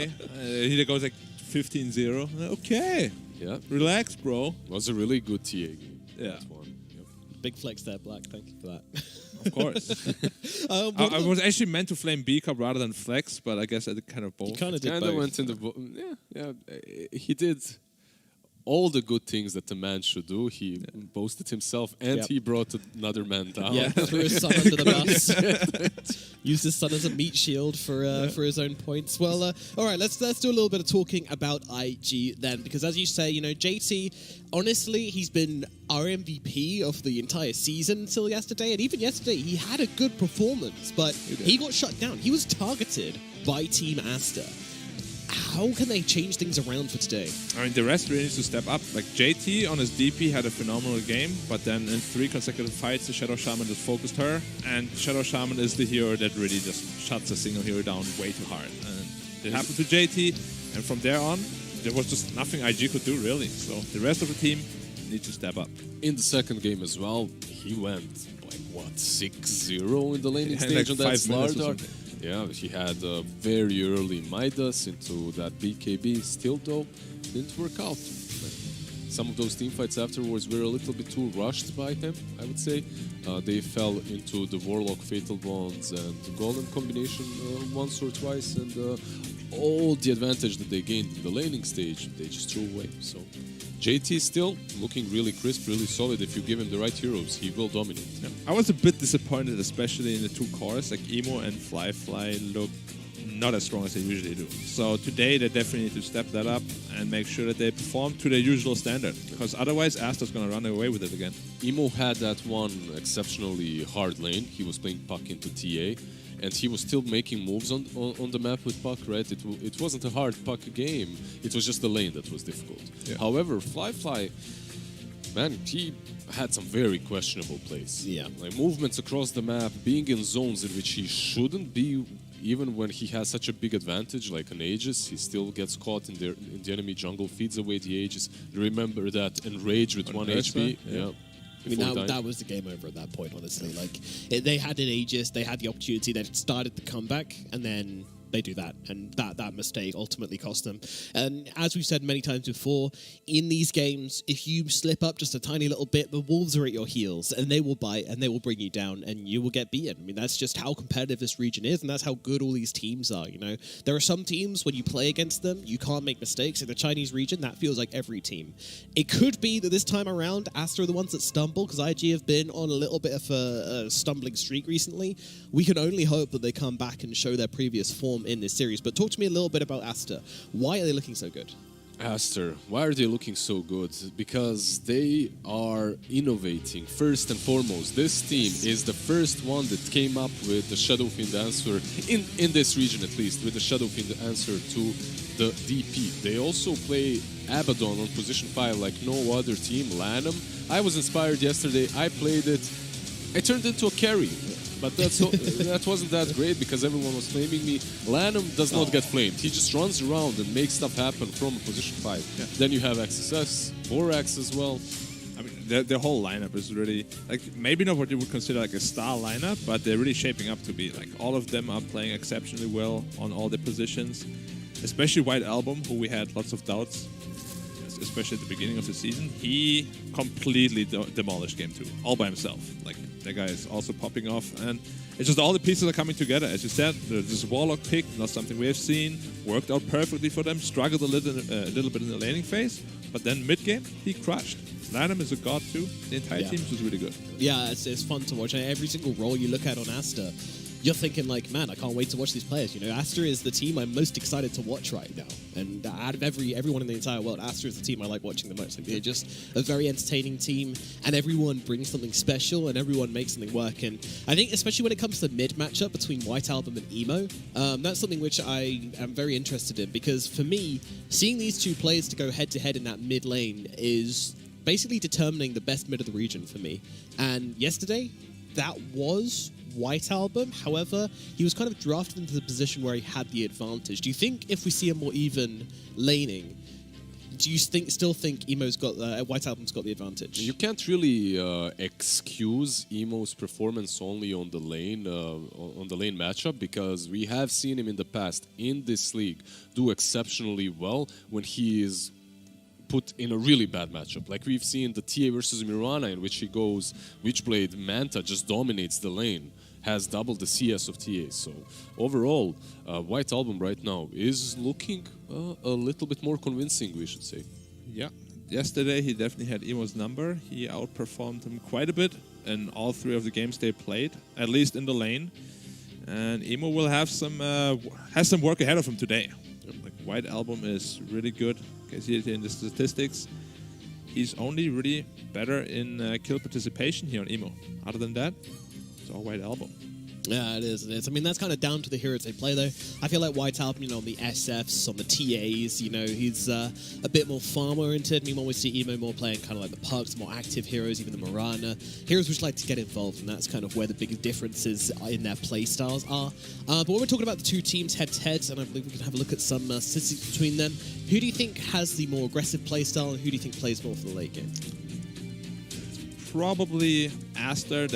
He goes like 15-0. Okay. Yeah. Relax, bro. Was a really good TA game. Yeah. That one. Yep. Big flex there, Black. Thank you for that. Of course. I was actually meant to flame B Cup rather than flex, but I guess I did kind of both. You kind of did Kind both. of went in the he did all the good things that the man should do. He boasted himself and he brought another man down. Yeah, threw his son under the bus. Used his son as a meat shield for his own points. Well, all right, let's do a little bit of talking about IG then, because as you say, you know, JT, honestly, he's been our MVP of the entire season until yesterday, and even yesterday he had a good performance, but he got shut down. He was targeted by Team Aster. How can they change things around for today? I mean, the rest really needs to step up. Like, JT on his DP had a phenomenal game, but then in 3 consecutive fights, the Shadow Shaman just focused her, and Shadow Shaman is the hero that really just shuts a single hero down way too hard. And it happened to JT, and from there on, there was just nothing IG could do, really. So the rest of the team needs to step up. In the second game as well, he went, like, what, 6-0 in the laning stage like on that 5 minutes or Slardar? something. Yeah, he had a very early Midas into that BKB. Still, though, didn't work out. Some of those teamfights afterwards were a little bit too rushed by him, I would say. They fell into the Warlock Fatal Bonds and the Golem combination once or twice, and all the advantage that they gained in the laning stage, they just threw away. So JT is still looking really crisp, really solid. If you give him the right heroes, he will dominate. Yeah. I was a bit disappointed, especially in the 2 cores. Like, Emo and Fly look not as strong as they usually do. So today they definitely need to step that up and make sure that they perform to their usual standard, because otherwise Aster's going to run away with it again. Emo had that one exceptionally hard lane. He was playing Puck into TA, and he was still making moves on the map with Puck, right? It wasn't a hard Puck game. It was just the lane that was difficult. Yeah. However, Fly, man, he had some very questionable plays. Yeah. Like movements across the map, being in zones in which he shouldn't be. Even when he has such a big advantage, like an Aegis, he still gets caught in the enemy jungle, feeds away the Aegis. Remember that Enrage with 1 HP? Yeah. I mean, that was the game over at that point, honestly. Like, they had an Aegis, they had the opportunity, they started the comeback, and then they do that, and that mistake ultimately cost them. And as we've said many times before, in these games, if you slip up just a tiny little bit, the Wolves are at your heels, and they will bite, and they will bring you down, and you will get beaten. I mean, that's just how competitive this region is, and that's how good all these teams are, you know? There are some teams, when you play against them, you can't make mistakes. In the Chinese region, that feels like every team. It could be that this time around, Aster are the ones that stumble, because IG have been on a little bit of a stumbling streak recently. We can only hope that they come back and show their previous form in this series. But talk to me a little bit about Aster. Why are they looking so good? Aster, why are they looking so good? Because they are innovating. First and foremost, this team is the first one that came up with the Shadowfiend answer, in this region at least, with the Shadowfiend answer to the DP. They also play Abaddon on position 5 like no other team. Lanham, I was inspired yesterday, I played it, I turned into a carry. But that wasn't that great because everyone was flaming me. Lanham does not get flamed. He just runs around and makes stuff happen from position 5. Yeah. Then you have XSS, Borax as well. I mean, the whole lineup is really, like, maybe not what you would consider like a star lineup, but they're really shaping up to be. Like, all of them are playing exceptionally well on all their positions. Especially White Album, who we had lots of doubts, especially at the beginning of the season. He completely demolished Game 2, all by himself. Like, that guy is also popping off, and it's just all the pieces are coming together. As you said, this Warlock pick, not something we have seen, worked out perfectly for them, struggled a little bit in the laning phase, but then mid-game, he crushed. Lanham is a god too. The entire team was really good. Yeah, it's fun to watch. Every single role you look at on Aster, you're thinking like, man, I can't wait to watch these players. You know, Aster is the team I'm most excited to watch right now. And out of everyone in the entire world, Aster is the team I like watching the most. Like, they're just a very entertaining team, and everyone brings something special, and everyone makes something work. And I think, especially when it comes to the mid matchup between White Album and Emo, that's something which I am very interested in, because for me, seeing these two players to go head to head in that mid lane is basically determining the best mid of the region for me. And yesterday, that was White Album. However, he was kind of drafted into the position where he had the advantage. Do you think if we see a more even laning, Do you still think Emo's got White Album's got the advantage? You can't really excuse Emo's performance only on the lane matchup, because we have seen him in the past in this league do exceptionally well when he is put in a really bad matchup. Like we've seen the TA versus Mirana, in which he goes Witchblade Manta, just dominates the lane, has double the CS of TA. So overall, White Album right now is looking a little bit more convincing, we should say. Yeah. Yesterday, he definitely had Emo's number. He outperformed him quite a bit in all 3 of the games they played, at least in the lane. And Emo will have has some work ahead of him today. Like, White Album is really good. You can see it in the statistics. He's only really better in kill participation here on Emo. Other than that, it's all White Album. Yeah, it is. I mean, that's kind of down to the heroes they play, though. I feel like White Album, on the SFs, on the TAs, he's a bit more farm-oriented. Meanwhile, we see Emo more playing kind of like the Pugs, more active heroes, even the Mirana. Heroes which like to get involved, and that's kind of where the biggest differences in their play styles are. But when we're talking about the two teams head-to-head, and I believe we can have a look at some statistics between them, who do you think has the more aggressive play style, and who do you think plays more for the late game? Probably Aster.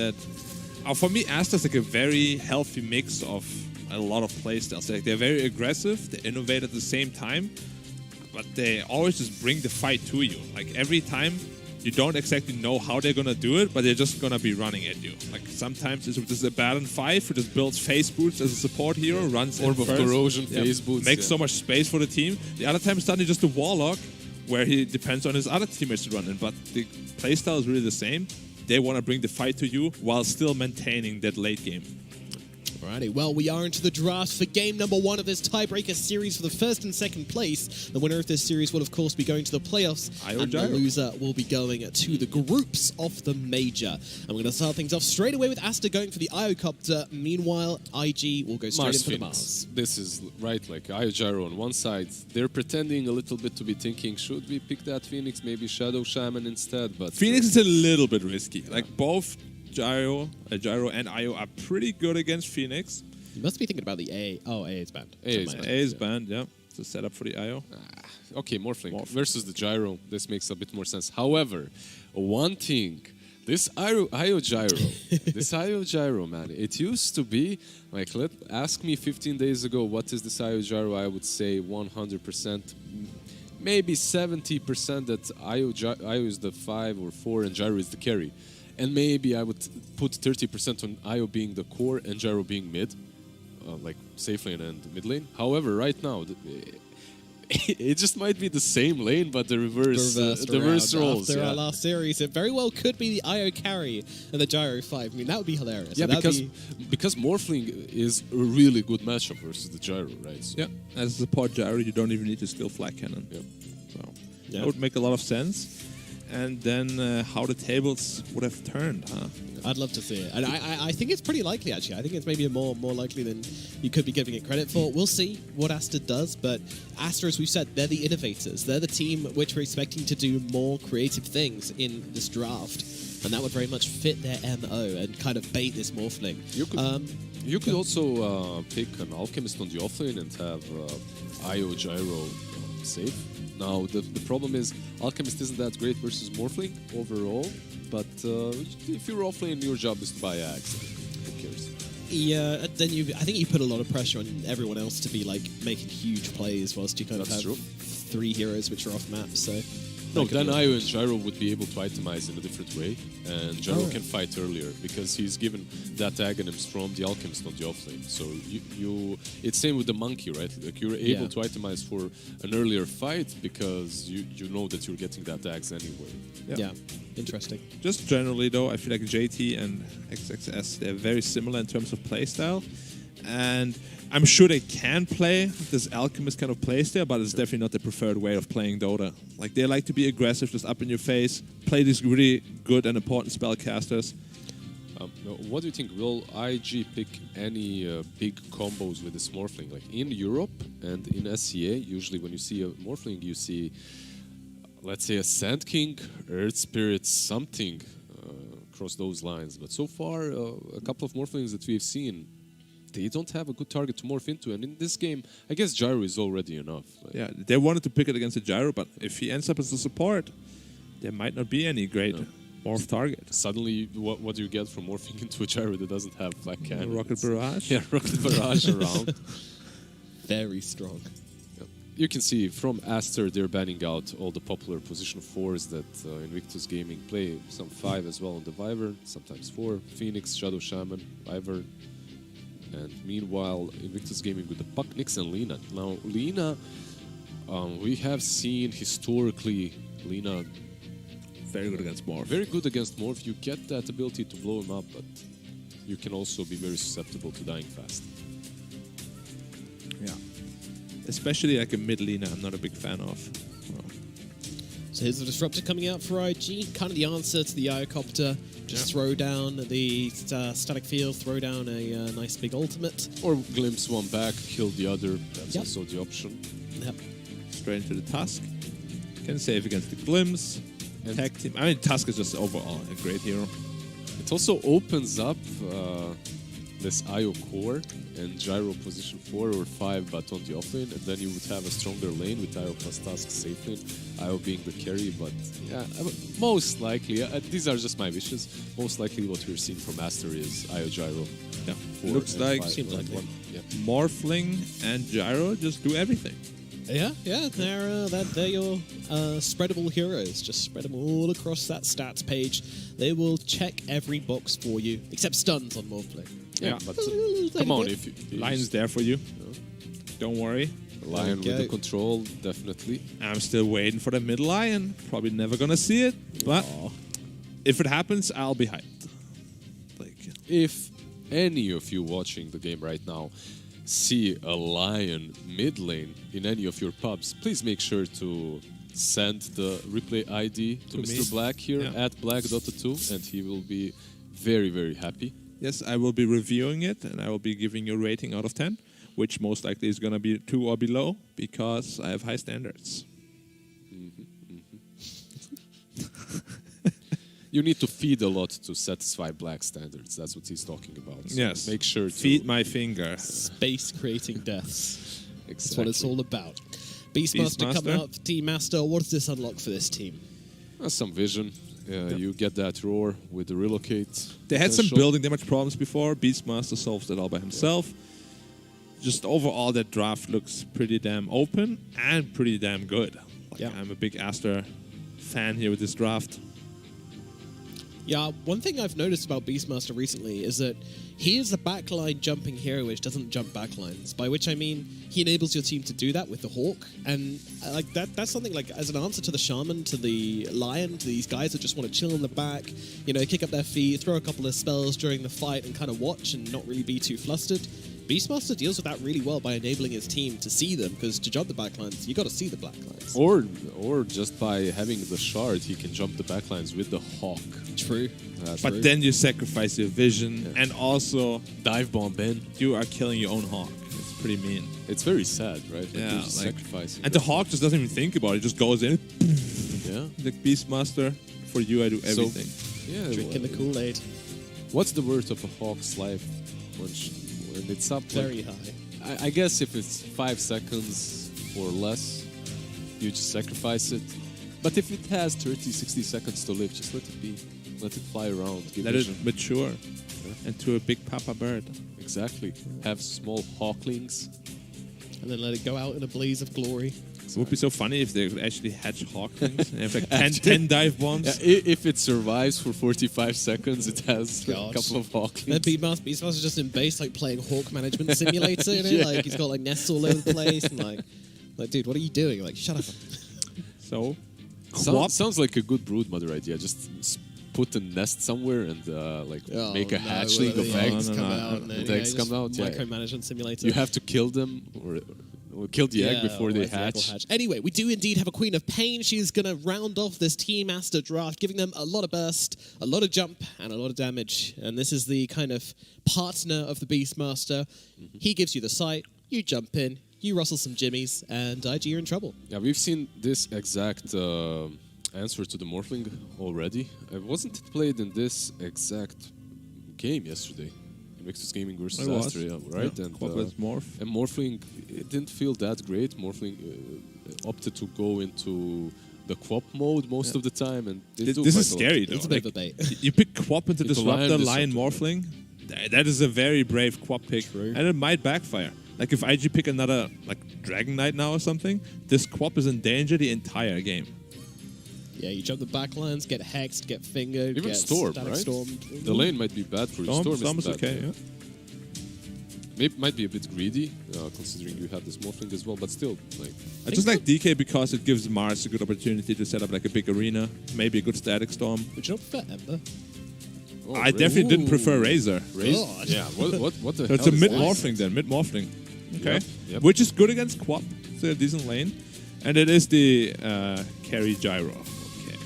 For me, Aster's like a very healthy mix of a lot of playstyles. Like, they're very aggressive, they innovate at the same time, but they always just bring the fight to you. Like, every time, you don't exactly know how they're gonna do it, but they're just gonna be running at you. Like, sometimes it's just a Baron 5 who just builds phase boots as a support hero, runs in Orb of first, Corrosion, phase boots. makes so much space for the team. The other time, it's suddenly just a Warlock, where he depends on his other teammates to run in, but the playstyle is really the same. They want to bring the fight to you while still maintaining that late game. Alrighty, well, we are into the draft for game number 1 of this tiebreaker series for the first and second place. The winner of this series will, of course, be going to the playoffs, and the loser will be going to the groups of the major. And we're going to start things off straight away with Aster going for the Iocopter. Meanwhile, IG will go straight into the Mars. This is right, like Io Gyro on one side. They're pretending a little bit to be thinking, should we pick that Phoenix, maybe Shadow Shaman instead? But Phoenix is a little bit risky. Like, both Gyro and Io are pretty good against Phoenix. You must be thinking about the A. Oh, A is banned. A is banned, yeah. It's a setup for the Io. Okay, Morphling versus the Gyro. This makes a bit more sense. However, one thing, this Io Gyro, man, it used to be, like, ask me 15 days ago, what is this Io Gyro? I would say 100%, maybe 70% that Io is the 5 or 4 and Gyro is the carry. And maybe I would put 30% on Io being the core and Gyro being mid, like safe lane and mid lane. However, right now, it just might be the same lane, but the reverse roles. After our last series, it very well could be the Io carry and the Gyro 5. I mean, that would be hilarious. Yeah, because Morphling is a really good matchup versus the Gyro, right? So. Yeah, as a support Gyro, you don't even need to skill Flag Cannon. Yeah. So that would make a lot of sense. And then how the tables would have turned, huh? I'd love to see it. And I think it's pretty likely, actually. I think it's maybe more likely than you could be giving it credit for. We'll see what Aster does, but Aster, as we've said, they're the innovators. They're the team which we're expecting to do more creative things in this draft. And that would very much fit their MO and kind of bait this Morphling. You could also pick an Alchemist on the offlane and have Io Gyro safe. Now, the problem is Alchemist isn't that great versus Morphling overall, but if you're offlane, your job is to buy Axe. Who cares? Yeah, then I think you put a lot of pressure on everyone else to be like making huge plays whilst you kind of have 3 heroes which are off map, so... No, then Io and Gyro would be able to itemize in a different way, and Gyro can fight earlier because he's given that agonyms from the Alchemist on the offlane. So it's same with the Monkey, right? Like, you're able to itemize for an earlier fight because you know that you're getting that axe anyway. Yeah, interesting. Just generally though, I feel like JT and XXS, they're very similar in terms of playstyle, and I'm sure they can play this Alchemist kind of playstyle, but it's definitely not the preferred way of playing Dota. Like, they like to be aggressive, just up in your face, play these really good and important spellcasters. What do you think? Will IG pick any big combos with this Morphling? Like, in Europe and in SCA, usually when you see a Morphling, you see, let's say, a Sand King, Earth Spirit, something across those lines. But so far, a couple of Morphlings that we've seen, they don't have a good target to morph into. And in this game, I guess Gyro is already enough. Like, Yeah, they wanted to pick it against the Gyro, but if he ends up as a support, there might not be any great morph target. suddenly, what do you get from morphing into a Gyro that doesn't have Black Cannon? Rocket Barrage. Yeah, Rocket Barrage around. Very strong. You can see from Aster, they're banning out all the popular position 4s that Invictus Gaming play. Some 5 as well on the Wyvern, sometimes 4. Phoenix, Shadow Shaman, Wyvern. And meanwhile, Invictus Gaming with the Puck, Nyx, and Lina. Now, Lina, we have seen historically Lina Very good against Morph. very good against Morph. You get that ability to blow him up, but you can also be very susceptible to dying fast. Yeah. Especially like a mid Lina, I'm not a big fan of. So here's the Disruptor coming out for IG. Kind of the answer to the Iocopter. Just throw down the static field, throw down a nice big ultimate. Or glimpse one back, kill the other. That's Yep. also the option. Yep. Straight into the Tusk. Can save against the Glimpse. And Tag team. I mean, Tusk is just overall a great hero. it also opens up this IO core and Gyro position 4 or 5, but on the offlane, and then you would have a stronger lane with IO plus Tusk safe lane, IO being the carry. But yeah, most likely, these are just my wishes. Most likely, what we're seeing from Aster is IO Gyro. Yeah. 4 Looks and like 5 Seems and likely. 1. Yeah. Morphling and Gyro just do everything. Yeah, they're your spreadable heroes. Just spread them all across that stats page. They will check every box for you, except stuns on Morphling. Yeah, but Little come on, bit. if you Lion's there for you. Don't worry. Lion with Okay. the control, definitely. I'm still waiting for the mid Lion. Probably never gonna see it, but if it happens, I'll be hyped. Like, If any of you watching the game right now see a Lion mid lane in any of your pubs, please make sure to send the replay ID to To Mr. me. Black here Yeah. at Black Dota 2, and he will be very, very happy. yes, I will be reviewing it and I will be giving you a rating out of 10, which most likely is gonna be 2 or below because I have high standards. You need to feed a lot to satisfy Black standards. That's what he's talking about. So Yes. make sure to Feed my finger. Space creating deaths. That's what it's Exactly. all about. Beastmaster come Beastmaster. out, Team Master. What does this unlock for this team? Some vision. You get that roar with the relocate. They had some potential. building damage problems before. Beastmaster solves it all by himself. Just overall, that draft looks pretty damn open and pretty damn good. Like, Yeah. I'm a big Aster fan here with this draft. Yeah, one thing I've noticed about Beastmaster recently is that he is a backline jumping hero which doesn't jump backlines, by which I mean he enables your team to do that with the Hawk, and like that's something like as an answer to the Shaman, to the Lion, to these guys that just want to chill in the back, kick up their feet, throw a couple of spells during the fight and kind of watch and not really be too flustered. Beastmaster deals with that really well by enabling his team to see them, because to jump the backlines, you got to see the backlines. Or just by having the shard, he can jump the backlines with the Hawk. True. But then you sacrifice your vision, and also Dive bomb in. you are killing your own Hawk. It's pretty mean. It's very sad, right? Like, Yeah, you're just like- sacrificing. And the Hawk just doesn't even think about it. It just goes in. Yeah. Like, Beastmaster, for you I do everything. Yeah. Drinking the Kool-Aid. What's the worth of a Hawk's life when it's up? Very like, high. I guess if it's 5 seconds or less, you just sacrifice it. But if it has 30, 60 seconds to live, just let it be. Let it fly around. Give Let it vision. mature into a big papa bird. Exactly. Have small hawklings. And then let it go out in a blaze of glory. It would be so funny if they could actually hatch Hawklings and have like 10 dive bombs. Yeah, if it survives for 45 seconds, it has a God. couple of hawklings. Then Beastmaster's just in base, like playing Hawk Management Simulator, Yeah. Like he's got like nests all over the place, and like, dude, what are you doing? Like, shut up. So, Sounds like a good brood mother idea. Just put a nest somewhere and make a hatchling of eggs. No, come no, out, no. and then, The eggs come out, yeah. Micromanagement Simulator. You have to kill them or kill the egg before they otherwise the egg will hatch. Anyway, we do indeed have a Queen of Pain. She's going to round off this Team Aster draft, giving them a lot of burst, a lot of jump, and a lot of damage. And this is the kind of partner of the Beastmaster. He gives you the sight, you jump in, you rustle some jimmies, and IG, you're in trouble. Yeah, we've seen this exact answer to the Morphling already. Wasn't it played in this exact game yesterday? Invictus Gaming versus It was. Aster, yeah, right? Yeah, And, Quap was Morph. and Morphling, it didn't feel that great. Morphling opted to go into the Quap mode most of the time, and they do This quite is a lot. scary though. It's a bit of a bait. You pick Quap into Into Disruptor, Lion Lion Disruptor. Morphling. That is a very brave Quap pick, Right. and it might backfire. Like if IG pick another like Dragon Knight now or something, this Quap is in danger the entire game. Yeah, you jump the backlines, get hexed, get fingered, Even get Storm, static right? stormed. The lane might be bad for you. Storm is bad. okay. Yeah. Maybe might be a bit greedy, considering you have this Morphling as well, but still, like, I just like DK because it gives Mars a good opportunity to set up like a big arena, maybe a good static storm. Would you not prefer Ember? oh, I definitely didn't prefer Razor. God. Yeah, what the So it's hell a is mid this? Morphling then, mid Morphling. Okay. Yep. Which is good against Quap. It's a decent lane. And it is the carry Gyro. Okay.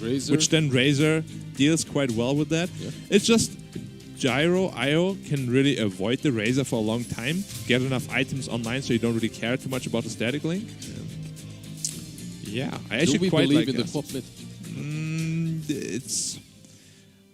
Razor. Which then Razor deals quite well with that. Yeah. It's just Gyro IO can really avoid the Razor for a long time, get enough items online so you don't really care too much about the static link. Yeah, I Do actually we quite believe like in the it. Quap mid? It's.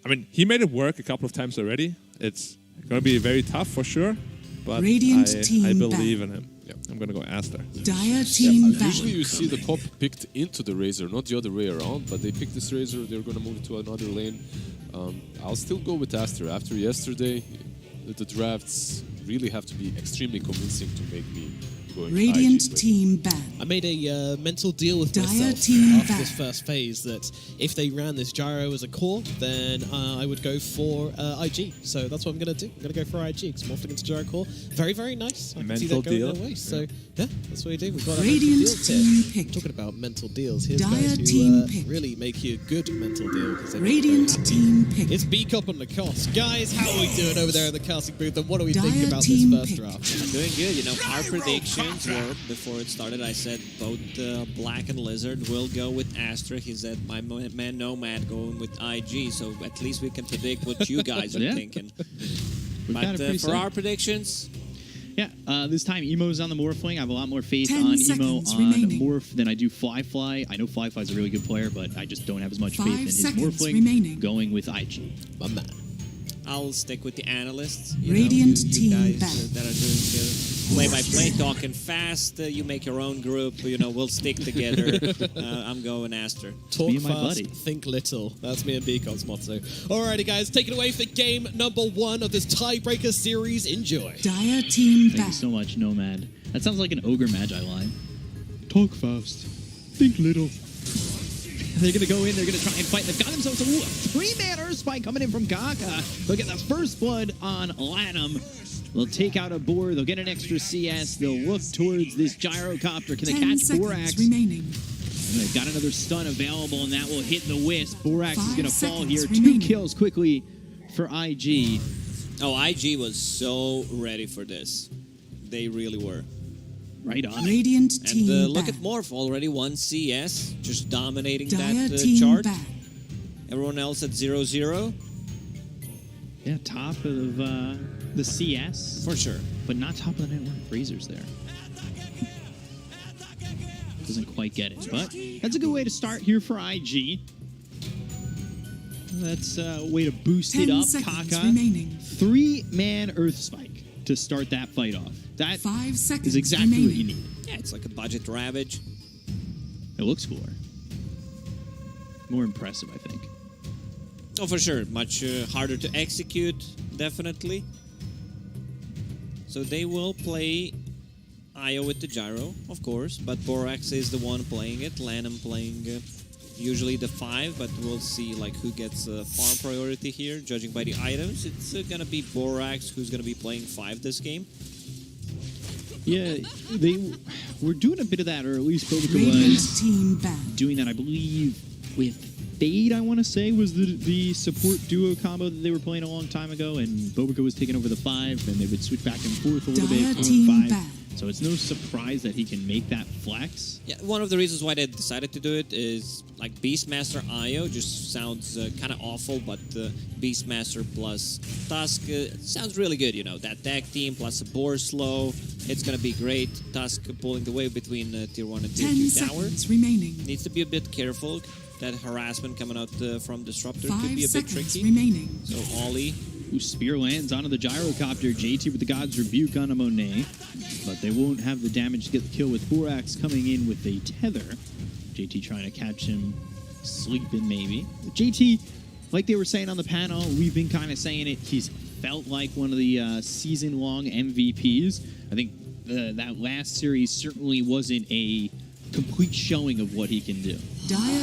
I mean, he made it work a couple of times already. It's going to be very tough for sure, but Radiant I team believe back. in him. Yep. I'm going to go Aster. Dire team back. Usually you see the Quap picked into the Razor, not the other way around, but they picked this Razor, they're going to move it to another lane. I'll still go with Aster. After yesterday, the drafts really have to be extremely convincing to make me go into Radiant IG, but- team back. I made a mental deal with Dire myself team after this back. first phase that if they ran this gyro as a core, then I would go for IG. So that's what I'm going to do. I'm going to go for IG because Morphling into gyro core. Very, very nice. I can see Mental that going deal. their way. So yeah, that's what we do. We've got our Radiant mental deals team here. pick. Talking about mental deals, here's Dire guys team who pick. really make you a good mental deal. 'cause they make you very Radiant happy. team pick. It's B-Cop on the cost. Guys, how are we doing over there in the casting booth? And what do we think Dire about this team first pick. draft? I'm doing good. You know, our predictions were, before it started, I said both Black and Lizard will go with Aster. He said my man Nomad going with IG. So at least we can predict what you guys are Yeah. thinking. We've got it But pretty for set. our predictions, Yeah, this time Emo's on the Morphling. I have a lot more faith 10 on Emo seconds on remaining. Morph than I do Fly. I know Fly is a really good player, but I just don't have as much 5 faith in his seconds Morphling. remaining. Going with IG. My man. I'll stick with the analysts. You Radiant know, you team guys back. that are doing play-by-play, talking fast. You make your own group. You know, we'll stick together. I'm going Aster. Talk Being my fast, buddy. think little. That's me and Beacon's motto. Alrighty, guys, take it away for game number 1 of this tiebreaker series. Enjoy. Dire team Thank back. you so much, Nomad. That sounds like an Ogre Magi line. Talk fast. Think little. They're going to go in. They're going to try and fight. They've got themselves a 3-man Earth Spike coming in from Kaka. They'll get the first blood on Lanham. They'll take out a boar. They'll get an extra CS. They'll look towards this gyrocopter. Can they 10 catch seconds Borax? remaining. And they've got another stun available, and that will hit the Wisp. Borax is 5 going to fall seconds here. remaining. 2 kills quickly for IG. Oh, IG was so ready for this. They really were. Right on. Radiant And team look back. at Morph, already 1 CS, just dominating Dire that team chart. back. Everyone else at 0-0, Yeah, top of the CS, for sure. but not top of the network. Razor's there. Doesn't quite get it, but that's a good way to start here for IG. That's a way to boost 10 it up. seconds Kaka, remaining. 3-man Earth Spike to start that fight off. That 5 seconds is exactly remaining. what you need. Yeah, it's like a budget Ravage. It looks cooler. More impressive, I think. Oh, for sure. Much harder to execute, definitely. So they will play Io with the gyro, of course, but Borax is the one playing it. Lanham playing usually the 5, but we'll see like who gets farm priority here. Judging by the items, it's gonna be Borax who's gonna be playing 5 this game. Yeah, they were doing a bit of that, or at least Bobica Radiant was team back. doing that, I believe, with Fade, I want to say, was the support duo combo that they were playing a long time ago, and Bobica was taking over the 5, and they would switch back and forth a little Dire bit, team 4 and 5. back. So it's no surprise that he can make that flex. Yeah, one of the reasons why they decided to do it is like Beastmaster Io just sounds kind of awful, but Beastmaster plus Tusk sounds really good. You know, that tag team plus a boar slow, it's gonna be great. Tusk pulling the way between tier 1 and tier 10 2 tower. seconds remaining. Needs to be a bit careful. That harassment coming out from Disruptor could 5 be a bit seconds tricky. remaining. So Ollie Ooh, spear lands onto the gyrocopter. JT with the God's Rebuke on a Monet. But they won't have the damage to get the kill with Borax coming in with a tether. JT trying to catch him sleeping, maybe. JT, like they were saying on the panel, we've been kind of saying it, he's felt like one of the season-long MVPs. I think that last series certainly wasn't a complete showing of what he can do.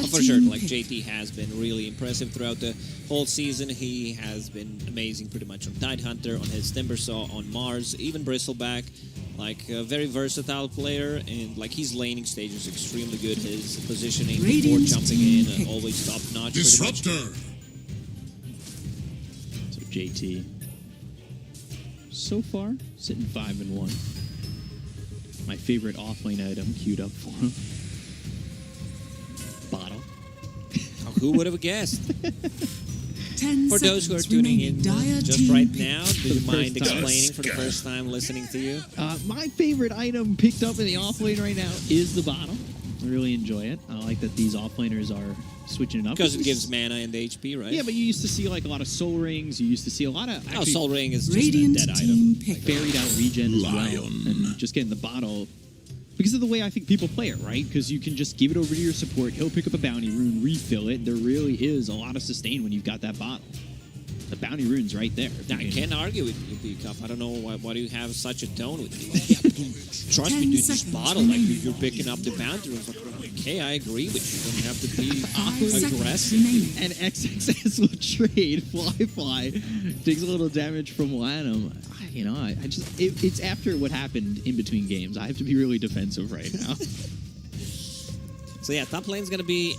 For sure, like JT has been really impressive throughout the whole season. He has been amazing pretty much on Tidehunter, on his Timbersaw, on Mars, even Bristleback. Like a very versatile player, and like his laning stage is extremely good. His positioning before jumping in, always top notch. Disruptor. So JT, so far sitting 5-1. My favorite offlane item queued up for him. Bottle. Who would have guessed? 10 For those who are tuning in just right now, do you mind explaining for the first time listening to you? My favorite item picked up in the offlane right now is the bottle. I really enjoy it. I like that these offlaners are switching it up. Because it gives mana and HP, right? Yeah, but you used to see like a lot of soul rings. You used to see a lot of actually, Soul Ring is just Radiant a dead team item. pick. buried out regen as well, and just getting the bottle because of the way I think people play it, right? Because you can just give it over to your support. He'll pick up a bounty rune, refill it. There really is a lot of sustain when you've got that bottle. The bounty rune's right there. I can't argue with you, B-Cup. I don't know why do you have such a tone with me. Trust me, dude, this bottle, like you're picking up the bounty runes. Like, okay, I agree with you. You don't have to be aggressive. And XXS will trade Fly. Takes a little damage from Lanham. You know, I just it's after what happened in between games. I have to be really defensive right now. So yeah, top lane's gonna be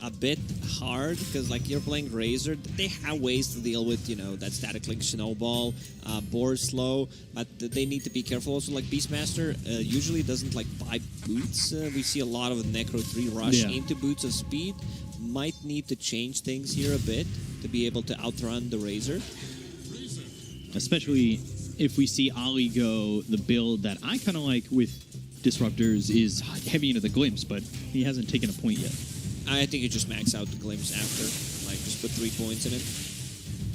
a bit hard because like you're playing Razor. They have ways to deal with, you know, that static link snowball, board slow, but they need to be careful also. Like Beastmaster usually doesn't like buy boots. We see a lot of Necro 3 rush into boots of speed. Might need to change things here a bit to be able to outrun the Razor. Especially if we see Ali go the build that I kind of like with Disruptors is heavy into the Glimpse, but he hasn't taken a point yet. I think you just max out the Glimpse after. Like, just put 3 points in it.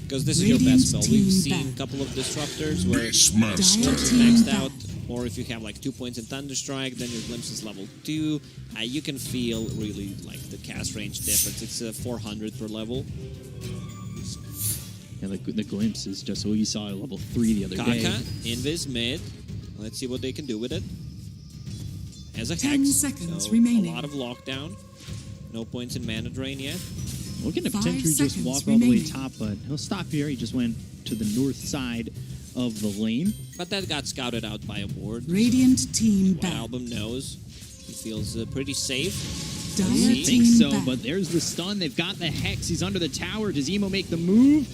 Because this is your best spell. We've seen a couple of Disruptors where Glimpse is maxed out, or if you have like 2 points in Thunderstrike, then your Glimpse is level 2. You can feel really like the cast range difference. It's 400 per level. Yeah, the Glimpse is just what you saw at level 3 the other day. Kaka, Invis, mid. Let's see what they can do with it. As a 10 Hex, seconds so remaining. a lot of lockdown. No points in mana drain yet. Looking to 5 potentially just seconds walk all the way remaining. top, but he'll stop here. He just went to the north side of the lane. But that got scouted out by a ward. Radiant team White back. Album knows. He feels pretty safe. Dire see. I think team so, back. but there's the stun. They've got the Hex. He's under the tower. Does Emo make the move?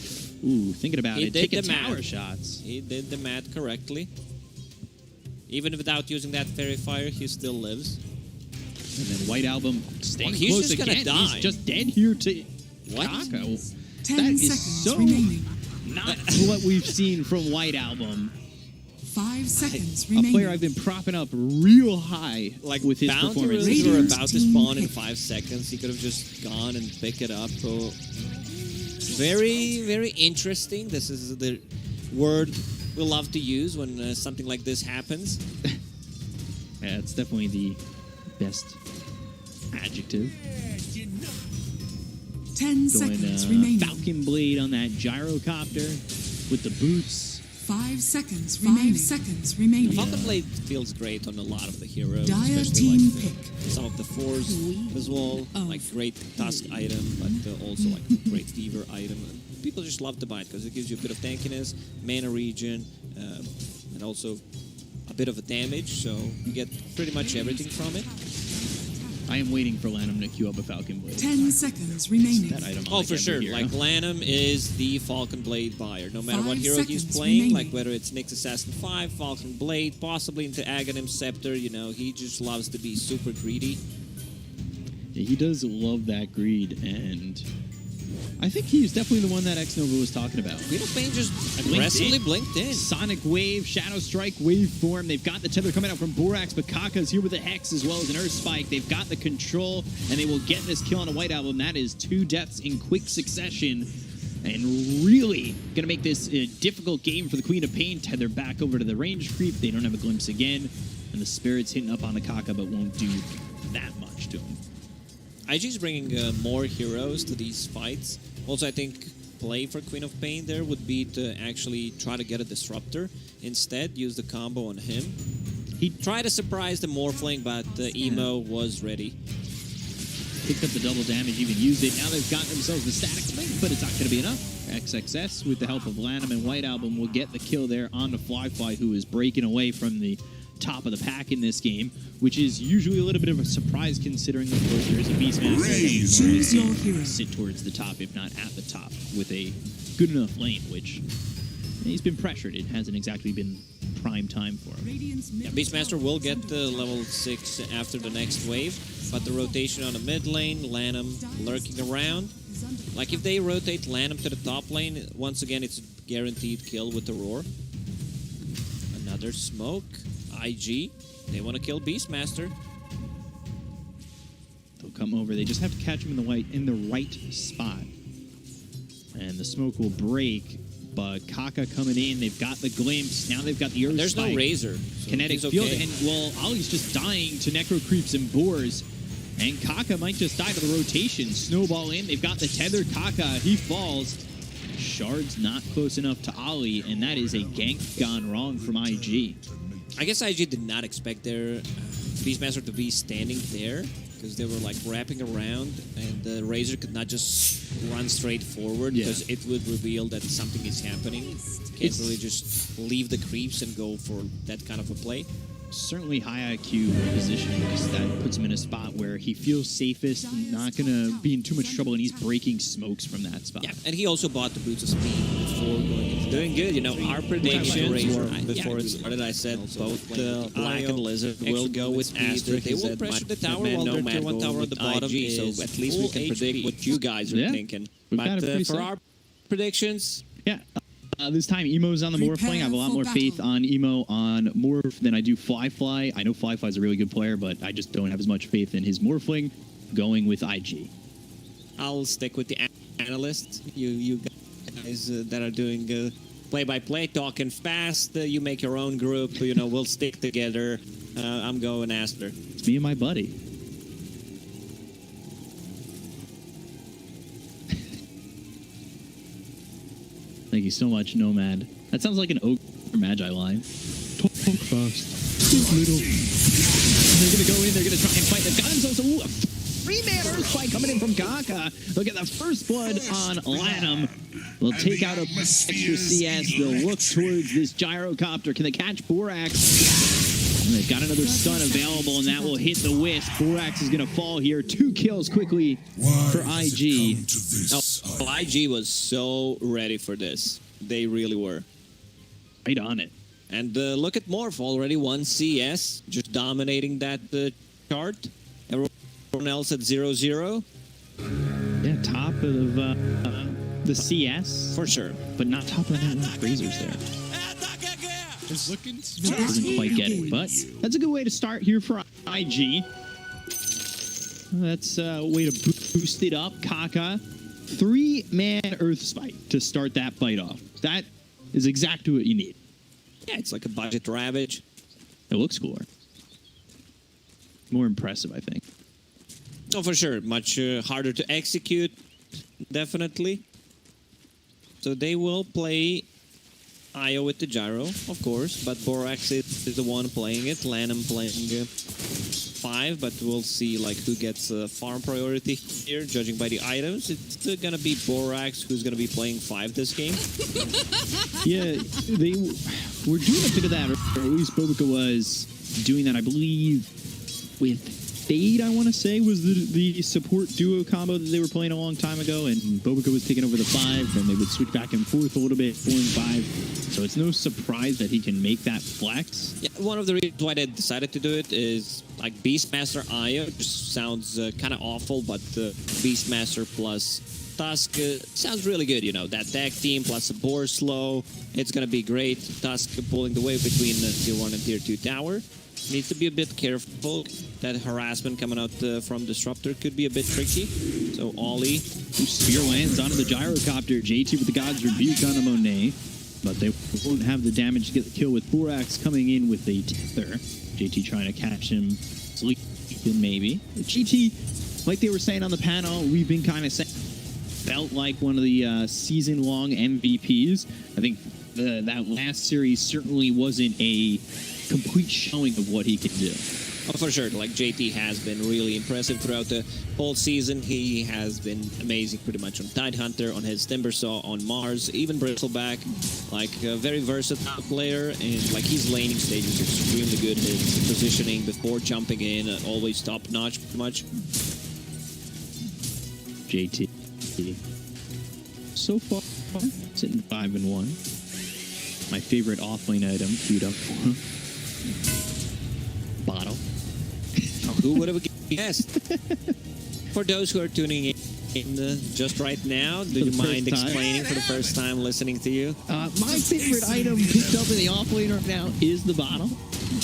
Ooh, thinking about He it. did Taking the tower math. shots. He did the math correctly. Even without using that Fairy Fire, he still lives. And then White Album staying Well, he's close just gonna again. die. He's just dead here to What? Kaka. 10 That is seconds so remaining. not what we've seen from White Album. 5 seconds A remaining. player I've been propping up real high Like, with his bounty performance. runes were Radiant about to team spawn in pick. 5 seconds. He could have just gone and picked it up. So, very, very interesting. This is the word we love to use when something like this happens. Yeah, it's definitely the best adjective. 10 Going seconds remaining. Falcon Blade on that gyrocopter with the boots. 5 seconds remaining. 5 seconds remaining. Falcon Blade feels great on a lot of the heroes, Dire especially team like pick. some of the fours as well. Like great Tusk item, but also like great Fever item. And people just love to buy it because it gives you a bit of tankiness, mana regen, and also a bit of a damage. So you get pretty much everything from it. I am waiting for Lanham to queue up a Falcon Blade. 10 seconds remaining. That item. I Oh, like for every sure. hero. Like Lanham is the Falcon Blade buyer. No matter what 5 hero he's seconds playing, remaining. like whether it's Nyx Assassin 5, Falcon Blade, possibly into Aghanim Scepter, you know, he just loves to be super greedy. Yeah, he does love that greed, and I think he's definitely the one that X-Nova was talking about. Guido Payne just aggressively blinked in. Sonic Wave, Shadow Strike, Wave Form. They've got the tether coming out from Borax, but Kaka's here with the Hex as well as an Earth Spike. They've got the control, and they will get this kill on a White Album. That is 2 deaths in quick succession and really going to make this a difficult game for the Queen of Pain. Tether back over to the range creep. They don't have a glimpse again. And the Spirit's hitting up on the Kaka, but won't do that much to him. IG's bringing more heroes to these fights. Also, I think play for Queen of Pain there would be to actually try to get a Disruptor. Instead, use the combo on him. He tried to surprise the Morphling, but the Emo was ready. Picked up the double damage, even used it. Now they've got themselves the static spring, but it's not going to be enough. XXS, with the help of Lanham and White Album, will get the kill there on the Fly, who is breaking away from the top of the pack in this game, which is usually a little bit of a surprise considering, of course, there is a Beastmaster. Choose your hero. Sit towards the top, if not at the top, with a good enough lane, which he's been pressured. It hasn't exactly been prime time for him. Yeah, Beastmaster will get the level 6 after the next wave, but the rotation on the mid lane, Lanham lurking around. Like if they rotate Lanham to the top lane, once again it's a guaranteed kill with the Roar. Another smoke. IG, they want to kill Beastmaster. They'll come over. They just have to catch him in the right spot. And the smoke will break, but Kaka coming in. They've got the glimpse. Now they've got the Earth There's Spike. no Razor. So Kinetic field. And, well, Ollie's just dying to Necro Creeps and Boars. And Kaka might just die to the rotation. Snowball in. They've got the tether. Kaka, he falls. Shard's not close enough to Ollie, and that is a gank gone wrong from IG. I guess IG did not expect their Beastmaster to be standing there, because they were like wrapping around, and the Razor could not just run straight forward, because it would reveal that something is happening. Can't really just leave the creeps and go for that kind of a play. Certainly high IQ position, because that puts him in a spot where he feels safest, not going to be in too much trouble, and he's breaking smokes from that spot. Yeah, and he also bought the Boots of Speed before going into Doing good, you know, our predictions were, before it started, I said both Black and Lizard will go with Aster. They will pressure the tower while they're tier 1 tower at the bottom, so at least we can predict what you guys are thinking. But for our predictions, yeah. This time, Emo's on the Morphling. I have a lot more faith on Emo on Morph than I do Fly. I know Fly's a really good player, but I just don't have as much faith in his Morphling. Going with IG. I'll stick with the analysts. You guys that are doing play-by-play, talking fast. You make your own group. You know, we'll stick together. I'm going Aster. It's me and my buddy. Thank you so much, Nomad. That sounds like an Ogre Magi line. Talk fast. Think little. They're going to go in. They're going to try and fight. They've got themselves a 3-man Earth Spike coming in from Kaka. They'll get the first blood on Lanham. They'll take out a extra CS. They'll look towards this gyrocopter. Can they catch Borax? And they've got another stun available, and that will hit the Wisp. Borax is going to fall here. 2 kills quickly for IG. Oh, IG was so ready for this. They really were. Right on it. And look at Morph already. 1 CS, just dominating that chart. Everyone else at 0-0. Yeah, top of the CS. For sure. But not top of the net. Razors there. Doesn't quite get it, but that's a good way to start here for IG. That's a way to boost it up. Kaka, 3-man Earth Spike to start that fight off. That is exactly what you need. Yeah, it's like a budget Ravage. It looks cooler. More impressive, I think. Oh, for sure. Much harder to execute, definitely. So they will play Io with the gyro, of course, but Borax is the one playing it. Lanham playing 5, but we'll see like who gets farm priority here, judging by the items. It's still gonna be Borax who's gonna be playing 5 this game. Yeah, they were doing a bit of that, or at least Bobica was doing that, I believe, with Fade, I want to say, was the support duo combo that they were playing a long time ago, and Bobica was taking over the 5, and they would switch back and forth a little bit, 4 and 5. So it's no surprise that he can make that flex. Yeah, one of the reasons why they decided to do it is like Beastmaster Io just sounds kind of awful, but Beastmaster plus Tusk sounds really good, you know, that tag team plus a Boar slow. It's going to be great. Tusk pulling the way between tier 1 and tier 2 tower. Needs to be a bit careful. that harassment coming out from Disruptor could be a bit tricky. So Ollie. Spear lands onto the gyrocopter. JT with the God's Rebuke on a Monet. But they won't have the damage to get the kill with Borax coming in with a tether. JT trying to catch him sleeping maybe. JT, like they were saying on the panel, we've been kind of saying, felt like one of the season-long MVPs. I think that last series certainly wasn't a complete showing of what he could do. Oh, for sure. Like, JT has been really impressive throughout the whole season. He has been amazing pretty much on Tidehunter, on his Timbersaw, on Mars, even Bristleback. Like, a very versatile player, and like his laning stage is extremely good. His positioning before jumping in, always top-notch pretty much. JT. So far, sitting 5-1. My favorite offlane item queued up for him. Bottle. Who would have guessed? For those who are tuning in just right now, do you mind explaining for the first time listening to you? My favorite item picked up in the offlane right now is the bottle.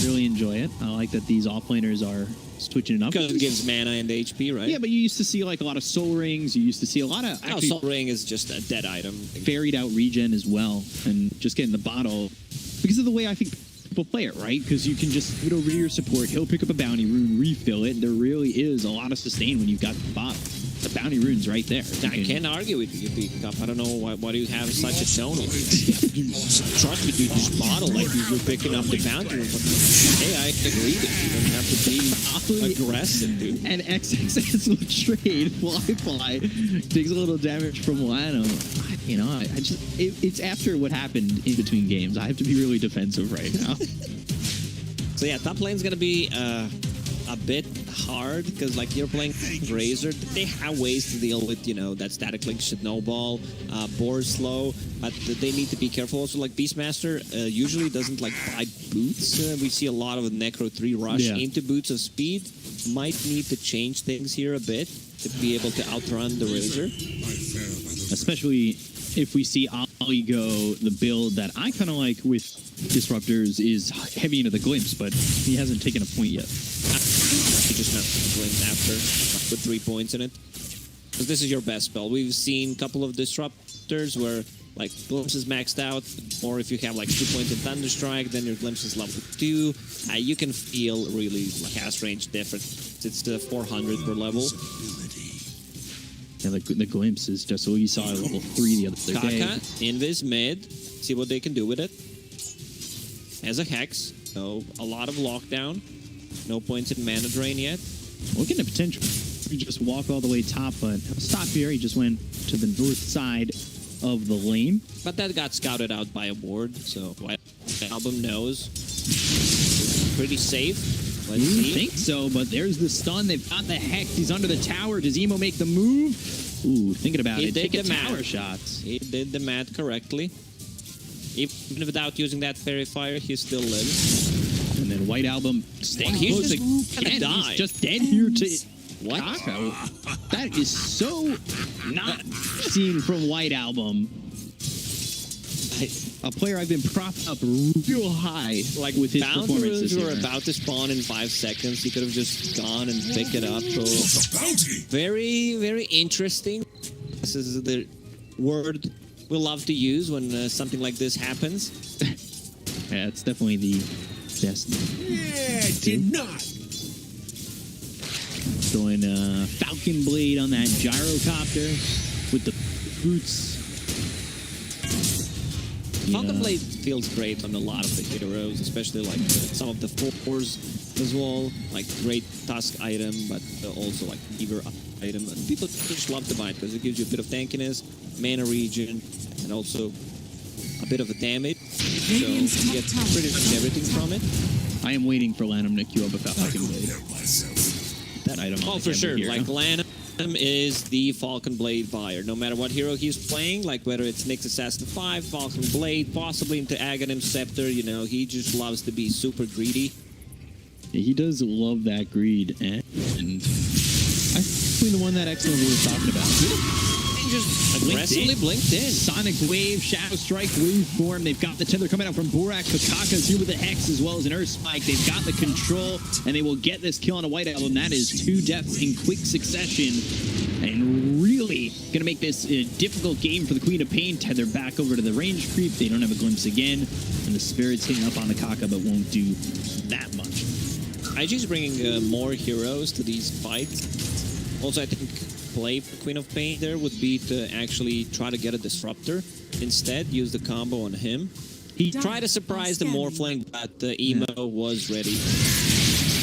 Really enjoy it. I like that these offlaners are switching it up. Because it gives mana and HP, right? Yeah, but you used to see like a lot of soul rings. You used to see a lot of actually, soul ring is just a dead item. Varied out regen as well, and just getting the bottle because of the way I think people play it, right? Because you can just put over to your support. He'll pick up a bounty rune, refill it. There really is a lot of sustain when you've got the bottle. The bounty rune's right there. I can't argue with you, Big Cup. I don't know why do you have such a tone. Trust me, dude, this bottle, like you're picking up the bounty rune. Hey, I agree with you. You don't have to be aggressive, dude. And XXS will trade Fly takes a little damage from Lano. You know, I just it's after what happened in between games. I have to be really defensive right now. So yeah, top lane's gonna be a bit hard because like you're playing Razor. They have ways to deal with, you know, that static link snowball, board slow, but they need to be careful. Also, like Beastmaster usually doesn't like buy boots. We see a lot of Necro 3 rush into boots of speed. Might need to change things here a bit to be able to outrun the Razor. Especially if we see Ollie go the build that I kind of like with Disruptors is heavy into the glimpse, but he hasn't taken a point yet. He just not glimpse after with 3 points in it. Because this is your best spell. We've seen a couple of Disruptors where like glimpse is maxed out, or if you have like 2 points in Thunderstrike, then your glimpse is level 2. You can feel really like cast range difference. It's the 400 per level. Yeah, the glimpse is just what you saw at level 3 the other day. Kaka, Invis mid, see what they can do with it. As a Hex, so a lot of lockdown. No points in mana drain yet. Looking at potential. He just walk all the way top, but stop here. He just went to the north side of the lane. But that got scouted out by a ward, so White Album knows. Pretty safe. Let's see. Think so, but there's the stun. They've got the Hex. He's under the tower. Does Emo make the move? Ooh, thinking about it. Taking tower shots. He did the math correctly. Even without using that Fairy Fire, he still lives. And then White Album staying close again. He's just dead here to... What? That is so not seen from White Album. A player I've been propped up real high, like with his performance this year. Were about to spawn in 5 seconds. He could have just gone and picked it up. So very, very interesting. This is the word we love to use when something like this happens. Yeah, it's definitely the best. Yeah, did not. Going Falcon Blade on that gyrocopter with the boots. Falcon Blade feels great on a lot of the heroes, especially like some of the 4s as well. Like great Tusk item, but also like Beaver item. And people just love to buy it because it gives you a bit of tankiness, mana regen, and also a bit of a damage. So you get pretty much everything from it. I am waiting for Lanham to queue up a Falcon Blade. That item. Oh, for sure. Hero. Like Lanham is the Falcon Blade buyer. No matter what hero he's playing, like whether it's Nyx Assassin 5, Falcon Blade, possibly into Aghanim Scepter, you know, he just loves to be super greedy. Yeah, he does love that greed, and I think the one that excellent we were talking about. just aggressively blinked in. Sonic Wave, Shadow Strike, Waveform. They've got the tether coming out from Borak. Kakaka's here with the Hex as well as an Earth Spike. They've got the control, and they will get this kill on a White Album. That is 2 deaths in quick succession. And really going to make this a difficult game for the Queen of Pain. Tether back over to the range creep. They don't have a glimpse again. And the Spirit's hitting up on the Kaka, but won't do that much. IG's bringing more heroes to these fights. Also, I think play for Queen of Pain there would be to actually try to get a Disruptor. Instead, use the combo on him. He tried to surprise the Morphling, but the Emo was ready.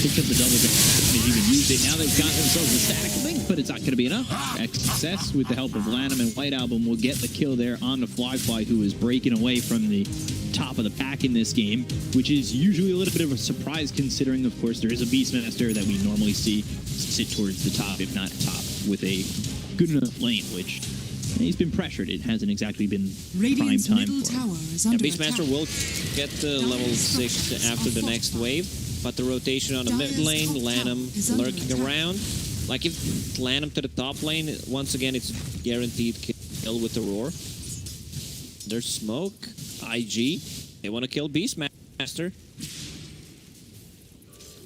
Picked up the double damage, even used it. Now they've got themselves a static link, but it's not going to be enough. Excess with the help of Lanham and White Album will get the kill there on the Fly, who is breaking away from the top of the pack in this game, which is usually a little bit of a surprise considering, of course, there is a Beastmaster that we normally see sit towards the top, if not top, with a good enough lane, which he's been pressured. It hasn't exactly been prime time for him. Beastmaster will get to level 6 after the next wave. But the rotation on the mid lane, Lanham lurking around. Like if Lanham to the top lane, once again, it's guaranteed kill with the roar. There's smoke. IG. They want to kill Beastmaster.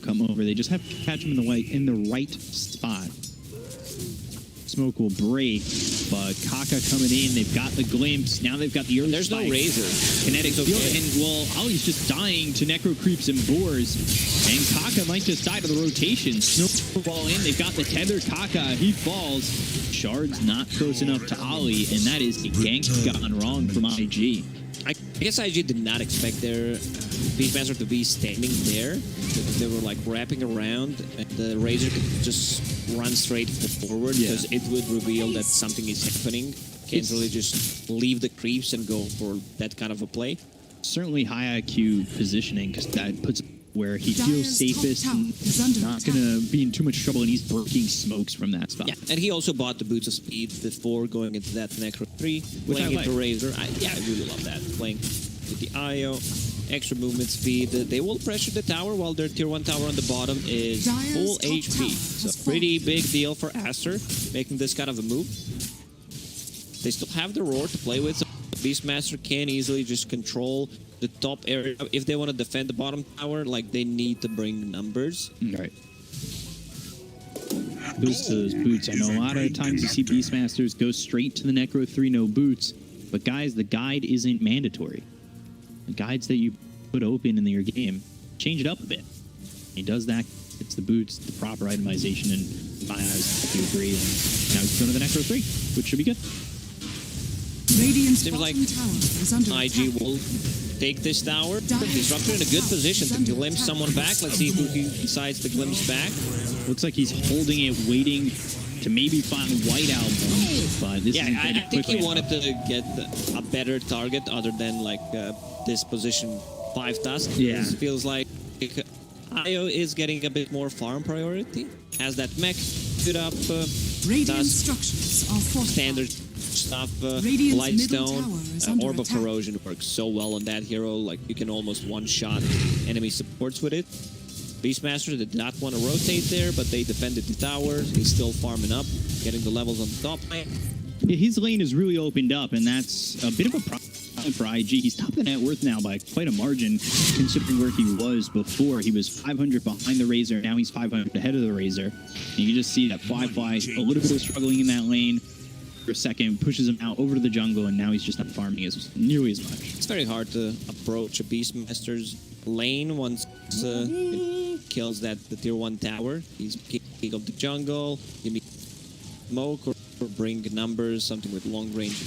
Come over. They just have to catch him in the right spot. Smoke will break, but Kaka coming in. They've got the glimpse. Now they've got the Earth There's Spike. no Razor. Kinetic field. And, well, Ollie's just dying to Necro Creeps and Boars. And Kaka might just die to the rotation. Snowball in. They've got the tether. Kaka, he falls. Shard's not close enough to Ollie, and that is a gank gone wrong from IG. I guess IG did not expect their Beastmaster to be standing there. They were like wrapping around, and the Razor could just run straight forward because it would reveal that something is happening. Can't really just leave the creeps and go for that kind of a play. Certainly high IQ positioning because that puts where he feels safest and not going to be in too much trouble, and he's breaking smokes from that spot. Yeah, and he also bought the Boots of Speed before going into that Necro 3, playing into Razor. I really love that. Playing with the IO, extra movement speed. They will pressure the tower while their tier 1 tower on the bottom is full HP. So pretty big deal for Aster, making this kind of a move. They still have the roar to play with, so Beastmaster can easily just control the top area. If they want to defend the bottom tower, like, they need to bring numbers. Right. Boost to those boots. I know a lot of times you see Beastmasters go straight to the Necro 3, no boots. But guys, the guide isn't mandatory. The guides that you put open in your game, change it up a bit. He does that. It's the boots, the proper itemization, and in my eyes, I do agree. And now he's going to the Necro 3, which should be good. Seems like IG will take this tower. Disruptor in a good position to glimpse someone back. Let's see who he decides to glimpse back. Looks like he's holding it, waiting to maybe find White Album. But this I think he wanted to get a better target other than like this position 5 task. Yeah. It feels like IO is getting a bit more farm priority. Has that mech stood up. Structures are standard stuff. Lightstone, Orb of Corrosion works so well on that hero. Like, you can almost one-shot enemy supports with it. Beastmaster did not want to rotate there, but they defended the tower. He's still farming up, getting the levels on the top lane. Yeah, his lane is really opened up, and that's a bit of a problem for IG. He's top of the net worth now by quite a margin, considering where he was before. He was 500 behind the Razor. Now he's 500 ahead of the Razor. And you can just see that Fly a little bit of struggling in that lane. For a second, pushes him out over to the jungle, and now he's just not farming nearly as much. It's very hard to approach a Beastmaster's lane once it kills the tier 1 tower. He's king of the jungle. Give me smoke or bring numbers, something with long range.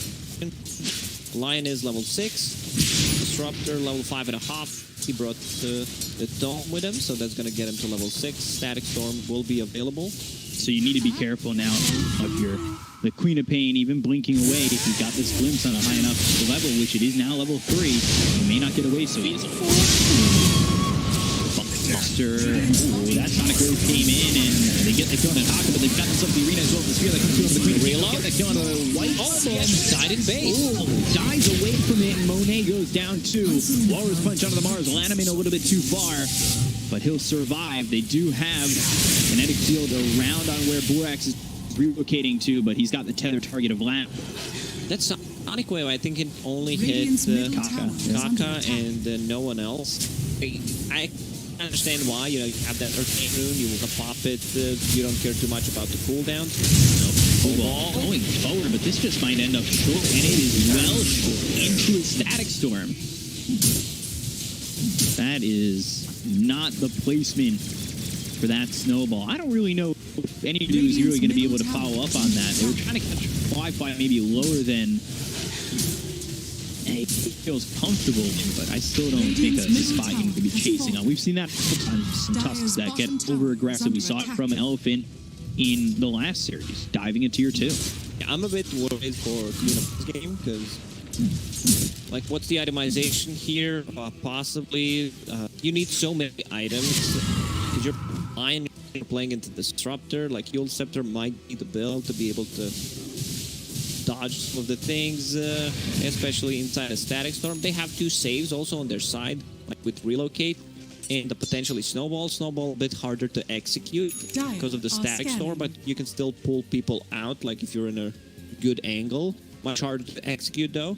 Lion is level 6. Disruptor level 5.5. He brought the Dome with him, so that's going to get him to level 6. Static Storm will be available. So you need to be careful now of the Queen of Pain, even blinking away. If you got this glimpse on a high enough level, which it is now level 3, you may not get away so easily. Buster, that Sonic Wave came in, and they get the kill on Haka, but they've got themselves the arena as well. The spear that comes through on the Queen of Pain. Get the kill on the White Album. Side and base. Dies away from it, and Monet goes down too. Walrus punch onto the Mars. Lanham in a little bit too far, but he'll survive. They do have kinetic field around on where Borax is relocating to, but he's got the tether target of Lamp. That Sonic Wave, I think it only hit Radiant's middle tower is under Kaka attack. and no one else. I understand why. You know, you have that Earthquake Rune, you want to pop it. You don't care too much about the cooldowns. Ball going forward, but this just might end up short, and it is well short into a Static Storm. That is not the placement for that snowball. I don't really know if any dude is really going to be able to follow up on that. They were trying to catch Wi-Fi maybe lower than he feels comfortable, but I still don't think a spot you need to be chasing on. We've seen that on some Tusks that get over-aggressive. We saw it from Elephant in the last series, diving into tier 2. Yeah, I'm a bit worried for this game because, like, what's the itemization here? Possibly, you need so many items because you're playing into Disruptor. Like, Yule Scepter might be the build to be able to dodge some of the things, especially inside a Static Storm. They have 2 saves also on their side, like with Relocate and the potentially Snowball. Snowball a bit harder to execute because of the Static Storm, but you can still pull people out, like if you're in a good angle. Much harder to execute though.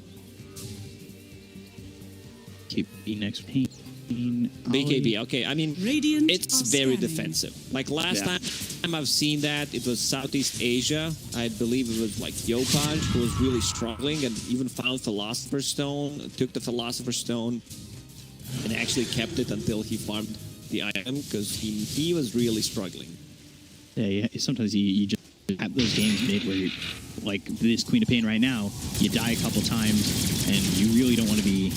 KP next pain. BKB, okay. I mean, Radiant it's are very scanning. defensive. Like last time I've seen that, it was Southeast Asia. I believe it was like Yopaj who was really struggling and even found Philosopher's Stone, took the Philosopher's Stone and actually kept it until he farmed the item because he was really struggling. Yeah, sometimes you just have those games made where, like this Queen of Pain right now, you die a couple times and you really don't want to be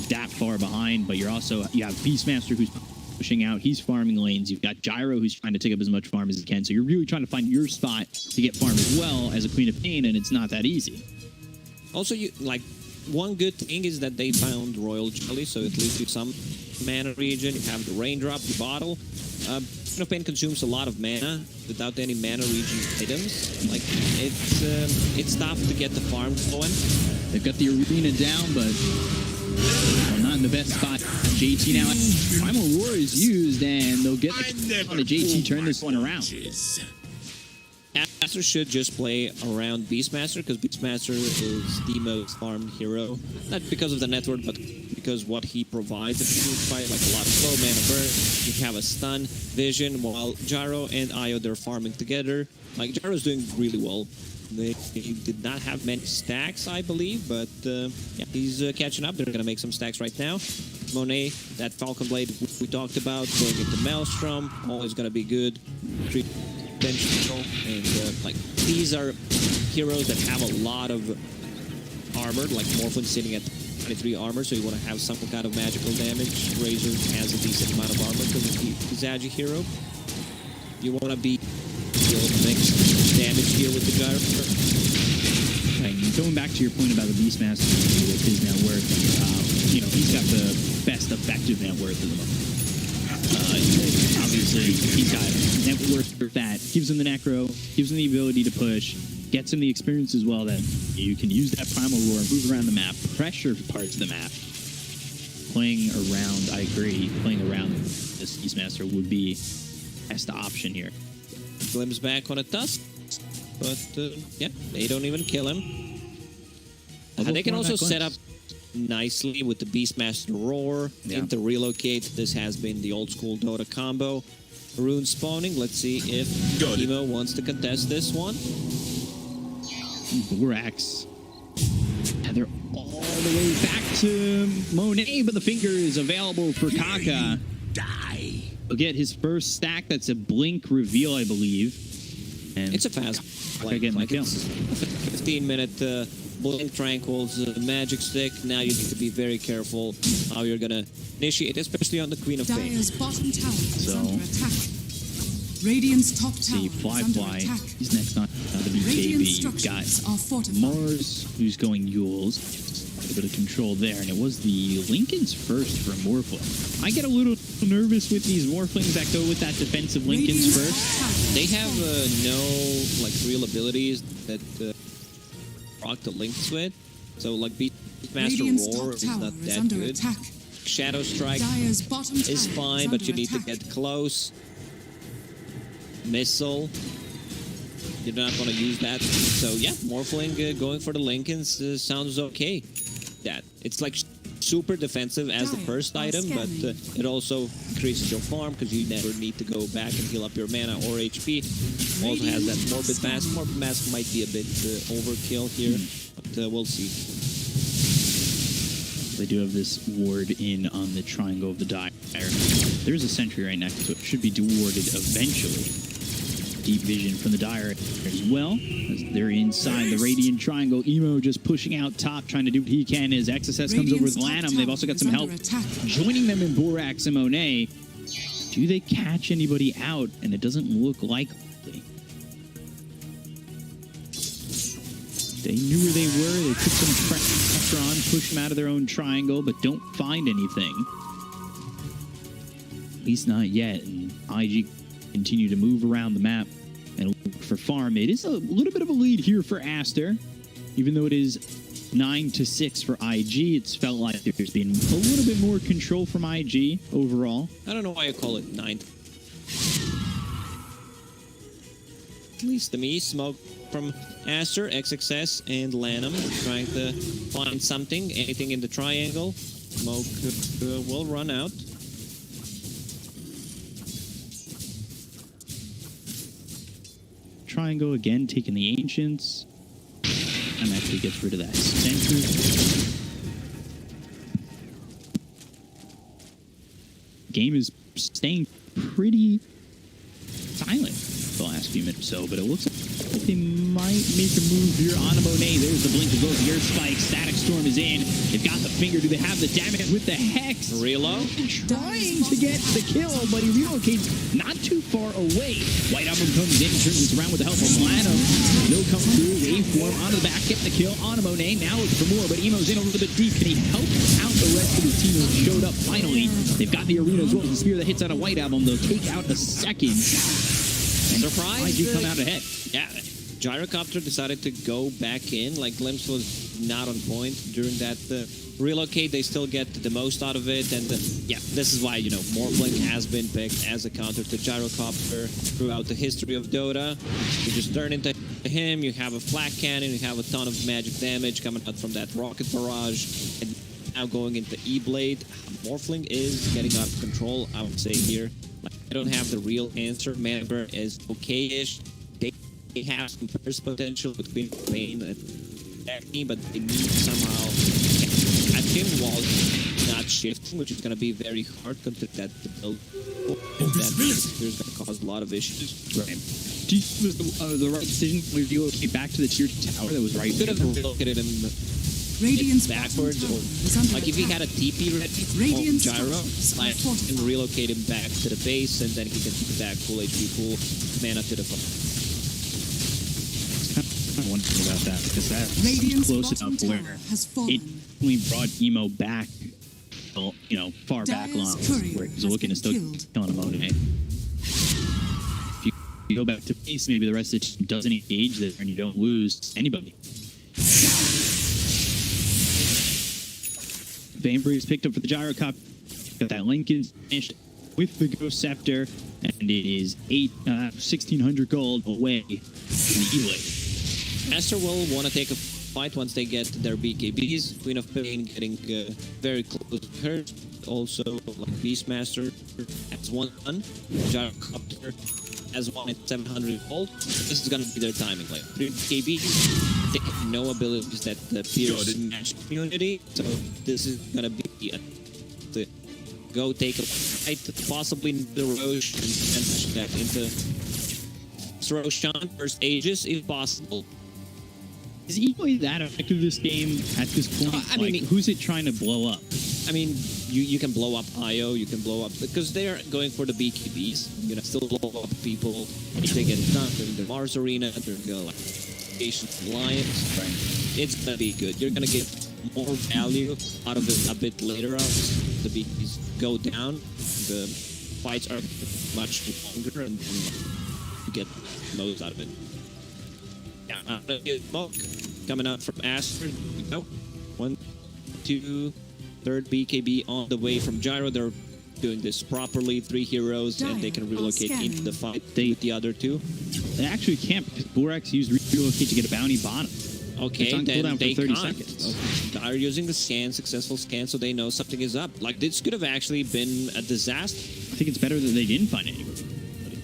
that far behind, but you have Beastmaster who's pushing out, he's farming lanes, you've got Gyro who's trying to take up as much farm as he can, so you're really trying to find your spot to get farm as well as a Queen of Pain, and it's not that easy. Also, one good thing is that they found Royal Jelly, so it leaves you some mana regen. You have the Raindrop, the bottle. Queen of Pain consumes a lot of mana without any mana regen items. Like, it's tough to get the farm going. They've got the arena down, but not in the best spot. JT now, Primal Roar is used, and they'll get on the JT, turn this one around. Aster should just play around Beastmaster, because Beastmaster is the most farmed hero. Not because of the network, but because what he provides in the fight, like a lot of slow mana burn. You have a stun, vision, while Gyro and Io, they're farming together. Like, Gyro's doing really well. They did not have many stacks, I believe, but yeah, he's catching up. They're going to make some stacks right now. Monet, that Falcon Blade we talked about, going into Maelstrom, always going to be good. Potential, and like, these are heroes that have a lot of armor, like Morphin sitting at 23 armor, so you want to have some kind of magical damage. Razor has a decent amount of armor because he's Agi hero. You want to be able to make damage here with the Gyro. Right, and going back to your point about the Beastmaster with his net worth, he's got the best effective net worth of the moment. Obviously, he's got net worth that gives him the Necro, gives him the ability to push, gets him the experience as well that you can use that Primal Roar, move around the map, pressure parts of the map. Playing around, I agree, playing around this Beastmaster would be best option here. Glimpse back on a Tusk, but yeah, they don't even kill him. They can also set up nicely with the Beastmaster Roar into Relocate. This has been the old school Dota combo. Rune spawning. Let's see if Emo wants to contest this one. Borax. And they're all the way back to Monet, but the finger is available for Kaka. Die. He'll get his first stack. That's a blink reveal, I believe. And it's a fast play. Like it's 15-minute blink tranquils, magic stick. Now you need to be very careful how you're gonna initiate, especially on the Queen of Pain. Dire's bottom tower is under attack. Radiant's top tower is under attack. He's next on the BKB. You've got Mars, who's going Yules. A bit of control there, and it was the Linken's first for Morphling. I get a little nervous with these Morphlings that go with that defensive Linken's first. They have no real abilities that rock the Links with, so like Beastmaster Roar is not that good. Attack. Shadow Strike is fine, but you need to get close. Missile. you're not going to use that. So yeah, Morphling going for the Lincolns sounds okay. That it's like super defensive as the first item, but it also increases your farm because you never need to go back and heal up your mana or HP. Also has that Morbid Mask. Morbid Mask might be a bit overkill here, but we'll see. They do have this ward in on the triangle of the dire. There's a sentry right next to it. Should be dewarded eventually. Deep vision from the dire as well. As they're inside the Radiant Triangle. Emo just pushing out top, trying to do what he can as XSS comes over with Lanham. They've also got some help joining them in Borax and Monet. Do they catch anybody out? And it doesn't look likely. They knew where they were. They took some pressure on, pushed them out of their own triangle, but don't find anything. At least not yet. And IG continue to move around the map and look for farm. It is a little bit of a lead here for Aster. Even though it is 9-6 for IG, it's felt like there's been a little bit more control from IG overall. I don't know why I call it 9. At least to me, smoke from Aster, XXS, and Lanham trying to find something, anything in the triangle. Smoke will run out. Triangle again, taking the Ancients. And actually gets rid of that sentry. Game is staying pretty silent the last few minutes or so, but it looks like they might make a move here on a Monet. There's the blink of both the Earth Spike. Static Storm is in. They've got the finger. Do they have the damage with the Hex? Reload. Trying to get the kill, but he relocates not too far away. White Album comes in, turns this around with the help of Lanham. He'll come through, waveform onto the back, get the kill on a Monet. Now looking for more, but Emo's in a little bit deep. Can he help out the rest of the team who showed up finally? They've got the arena as well. The spear that hits out of White Album, they'll take out a second. And surprise! IG come out ahead. Yeah, Gyrocopter decided to go back in. Like, Glimpse was not on point during that relocate. They still get the most out of it. And yeah, this is why, you know, Morphling has been picked as a counter to Gyrocopter throughout the history of Dota. You just turn into him, you have a flak cannon, you have a ton of magic damage coming out from that rocket barrage. And now going into E-Blade, Morphling is getting out of control, I would say here. Like, I don't have the real answer. MagMa is okay-ish. They have some burst potential with Queen Pain and Acne, but they need somehow at him while not shifting, which is going to be very hard considering that the build that is going to cause a lot of issues. Right. Do you think it was the right decision to relocate back to the tier 2 tower that was right? Could have relocated him backwards, or like if he had a TP ready on Gyro, like and relocate him back to the base, and then he can get back full HP, full mana to the front. I was wondering about that because that's close enough where it only brought Emo back, you know, far back long where he's looking to still killing a Monet. If you go back to base, maybe the rest of the team doesn't engage there and you don't lose anybody. Baneberry is picked up for the Gyrocopter. Got that Lincoln finished with the Ghost Scepter, and it is 1,600 gold away from the E-Blade. Aster will want to take a fight once they get their BKBs. Queen of Pain getting very close to her. Also, like Beastmaster has one. Gyrocopter has one at 700 gold. This is going to be their timing. Like 3 BKBs, they have no abilities that pierce match community. So this is going to be to go take a fight, possibly the Roche, and push that into Roshan first Aegis if possible. Is equally that effective this game at this point? I mean, who's it trying to blow up? I mean, you can blow up IO, you can blow up, because they're going for the BKBs. You know, still blow up people if they get it done. They're in the Mars Arena, they're going like Alliance. Right. It's gonna be good. You're gonna get more value out of it a bit later on. The BKBs go down, the fights are much longer, and you get most out of it. Smoke coming out from Aster. No. 1, 2, third BKB on the way from Gyro. They're doing this properly. 3 heroes, and they can relocate into the fight with the other 2. They actually can't, because Borax used relocate to get a bounty bottom. Okay, then they 30 can't. seconds. They're using the scan, successful scan, so they know something is up. Like, this could have actually been a disaster. I think it's better that they didn't find anybody.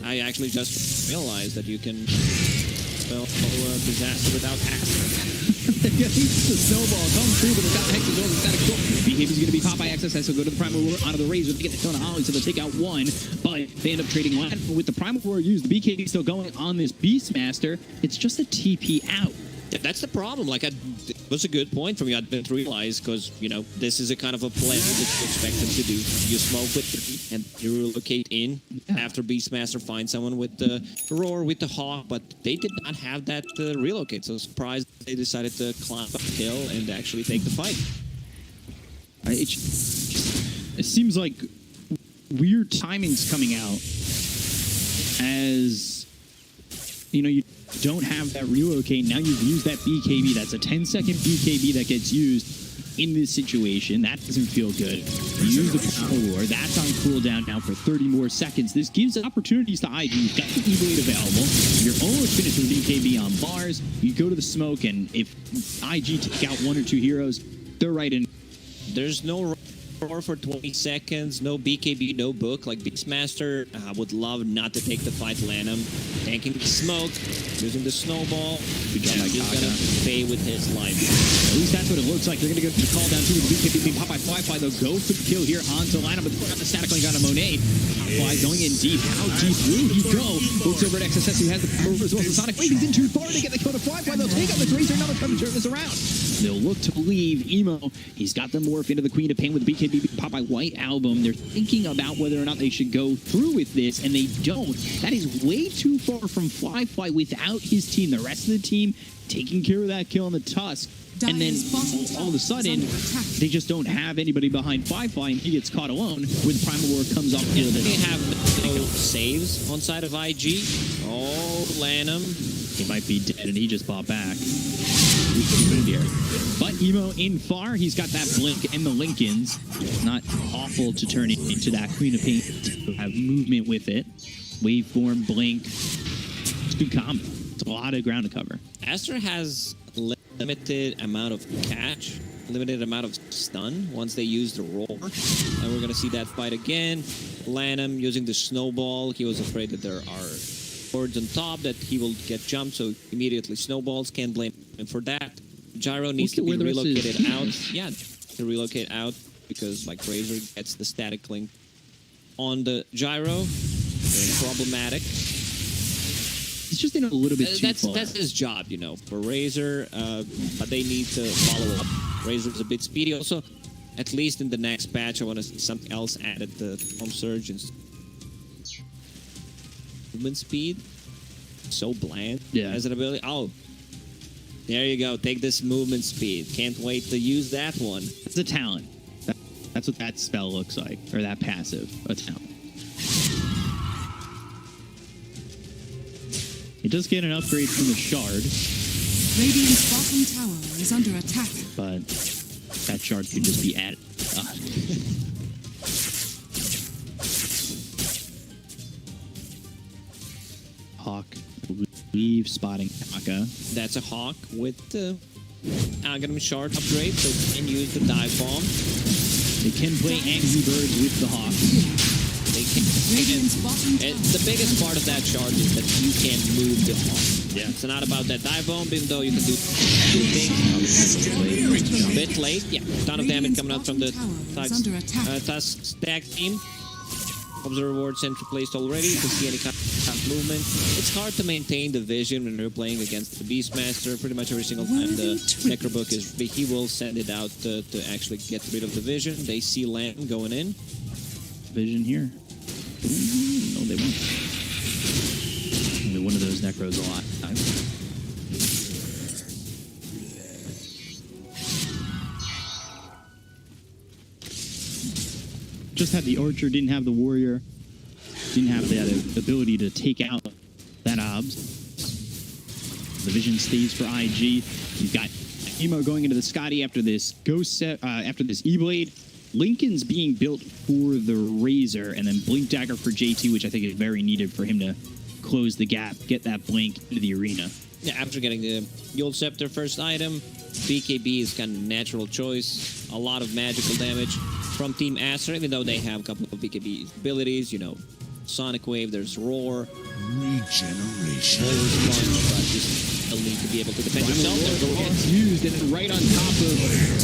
I actually just realized that you can spell a disaster without Aster. The snowball comes through, but without Hex's over, without a kill. BKB's going to be popped by XSS, so go to the Primal Roar onto the Razor to get the kill on Holly, so they'll take out 1, but they end up trading land. With the Primal Roar used, the BKB still going on this Beastmaster. It's just a TP out. Yeah, that's the problem. Like, it was a good point from you. I didn't realize, because, you know, this is a kind of a play that you expect them to do. You smoke with and you relocate in after Beastmaster finds someone with the Roar, with the Hawk, but they did not have that relocate. So surprised they decided to climb up the hill and actually take the fight. It seems like weird timing's coming out as, you know, you don't have that relocate. Now you've used that BKB. That's a 10-second BKB that gets used in this situation. That doesn't feel good. You use the Primal Roar. That's on cooldown now for 30 more seconds. This gives opportunities to IG. You've got the E-Blade available. You're almost finished with BKB on bars. You go to the smoke, and if IG take out 1 or 2 heroes, they're right in. There's no Roar for 20 seconds, no BKB, no book. Like, Beastmaster would love not to take the fight. Lanham tanking the smoke, using the snowball. He's gonna pay with his life. At least that's what it looks like. They're gonna go to call down to the BKB being popped by Fly. They'll go for the kill here onto Lanham, but got the static link on a Monet. Fly going in deep. How deep will he go? Looks over at XSS, who has the power as well as the Sonic Wave. He's in too far to get the kill to Fly. They'll take out the Razor. Now they're trying to turn this around. They'll look to leave. Emo, he's got the morph into the Queen of Pain with the BKB being popped by White Album. They're thinking about whether or not they should go through with this, and they don't. That is way too far from Fly without his team. The rest of the team taking care of that kill on the Tusk. And then all of a sudden, they just don't have anybody behind Fly, and he gets caught alone when Primal Roar comes off the field. They have no saves on side of IG. Oh, Lanham. He might be dead, and he just bought back. But Emo in far, he's got that blink and the Lincolns. Not awful to turn it into that Queen of Pain. Have movement with it. Waveform, blink. It's a good combo. It's a lot of ground to cover. Aster has limited amount of catch, limited amount of stun once they use the roar. And we're going to see that fight again. Lanham using the snowball. He was afraid that there are boards on top, that he will get jumped, so immediately snowballs. Can't blame him for that. Gyro needs to be relocated out. Yeah, to relocate out, because like Razor gets the static link on the Gyro. Very problematic. He's just in a little bit too far. That's his job, you know, for Razor, but they need to follow up. Razor's a bit speedy. Also, at least in the next patch, I want to see something else added to Home Surge and movement speed. So bland as an ability. Oh, there you go. Take this movement speed. Can't wait to use that one. It's a talent. That's what that spell looks like, or that passive, a talent. It does get an upgrade from the Shard. Radiant's bottom tower is under attack. But that Shard could just be added. Hawk, leave spotting Aka. That's a Hawk with the Aghanim Shard upgrade, so we can use the dive bomb. They can play Angry Birds with the Hawk. They can. And the biggest part of that shard is that you can move the Hawk. Yeah. It's not about that dive bomb, even though you can do things. A bit late. Yeah. Ton of damage coming out from the Tusk stack team. Observer ward sentry placed already. You can see any kind of movement. It's hard to maintain the vision when you're playing against the Beastmaster. Pretty much every single time the Necrobook is ready, he will send it out to actually get rid of the vision. They see Lamb going in. Vision here. No, they won't. Only one of those Necros a lot. Just had the Archer, didn't have the Warrior, didn't have the ability to take out that Obs. The Vision stays for IG. You've got Emo going into the Scotty after this Ghost set, after this E-Blade. Lincoln's being built for the Razor, and then Blink Dagger for JT, which I think is very needed for him to close the gap, get that Blink into the arena. Yeah, after getting the Yule Scepter first item, BKB is kind of a natural choice. A lot of magical damage from Team Aster, even though they have a couple of BKB abilities, you know, Sonic Wave, there's Roar. Regeneration. They'll need to be able to defend himself. Gets used, and then right on top of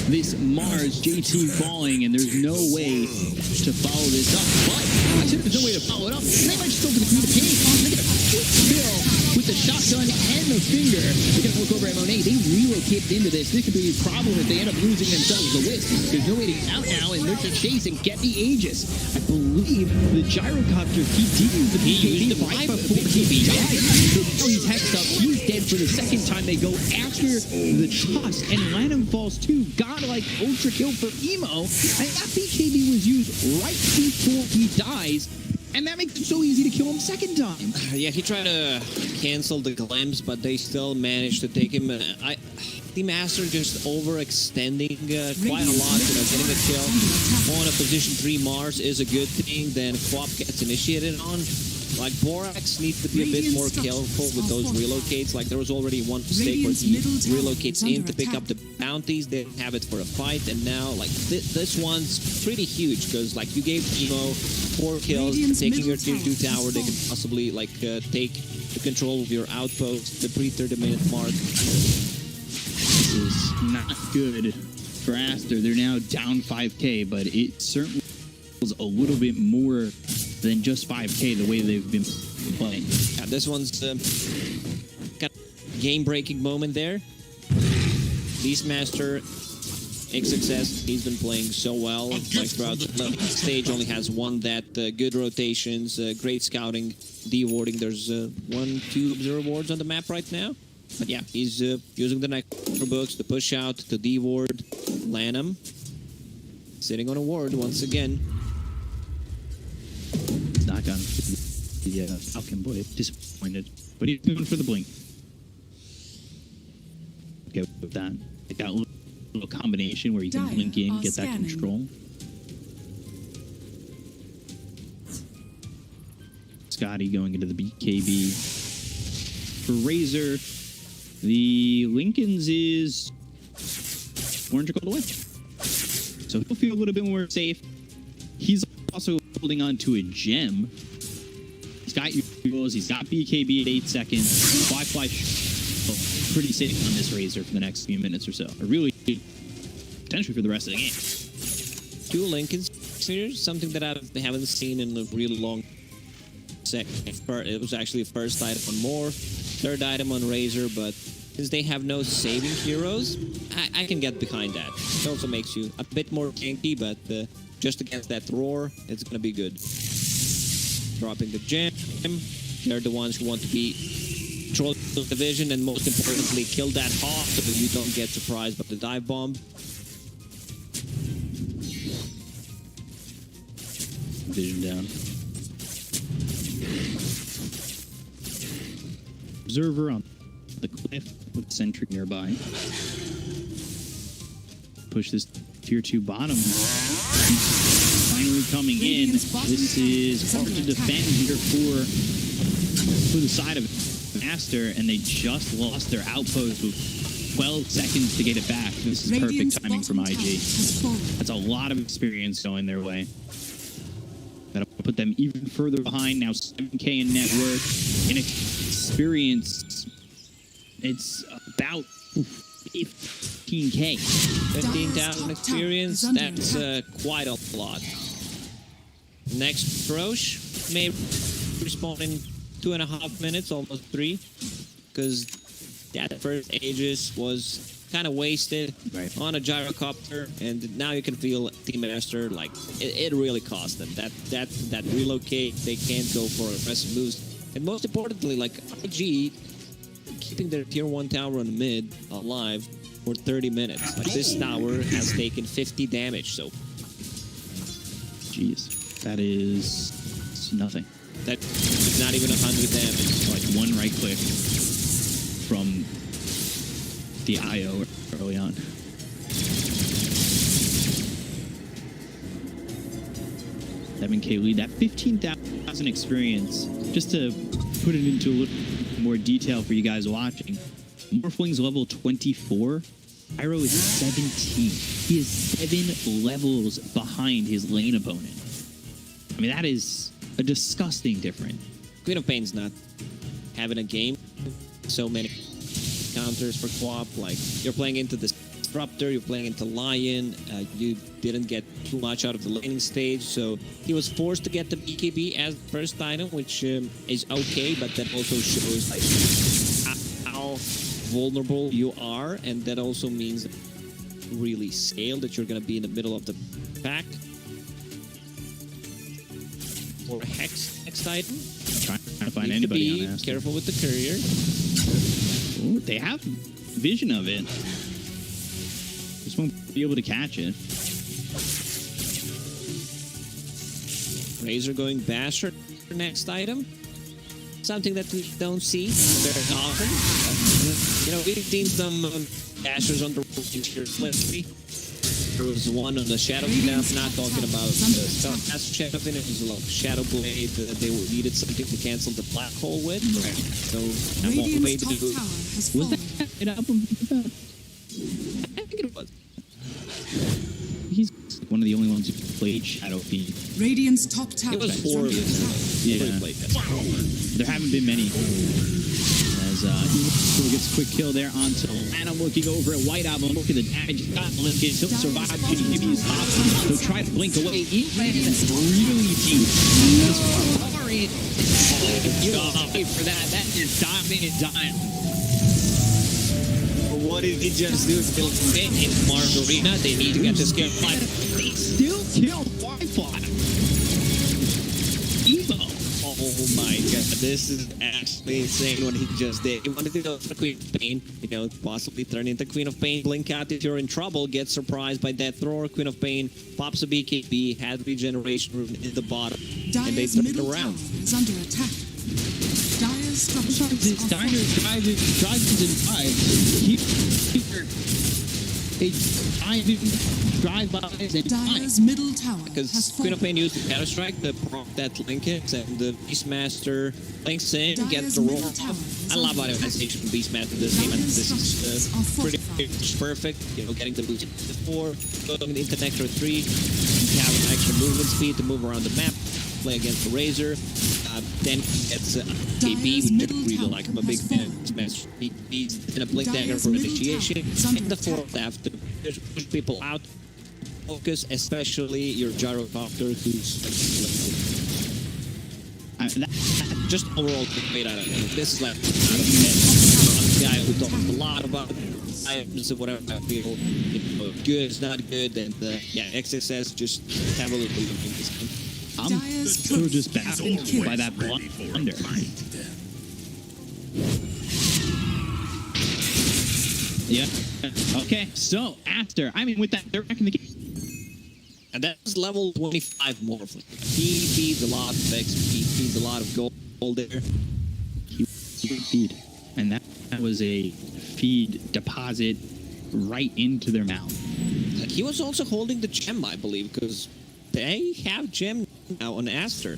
this Mars, JT falling, and there's no way to follow this up. But I said there's no way to follow it up. They might just go for the Queen of Pain. Look at a quick kill with the shotgun and the finger. They're going to look over at Monet. They relocated into this. This could be a problem if they end up losing themselves the Wisp. There's no way to get out now, and they're to chase and get the Aegis. I believe the Gyrocopter, he did use the BKB right before he died. So now he's hexed up. He's dead for the second time. They go after the Tusk, and Lanham falls too. Godlike ultra kill for Emo. And that BKB was used right before he dies. And that makes it so easy to kill him second time. Yeah, he tried to cancel the glimpse, but they still managed to take him. Team Aster just overextending quite a lot, you know, getting a kill on a position 3 Mars is a good thing. Then Quap gets initiated on. Like, Borax needs to be a bit more careful with those relocates. Like, there was already one mistake where he relocates in to pick up the bounties. They have it for a fight, and now, like, this one's pretty huge, because, like, you gave Emo 4 kills, taking your tier 2 tower. They can possibly, like, take the control of your outpost, the pre-30-minute mark. This is not good for Aster. They're now down 5k, but it certainly was a little bit more than just 5k the way they've been playing. Yeah, this one's got a game-breaking moment there. Beastmaster, XXS, he's been playing so well. Like throughout the stage, only has one that good rotations, great scouting, de-warding. There's 1-2 observer wards on the map right now. But yeah, he's using the Necro books to push out, to de-ward Lanham. Sitting on a ward once again. Not gone. The Falcon boy disappointed, but he's going for the Blink. Okay, with that, it got a little combination where you can blink in, get that control. Scotty going into the BKB for Razor. The Lincoln's is orange gold away, so he'll feel a little bit more safe. He's also holding on to a gem. He's got Eagles, he's got BKB at 8 seconds. Fly pretty safe on this Razor for the next few minutes or so. Or really, potentially for the rest of the game. 2 Lincolns here, something that I haven't seen in a really long second. It was actually a first item on Moore, 3rd item on Razor, but since they have no saving heroes, I can get behind that. It also makes you a bit more tanky, but just against that Roar, it's going to be good. Dropping the gem. They're the ones who want to be control the division, and most importantly, kill that Hawk so that you don't get surprised by the dive bomb. Vision down. Observer on the cliff with Sentry nearby. Push this tier 2 bottom. Finally coming in. This is hard to defend here for the side of Aster, and they just lost their outpost with 12 seconds to get it back. This is perfect timing from IG. That's a lot of experience going their way. That'll put them even further behind. Now 7k in net worth. In experience, it's about 15k. 15,000 experience, that's quite a lot. Next, Roche may respawn in 2.5 minutes, almost 3, because that first Aegis was kind of wasted on a gyrocopter, and now you can feel Team Aster, like, it really cost them. That relocate, they can't go for aggressive moves. And most importantly, like, IG keeping their tier 1 tower on mid alive for 30 minutes. Like, this tower has taken 50 damage, so... Jeez. That is nothing. That's not even 100 damage. Like one right click from the IO early on. 7K lead, that 15,000 experience. Just to put it into a little more detail for you guys watching, Morphling's level 24, Pyro is 17. He is 7 levels behind his lane opponent. I mean, that is a disgusting difference. Queen of Pain's not having a game. So many counters for co-op. Like, you're playing into the Disruptor, you're playing into Lion. You didn't get too much out of the laning stage, so he was forced to get the BKB as the first item, which is okay, but that also shows like how vulnerable you are, and that also means really scale that you're going to be in the middle of the pack. For Hex next item. Trying to find anybody on Aster. Careful with the courier. Ooh, they have vision of it. Just won't be able to catch it. Razor going Basher for next item. Something that we don't see very often. You know, we've seen some Bashers on the here lately. There was one on the Shadow Fin. I'm not talking about the Shadow Fin. It was a lot of Shadow Blade. They needed something to cancel the Black Hole with. Right. So I'm on the way to do. Was that an album? I think it was. He's one of the only ones who played Shadow Fiend. Radiant's top tower. It was 4 years ago. There haven't been many. As Eagle gets a quick kill there onto Lana, looking over at White Album. Look at the damage. Got Lincoln. He'll survive. Maybe his top. He'll try to blink away. Even really deep. He's far in. You don't wait for that. That is diving and dying. What did he just do? Still fit in Margarina. They need to get this game 5. They still kill Wi-Fi. Evo. Oh my god, this is actually insane what he just did. He wanted to go for Queen of Pain, you know, possibly turn into Queen of Pain, blink out if you're in trouble, get surprised by that thrower. Queen of Pain pops a BKB, has regeneration room in the bottom, and they turn it around. Is under attack. Dire's structures This Diner drives and drive-bys and Dire's middle tower Because has Queen fallen. of Pain used the Counter Strike to proc that Linkens, and the Beastmaster links in, gets the roll off. I love optimization from Beastmaster this game, and this is pretty much perfect. You know, getting the boost to 4, going into Nectar 3, you have an extra movement speed to move around the map, play against the Razor. Then he gets KB, which I really like. I'm a big fan of Beastmaster. He's in a Blink Dagger for initiation, and the 4th after push people out. Focus, especially your Gyrocopter, who's just overall great out of it. This is like a guy who talks a lot about items and whatever I feel. You know, good is not good, and yeah, XSS just have a little bit of this game. I'm still just baffled by that blunder. Yeah. Okay, so Aster, I mean, with that, they're back in the game. And that's level 25 Morphling. He feeds a lot of XP, he feeds a lot of gold there. He feed. And that was a feed deposit right into their mouth. He was also holding the gem, I believe, because they have gem now on Aster.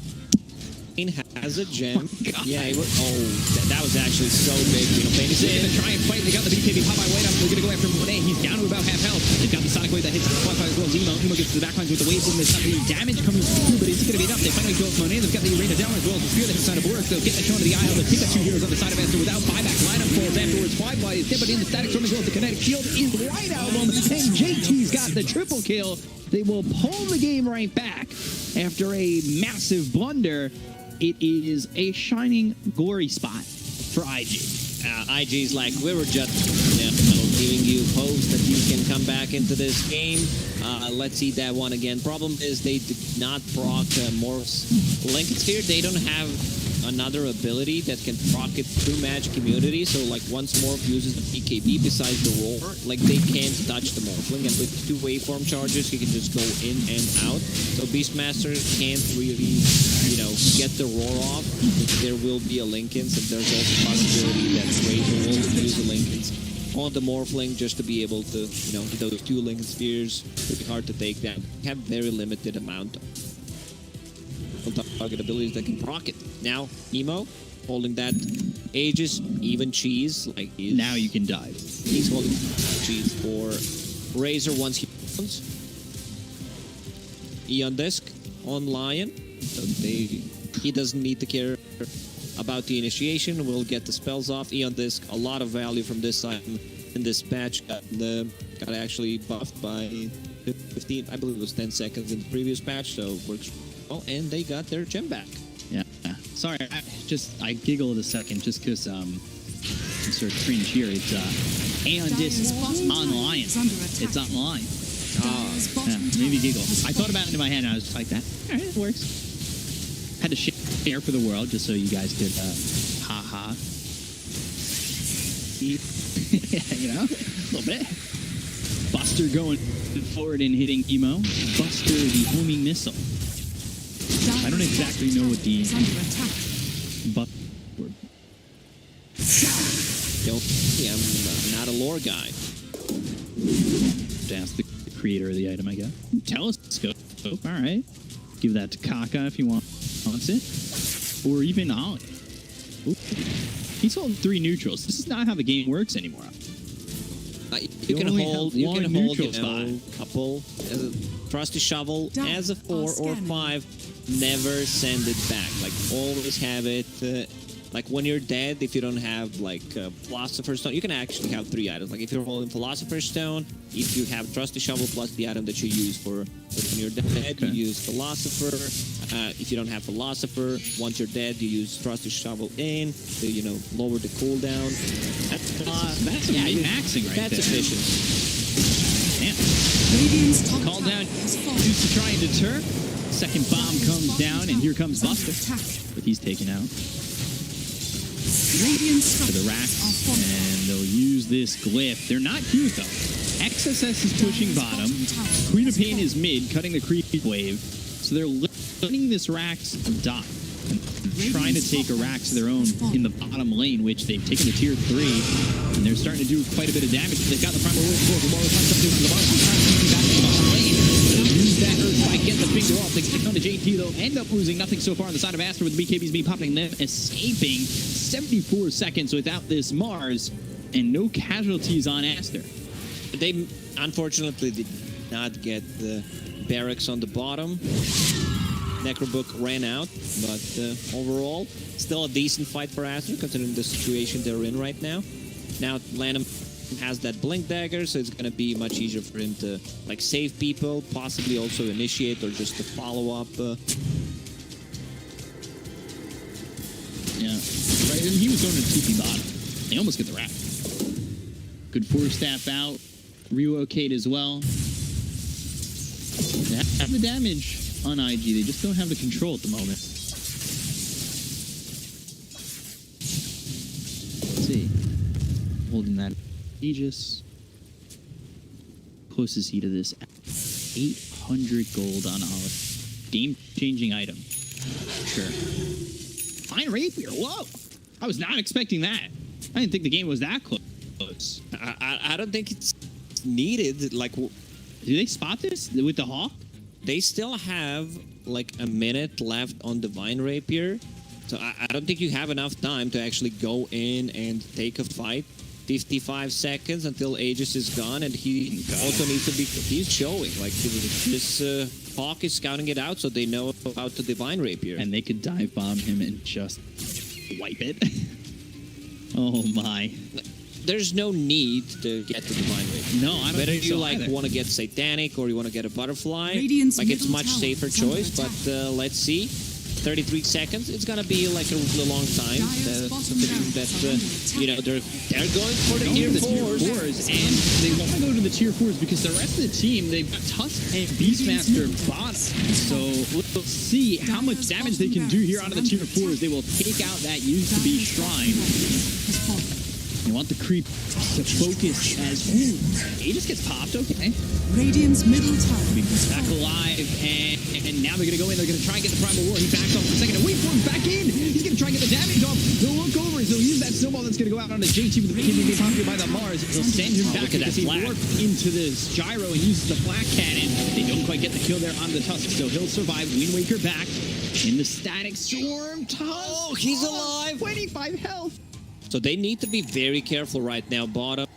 Has a gem. Yeah, that was actually so big. You know, Pain is going to try and fight. They got the BKB. Popeye White up. They're going to go after Monet. He's down to about half health. They've got the Sonic Wave that hits the Qualifier as well as Emo. Emo gets to the backlines with the wave boom. There's not any damage coming through, but it's going to be enough. They finally go with Monet. They've got the Arena down as well as the Spear that can sign of work. They'll get that shown to the eye. They'll pick up 2 heroes on the side of Aster without buyback. Lineup falls afterwards. Firefly is but in the static storm as well as the kinetic shield is White Album. And JT's got the triple kill. They will pull the game right back after a massive blunder. It is a shining glory spot for IG. IG's like, we were just giving you hopes that you can come back into this game. Let's see that one again. Problem is they did not proc Morph's Lincoln Sphere. They don't have another ability that can proc it through Magic Immunity. So like once Morph uses the PKB besides the roar, like they can't touch the Morphling. And with 2 waveform charges, he can just go in and out. So Beastmaster can't really, you know, get the roar off. There will be a Lincolns, and there's also a possibility that Razor will use the Lincolns on the Morphling just to be able to, you know, those 2 Lincoln Spheres. Pretty hard to take down. Have very limited amount. target abilities that can proc it. Now, Emo holding that Aegis, even cheese. Like now you can dive. He's holding cheese for Razor once he owns. Eon Disc on Lion. So he doesn't need to care about the initiation. We'll get the spells off. Eon Disc, a lot of value from this item in this patch. Got actually buffed by 15, I believe it was 10 seconds in the previous patch, so works well. And they got their gem back. Yeah. Sorry, I giggled a second just because I'm sort of cringe here. It's Aeon Disc online. It's online. Yeah, maybe giggle. I thought about it in my head and I was just like that. All right, it works. Had to share for the world just so you guys could ha. You know, a little bit. Buster going forward and hitting Emo. Buster, the homing missile. I don't exactly know what the word. I'm not a lore guy. Ask the creator of the item, I guess. Telescope. All right. Give that to Kaka if he wants it. Or even Ollie. Ooh. He's holding 3 neutrals. This is not how the game works anymore. You can hold a couple. Trusty Shovel as a 4 or 5. Never send it back. Like, always have it. Like, when you're dead, if you don't have, like, Philosopher's Stone, you can actually have 3 items. Like, if you're holding Philosopher's Stone, if you have Trusty Shovel plus the item that you use for when you're dead, you use Philosopher. If you don't have Philosopher, once you're dead, you use Trusty Shovel in to, you know, lower the cooldown. That's maxing right that's there. That's efficient. Damn. Call down, used to try and deter. Second bomb comes down, and here comes Buster. But he's taken out. To the rack, and they'll use this glyph. They're not huge though. XSS is pushing bottom. Queen of Pain is mid, cutting the creep wave. So they're letting this Rax die. And trying to take a Rax of their own in the bottom lane, which they've taken to tier 3. And they're starting to do quite a bit of damage. They've got the primal wave for the ball. Trying to do the bottom. Trying to back to the bottom lane. Use that Earth Spike, get the finger off. They stick on to JT though. End up losing nothing so far on the side of Aster with the BKBs being popping them, escaping 74 seconds without this Mars, and no casualties on Aster. They unfortunately did not get the barracks on the bottom. Necrobook ran out, but overall, still a decent fight for Aster, considering the situation they're in right now. Now, Lanham has that Blink Dagger, so it's going to be much easier for him to like save people, possibly also initiate or just to follow up. Yeah, right. And he was going to TP bottom. They almost get the wrap. Good Force Staff out. Relocate as well. They have the damage on IG. They just don't have the control at the moment. Let's see. Holding that Aegis. Close is he to this? 800 gold on Olive. Game-changing item. Sure. Fine Rapier. Whoa! I was not expecting that. I didn't think the game was that close. I don't think it's needed. Like, do they spot this with the Hawk? They still have like a minute left on Divine Rapier, so I don't think you have enough time to actually go in and take a fight. 55 seconds until Aegis is gone, and he also needs to be. He's showing like this Hawk is scouting it out, so they know about the Divine Rapier, and they could dive bomb him and just wipe it. Oh my. There's no need to get the Divine Rapier. No, I don't Whether think you so like either. want to get Satanic or you want to get a Butterfly, Radiant's like it's middle much tower safer is under choice. But let's see, 33 seconds. It's gonna be like a really long time. You know they're going for the tier 4s, and they want to go to the tier 4s because the rest of the team they've got Tusk and Beastmaster bottom. So we'll see how much damage they can do here onto the tier 4s. They will take out that used to be shrine. They want the creep to focus as Aegis gets popped. Okay. Radiant's middle tower back alive, and now they're gonna go in. They're gonna try and get the primal war. He backs off for a second, and wait for him back in. He's gonna try and get the damage off. They'll look over. They'll use that snowball that's gonna go out on the JT with the beginning being popped by the Mars. They'll send him back because he warped into this gyro and uses the flak cannon. They don't quite get the kill there on the Tusk, so he'll survive. Wind Waker back. In the static storm, Oh, he's alive! 25 health. So they need to be very careful right now. Bottom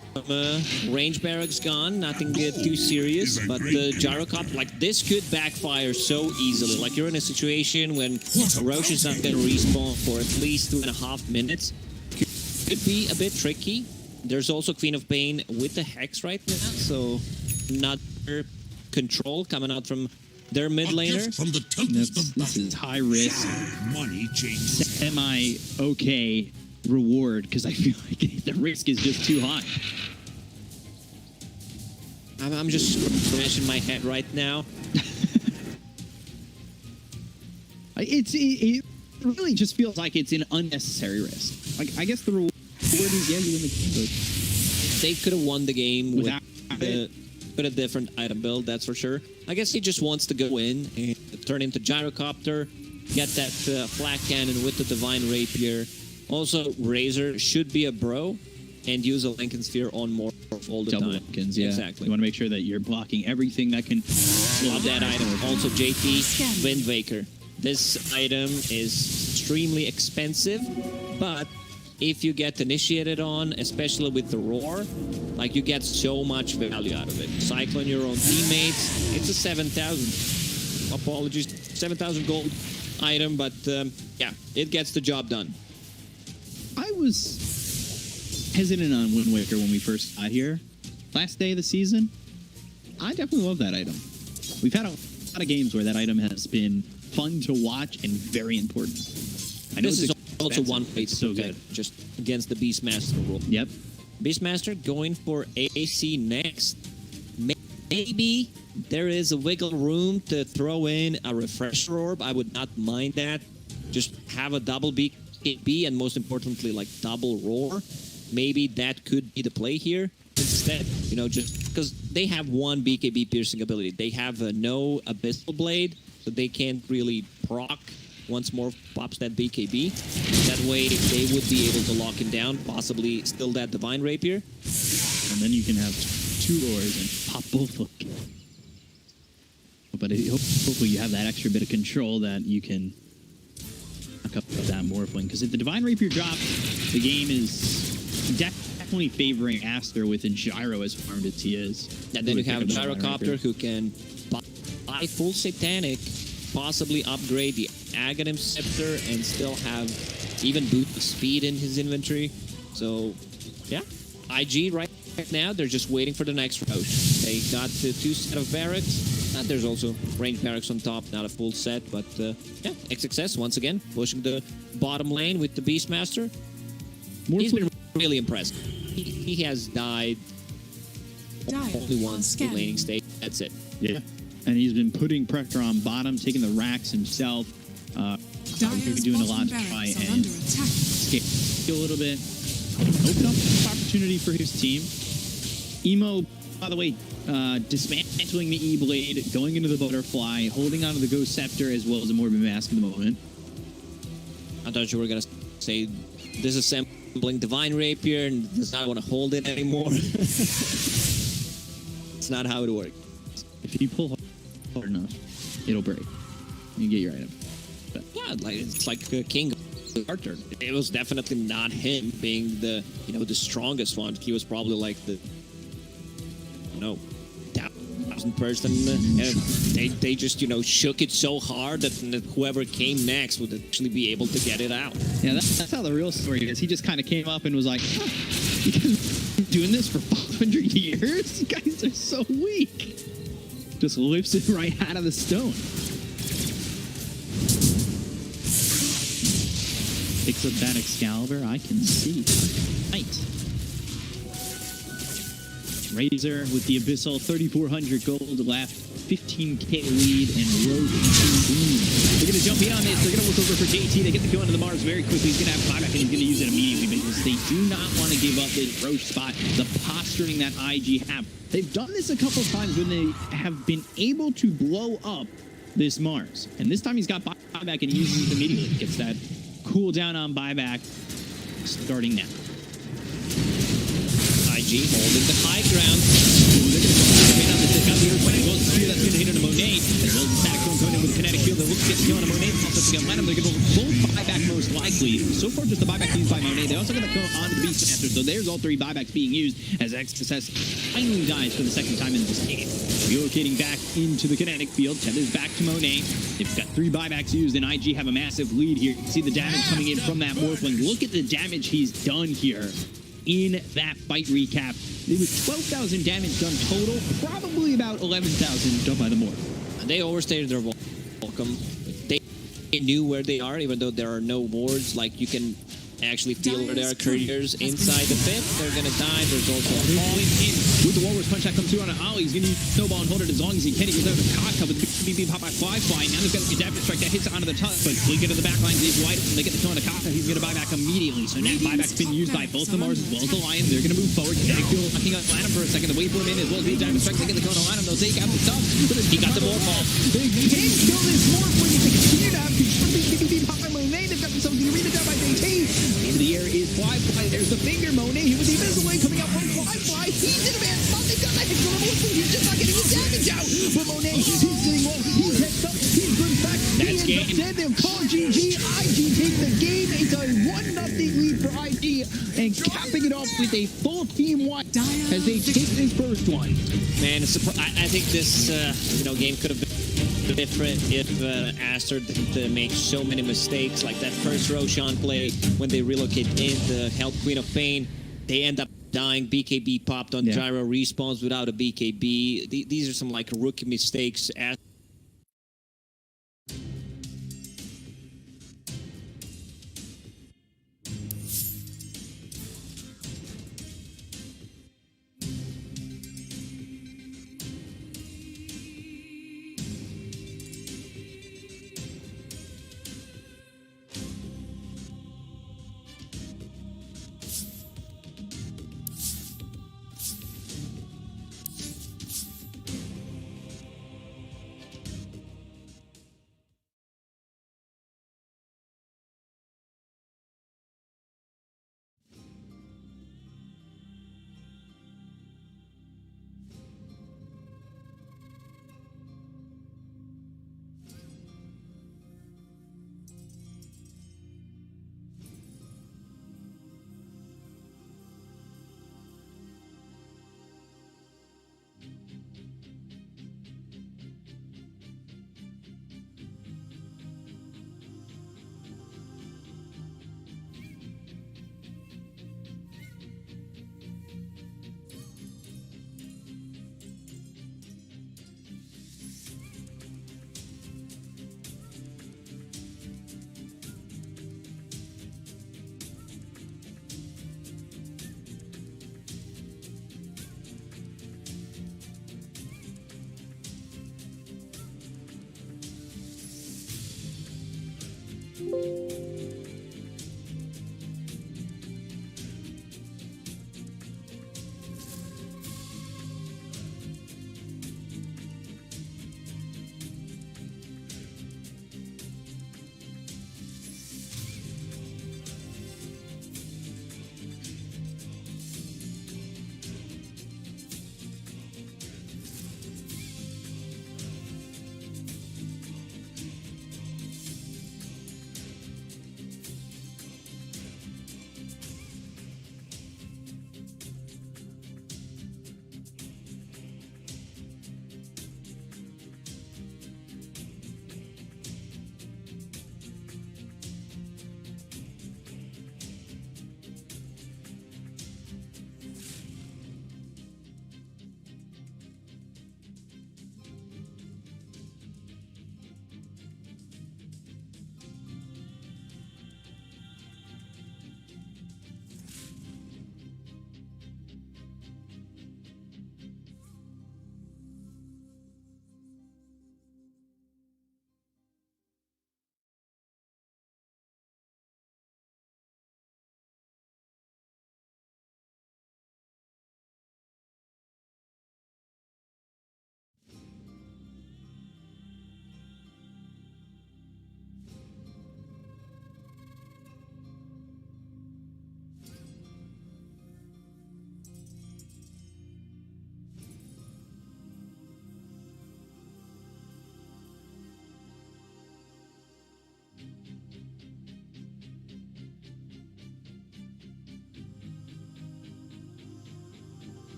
range barracks gone, nothing too serious, but the gyrocopter, like this could backfire so easily. Like you're in a situation when Roche is not going to respawn for at least 2.5 minutes. Could be a bit tricky. There's also Queen of Pain with the Hex right now, so another control coming out from their mid laner. From the tempest of This is high risk, money changes. semi-okay reward, because I feel like the risk is just too high. I'm just scratching my head right now. It really just feels like it's an unnecessary risk. Like, I guess the reward is, yeah, you win the game, but They could have won the game Without with a different item build, that's for sure. I guess he just wants to go in and turn into gyrocopter, get that flak cannon with the divine rapier. Also, Razor should be a bro and use a Lincoln Sphere on more all the double time. Lincolns, yeah. Exactly. You want to make sure that you're blocking everything that can... Love that item. Also, JT, Wind Waker. This item is extremely expensive, but if you get initiated on, especially with the Roar, like you get so much value out of it. Cyclone your own teammates. It's a 7,000. Apologies, 7,000 gold item, but yeah, it gets the job done. I was hesitant on Wind Waker when we first got here. Last day of the season, I definitely love that item. We've had a lot of games where that item has been fun to watch and very important. I know This is it's also expensive, one but way it's to so look at good. it, just against the Beastmaster rule. Yep. Beastmaster going for AC next. Maybe there is a wiggle room to throw in a refresher orb. I would not mind that. Just have a double BKB and most importantly, like double roar. Maybe that could be the play here instead. You know, just because they have one BKB piercing ability. They have no Abyssal Blade, so they can't really proc once more pops that BKB. That way they would be able to lock him down, possibly still that Divine Rapier. And then you can have two roars and pop both of them. But hopefully you have that extra bit of control that you can knock up that Morphling. Because if the Divine Rapier drops, the game is definitely favoring Aster within Gyro as farmed as he is. And then you Pick have up the Divine Gyrocopter Rapier. who can buy full Satanic, possibly upgrade the Aghanim Scepter and still have even boot of speed in his inventory. So, yeah. IG right now, they're just waiting for the next Roche. They got the 2 set of barracks. And there's also range barracks on top, not a full set, but yeah, XXS once again pushing the bottom lane with the Beastmaster. He's been really impressive. He has died only once in the laning stage. That's it. Yeah. And he's been putting pressure on bottom, taking the racks himself. Dyer's doing a lot bottom to try barracks are and under attack. scale a little bit. Open up opportunity for his team. Emo, by the way, dismantling the E-Blade, going into the Butterfly, holding onto the Ghost Scepter as well as the Morbid Mask in the moment. I thought you were going to say disassembling Divine Rapier and does not want to hold it anymore. It's not how it works. If you pull hard enough, it'll break. You get your item. But Yeah, like it's like King Arthur. It was definitely not him being the the strongest one. He was probably like the 1,000 person. They just shook it so hard that whoever came next would actually be able to get it out. yeah, that's how the real story is. He just kind of came up and was like, huh, you guys have been doing this for 500 years? You guys are so weak. Just lifts it right out of the stone. Picks up that Excalibur. I can see. Right. Razor with the Abyssal, 3,400 gold left, 15k lead, and Rogue into Boom. They're going to jump in on this. They're going to look over for JT. They get the kill into the Mars very quickly. He's going to have buyback, and he's going to use it immediately because they do not want to give up this Roche spot, the posturing that IG have. They've done this a couple of times when they have been able to blow up this Mars. And this time he's got buyback, and he uses it immediately. Gets that cooldown on buyback starting now. IG holding the high ground. They're going to come in on the Discovery. When it goes through, that's going to hit on a Monet. As well as Saxon coming in with a kinetic field. They're looking get the kill on a Monet. Also to get Lenham. They're going to both buyback most likely. So far, just the buyback used by Monet. They're also going to kill on the Beast Aster. So there's all 3 buybacks being used as XSS finally dies for the second time in this game. Relocating back into the kinetic field. Tethers back to Monet. They've got 3 buybacks used, and IG have a massive lead here. You can see the damage coming in from that Morphling. Look at the damage he's done here in that fight recap. It was 12,000 damage done total, probably about 11,000 done by the Morph. They overstated their welcome. They knew where they are, even though there are no wards. Like, you can actually feel where there are couriers inside the pit. They're going to die. There's also a fall in. With the Walrus punch that comes through on an Ollie, he's going to use Snowball and hold it as long as he can. He goes over the Kaka with the BB pop by Fly. Now they've got a Adaptive Strike that hits it onto the top, but Blink into the back line, Dave White, and they get the kill on the Kaka. He's going to buy back immediately. So now buyback's been used by both the Mars as well as the Lions. They're going to move forward. Kinetic Fuel knocking out Lanham for a second. The wave form in as well as the Adaptive Strike. They get the kill on Lanham. They'll take out the top. He got the Morph off. They can't kill this Morph when you continue to have BB pop by Monet. They've got themselves the arena down by JT. The end of the air is Fly. There's the finger. Monet here with the Invisible Lane coming out from Fly. He's in advance. Nothing got that control. He's just not getting his damage out. But Monet, he's sitting low. He's heads up. He's good back. That's game. Dead. They'll call GG. IG take the game. It's a 1-0 lead for IG. And capping it off with a full team wide as they take this first one. Man, I think this game could have been different if Aster didn't make so many mistakes. Like that first Roshan play when they relocate in the Hell Queen of Pain. They end up dying. BKB popped on Gyro respawns without a BKB. These are some like rookie mistakes.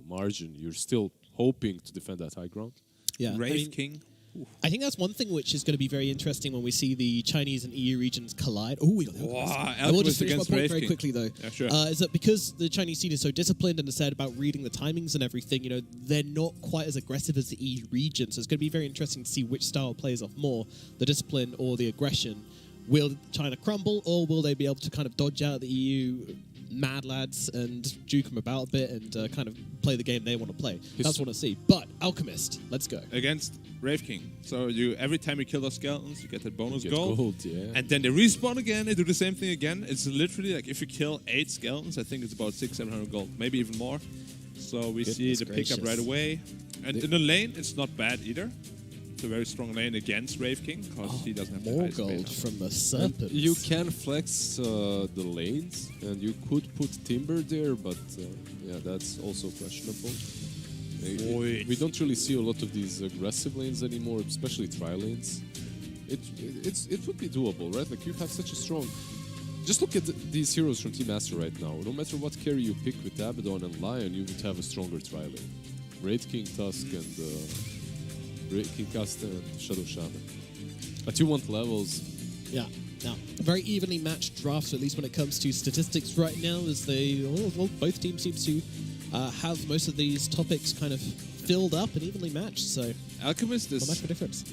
margin. You're still hoping to defend that high ground. Yeah, Wraith King. I think that's one thing which is going to be very interesting when we see the Chinese and EU regions collide. Oh, we got I will just finish my point very quickly, though. Yeah, sure. Is that because the Chinese scene is so disciplined and said about reading the timings and everything, you know, they're not quite as aggressive as the EU region. So it's going to be very interesting to see which style plays off more, the discipline or the aggression. Will China crumble, or will they be able to kind of dodge out the EU mad lads and juke them about a bit and kind of play the game they want to play? That's what I want to see. But Alchemist, let's go. Against Wraith King. So every time you kill those skeletons, you get that bonus You get gold. gold, yeah. And then they respawn again, they do the same thing again. It's literally like if you kill 8 skeletons, I think it's about 600-700 gold, maybe even more. So we see the pickup right away. And in the lane, it's not bad either. It's a very strong lane against Wraith King because he doesn't have the More high speed. gold from the serpents. You can flex the lanes, and you could put Timber there, but yeah, that's also questionable. We don't really see a lot of these aggressive lanes anymore, especially tri lanes. It would be doable, right? Like you have such a strong. Just look at these heroes from Team Aster right now. No matter what carry you pick with Abaddon and Lion, you would have a stronger tri lane. Wraith King, Tusk, and King Casta and Shadow Shaman. But you want levels. Yeah. Now, a very evenly matched draft, at least when it comes to statistics right now, as both teams seem to have most of these topics kind of filled up and evenly matched. So, Alchemist is not much of a difference.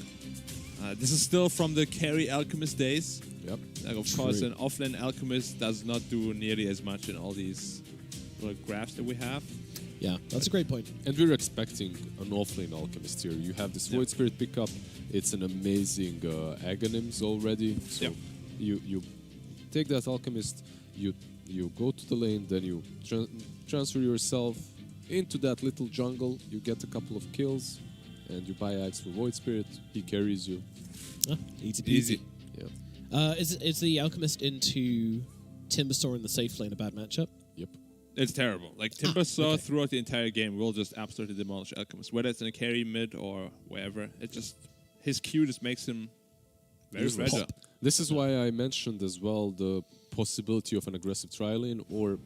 This is still from the carry Alchemist days. Yep. Like, of course, an offlane Alchemist does not do nearly as much in all these graphs that we have. Yeah, that's a great point. And we're expecting an offlane Alchemist here. You have this Void Spirit pickup. It's an amazing Aghanims already. So you take that Alchemist, you go to the lane, then you transfer yourself into that little jungle. You get a couple of kills, and you buy Axe for Void Spirit. He carries you. Easy peasy. Easy. Yeah. Is the Alchemist into Timbersaw in the safe lane a bad matchup? Yep. It's terrible. Like Timbersaw throughout the entire game will just absolutely demolish Alchemist, whether it's in a carry mid or wherever. It just his Q just makes him very fragile. This is why I mentioned as well the possibility of an aggressive tri lane or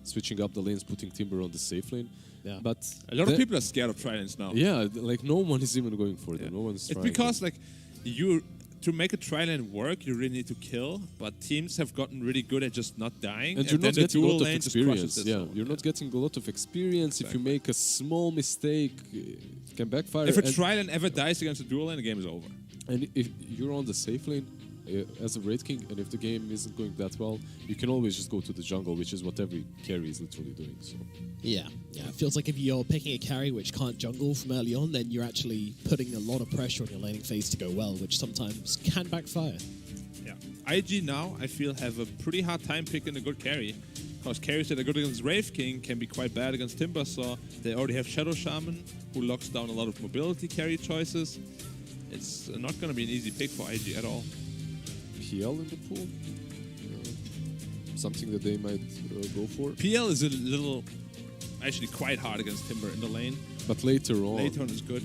switching up the lanes, putting Timber on the safe lane. Yeah. But A lot of people are scared of tri-lanes now. yeah, like no one is even going for them. No one's It's trying. because like to make a tri-lane work, you really need to kill. But teams have gotten really good at just not dying, and you're then not the getting a dual lot of lane just crushes experience. this Yeah, one. you're not getting a lot of experience. If you make a small mistake, it can backfire. If a and, tri-lane ever dies against a dual lane, the game is over. and if you're on the safe lane as a Wraith King, and if the game isn't going that well, you can always just go to the jungle, which is what every carry is literally doing. So Yeah. It feels like if you're picking a carry which can't jungle from early on, then you're actually putting a lot of pressure on your laning phase to go well, which sometimes can backfire. Yeah. IG now, I feel, have a pretty hard time picking a good carry. Because carries that are good against Wraith King can be quite bad against Timbersaw. They already have Shadow Shaman, who locks down a lot of mobility carry choices. It's not going to be an easy pick for IG at all. PL in the pool, something that they might go for. PL is a little, actually quite hard against Timber in the lane. But later on, Later on is good.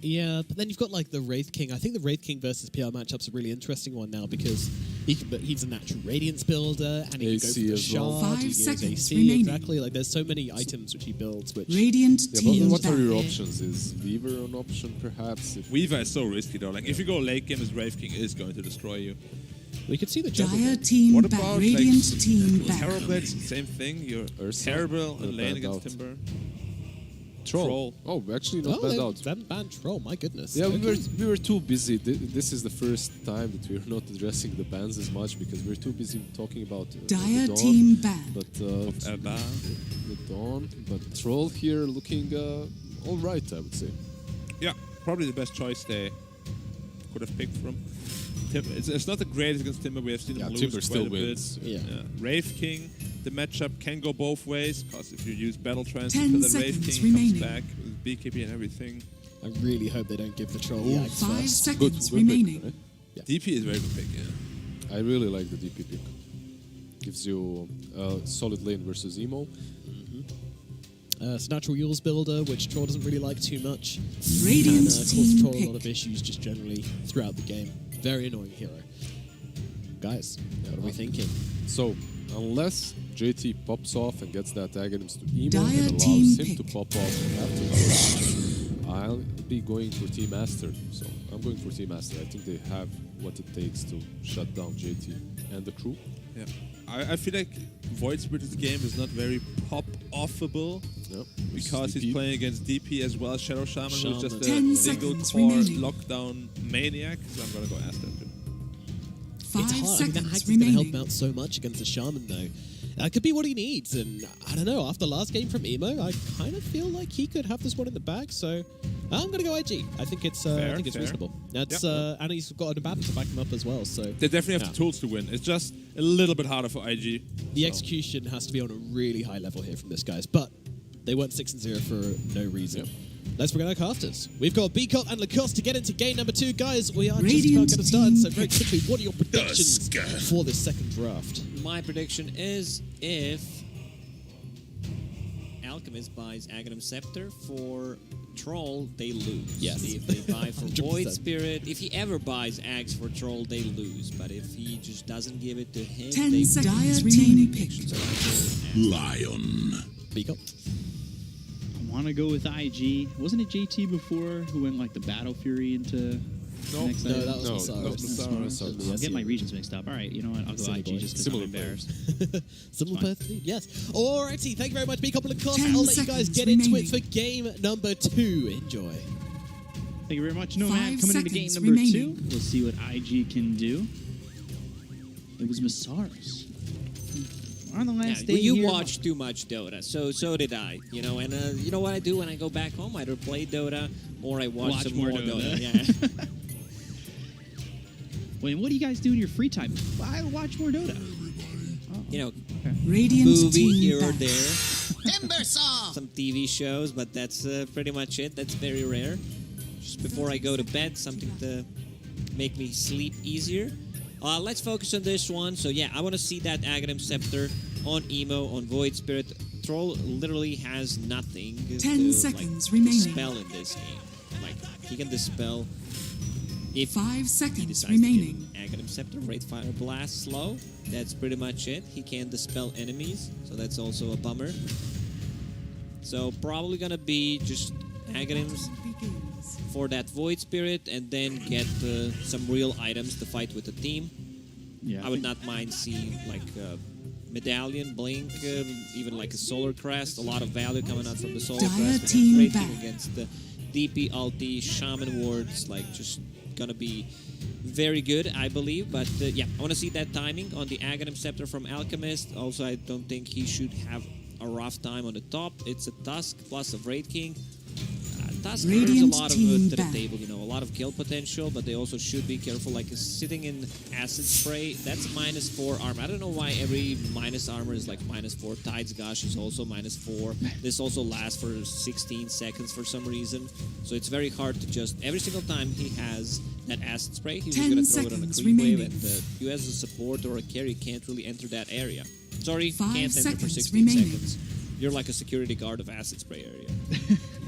Yeah, but then you've got like the Wraith King. I think the Wraith King versus PL matchup's a really interesting one now because he's a natural Radiance builder and he AC can go for the as well. shard. 5 he goes seconds AC, remaining. exactly. Like there's so many items which he builds which Radiant yeah, team but what are your back. options? Is Weaver an option, perhaps? If Weaver is so risky though. Like if you go late game, as Wraith King is going to destroy you. we could see the jungle. Dire team What back. about Radiant like team back. Terrorblade? Same thing. You're Ursa? terrible Not in lane bad against out. Timber. Troll. Oh, actually not bad out. Then ban Troll, my goodness. Yeah, Okay. we were too busy. This is the first time that we're not addressing the bans as much because we're too busy talking about Dire the Dawn. team back. But Elba. the Dawn, but Troll here looking all right, I would say. Yeah, probably the best choice they could have picked from. It's not the greatest against Timber. We have seen Yeah, him Timber lose still quite a wins. bit. Yeah. Wraith King, the matchup can go both ways because if you use Battle Trance 10 until the Wraith seconds King remaining. comes back with BKB and everything. I really hope they don't give the Troll the Axe 5 first. seconds Good remaining. pick, right? DP is a very good pick, yeah. I really like the DP pick. Gives you a solid lane versus Emo. It's a natural Yules builder, which Troll doesn't really like too much. Radiant and causes team Troll a lot pick. of issues just generally throughout the game. Very annoying hero. Guys, what are we thinking? So, unless JT pops off and gets that Aghanim's to Emo Dire and allows team him to pick. pop off after that. I'll be going for Team Aster. So I'm going for Team Aster. I think they have what it takes to shut down JT and the crew. Yeah. I feel like Void Spirit's game is not very pop-offable Yep. because he's DP. playing against DP as well as Shadow Shaman, who's just a 10 single seconds core remaining. lockdown maniac. So I'm gonna go Aster too. 5 It's hard. I mean, that seconds Axe is going to help remaining. him out so much against the Shaman, though. That could be what he needs, and I don't know. After last game from Emo, I kind of feel like he could have this one in the bag. So I'm going to go IG. I think it's Fair, fair. reasonable. That's and he's got an battle to back him up as well. So They definitely have the tools to win. It's just a little bit harder for IG. the execution has to be on a really high level here from this guys, but they went 6-0 for no reason. Let's bring out our casters. We've got Beacon and Lacoste to get into game number 2. Guys, we are Radiant just about to start, so team very pick. quickly, what are your predictions Dusk. for this second draft? My prediction is if Alchemist buys Aghanim Scepter for Troll, they lose. Yes. If they buy for 100%. Void Spirit, if he ever buys Axe for Troll, they lose. But if he just doesn't give it to him, 10 they seconds win. remaining. Pick. So I go Lion. Beacon? I want to go with IG. Wasn't it JT before who went like the Battle Fury into No, next No, item? that was No, Masaros. that was Masaros. I'll get my regions mixed up. All right, you know what? I'll go Silly IG boy. just because I'm Similar embarrassed. Similar Fine. person, yes. Alrighty, thank you very much, Beacon and Lacoste. 10 I'll let you guys seconds get into it remaining. for game number 2. Enjoy. Thank you very much, Nomad. 5 Coming into game seconds number remaining. 2. We'll see what IG can do. It was Masaros. On the last day well, you here, watch too much Dota, so did I. You know, and you know what I do when I go back home? I either play Dota or I watch some more Dota. Yeah. Wait, what do you guys do in your free time? I watch more Dota. You know, Radiant movie team here or back. there. Some TV shows, but that's pretty much it. That's very rare. Just before I go to bed, something to make me sleep easier. Let's focus on this one. So yeah, I want to see that Aghanim Scepter on Emo, on Void Spirit. Troll literally has nothing 10 to seconds remaining. dispel in this game. Like, he can dispel if 5 he seconds decides remaining. to get Aghanim Scepter, Wraith Fire Blast slow. That's pretty much it. He can't dispel enemies, so that's also a bummer. So probably gonna be just Aghanims for that Void Spirit, and then get some real items to fight with the team. Yeah, I would not mind seeing like Medallion, Blink, even like a Solar Crest. A lot of value coming out from the Solar Dire Crest. team Great back. team against the DP ulti, Shaman wards. Like, just gonna be very good, I believe. But yeah, I want to see that timing on the Aghanim Scepter from Alchemist. Also, I don't think he should have a rough time on the top. It's a Tusk plus a Wraith King. Tusk brings Radiant a lot of team to the back. table, you know, a lot of kill potential, but they also should be careful. Like, sitting in Acid Spray, that's -4 armor. I don't know why every minus armor is like -4. Tides Gosh is also -4. This also lasts for 16 seconds for some reason. So it's very hard to just, every single time he has that Acid Spray, he's just 10 going to throw it on a seconds creep wave, remaining. and you as a support or a carry can't really enter that area. Sorry, 5 can't enter for seconds 16 remaining. seconds. You're like a security guard of Acid Spray area.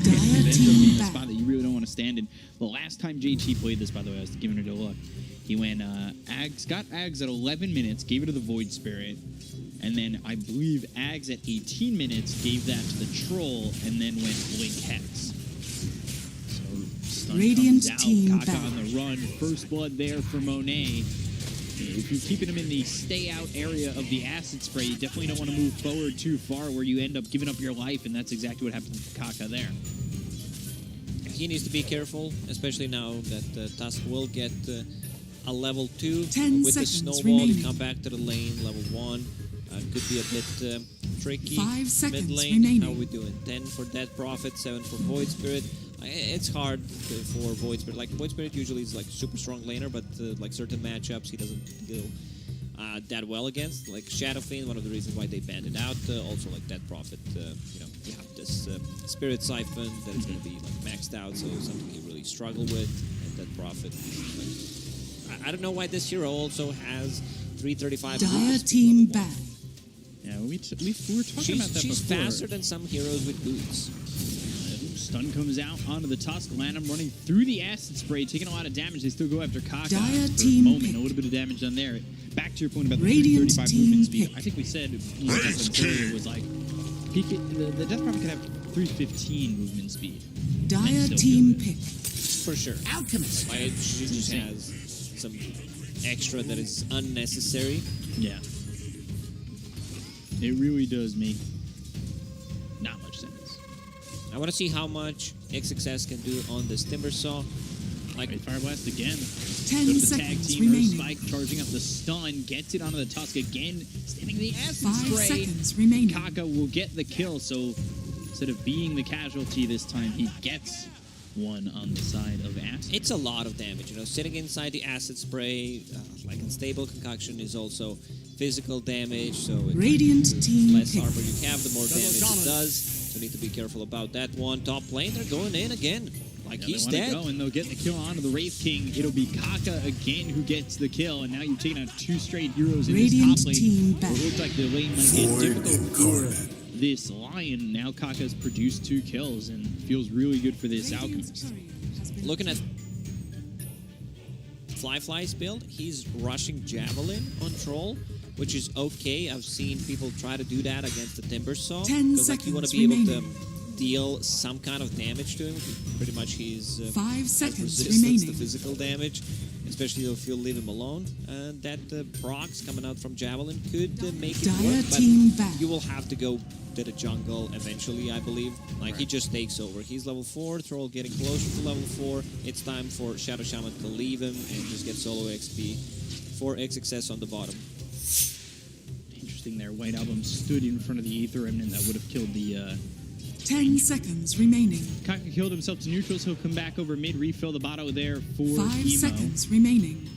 Dire Ends up team being a back. spot that you really don't want to stand in. The last time JT played this, by the way, I was giving it a look. He went got Ags at 11 minutes, gave it to the Void Spirit, and then I believe Ags at 18 minutes gave that to the Troll, and then went Blink Hex. So stun Radiant comes out, team Kaka back. on the run, first blood there for Monet. If you're keeping him in the stay-out area of the Acid Spray, you definitely don't want to move forward too far where you end up giving up your life, and that's exactly what happened to Kaka there. He needs to be careful, especially now that Tusk will get a level 2 10 with the seconds snowball. remaining. You come back to the lane, level 1. Could be a bit tricky. 5 seconds Mid lane, remaining. how are we doing? 10 for Dead Prophet, 7 for Void Spirit. It's hard for Void Spirit. Like, Void Spirit usually is like super strong laner, but like certain matchups he doesn't deal that well against. Like Shadow Fiend, one of the reasons why they banned it out. Also like Dead Prophet, you know, you have this Spirit Siphon that is going to be like maxed out, so something you really struggle with. And Dead Prophet, like, I don't know why this hero also has 335. Dire boots. team back. Yeah, we were talking about that She's before. faster than some heroes with boots. Stun comes out onto the Tusk. Lanham running through the acid spray, taking a lot of damage. They still go after Kaka Dire for a team moment. pick. A little bit of damage done there. Back to your point about the Radiant 35 team movement speed. pick. I think we said it was like the Death Prophet could have 315 movement speed. Dire still team feel good. pick. For sure. Alchemist. But it just has some extra that is unnecessary. Yeah. It really does make not much sense. I want to see how much XXS can do on this Timber Saw. Like, Right, Fire Blast again. 10 Go to the tag seconds team. remaining. Spike charging up the stun. Gets it onto the Tusk again. Standing the acid 5 spray. seconds remaining. Kaka will get the kill. So instead of being the casualty this time, he gets one on the side of acid. it's a lot of damage, you know, sitting inside the acid spray, like unstable concoction is also physical damage, so Radiant the team less pick. armor you have, the more damage it does, so need to be careful about that one. Top lane, they're going in again, like Yeah, he's they dead. wanna go, and they'll get the kill onto the Wraith King. It'll be Kaka again who gets the kill, and now you've taken out 2 straight heroes in Radiant this top lane. team back. It looks like the lane might get difficult for this Lion. Now Kaka's produced 2 kills and feels really good for this Alchemist. Looking at Fly's build, he's rushing Javelin on Troll, which is okay. I've seen people try to do that against the Timber Saw. 10 Because like, you want to be seconds able to deal some kind of damage to him. Pretty much he's 5 seconds resistance to remaining. physical damage, especially if you leave him alone. That procs coming out from Javelin could make it Dire work, team but back. you will have to go to the jungle eventually, I believe. Like, he just takes over. He's level 4, Troll getting closer to level 4. It's time for Shadow Shaman to leave him and just get solo XP for XXS on the bottom. Interesting there. White Album stood in front of the Aether Remnant that would have killed the... 10 seconds remaining. Kaka killed himself to neutrals. He'll come back over mid, refill the bottle there for 5 Emo. seconds remaining.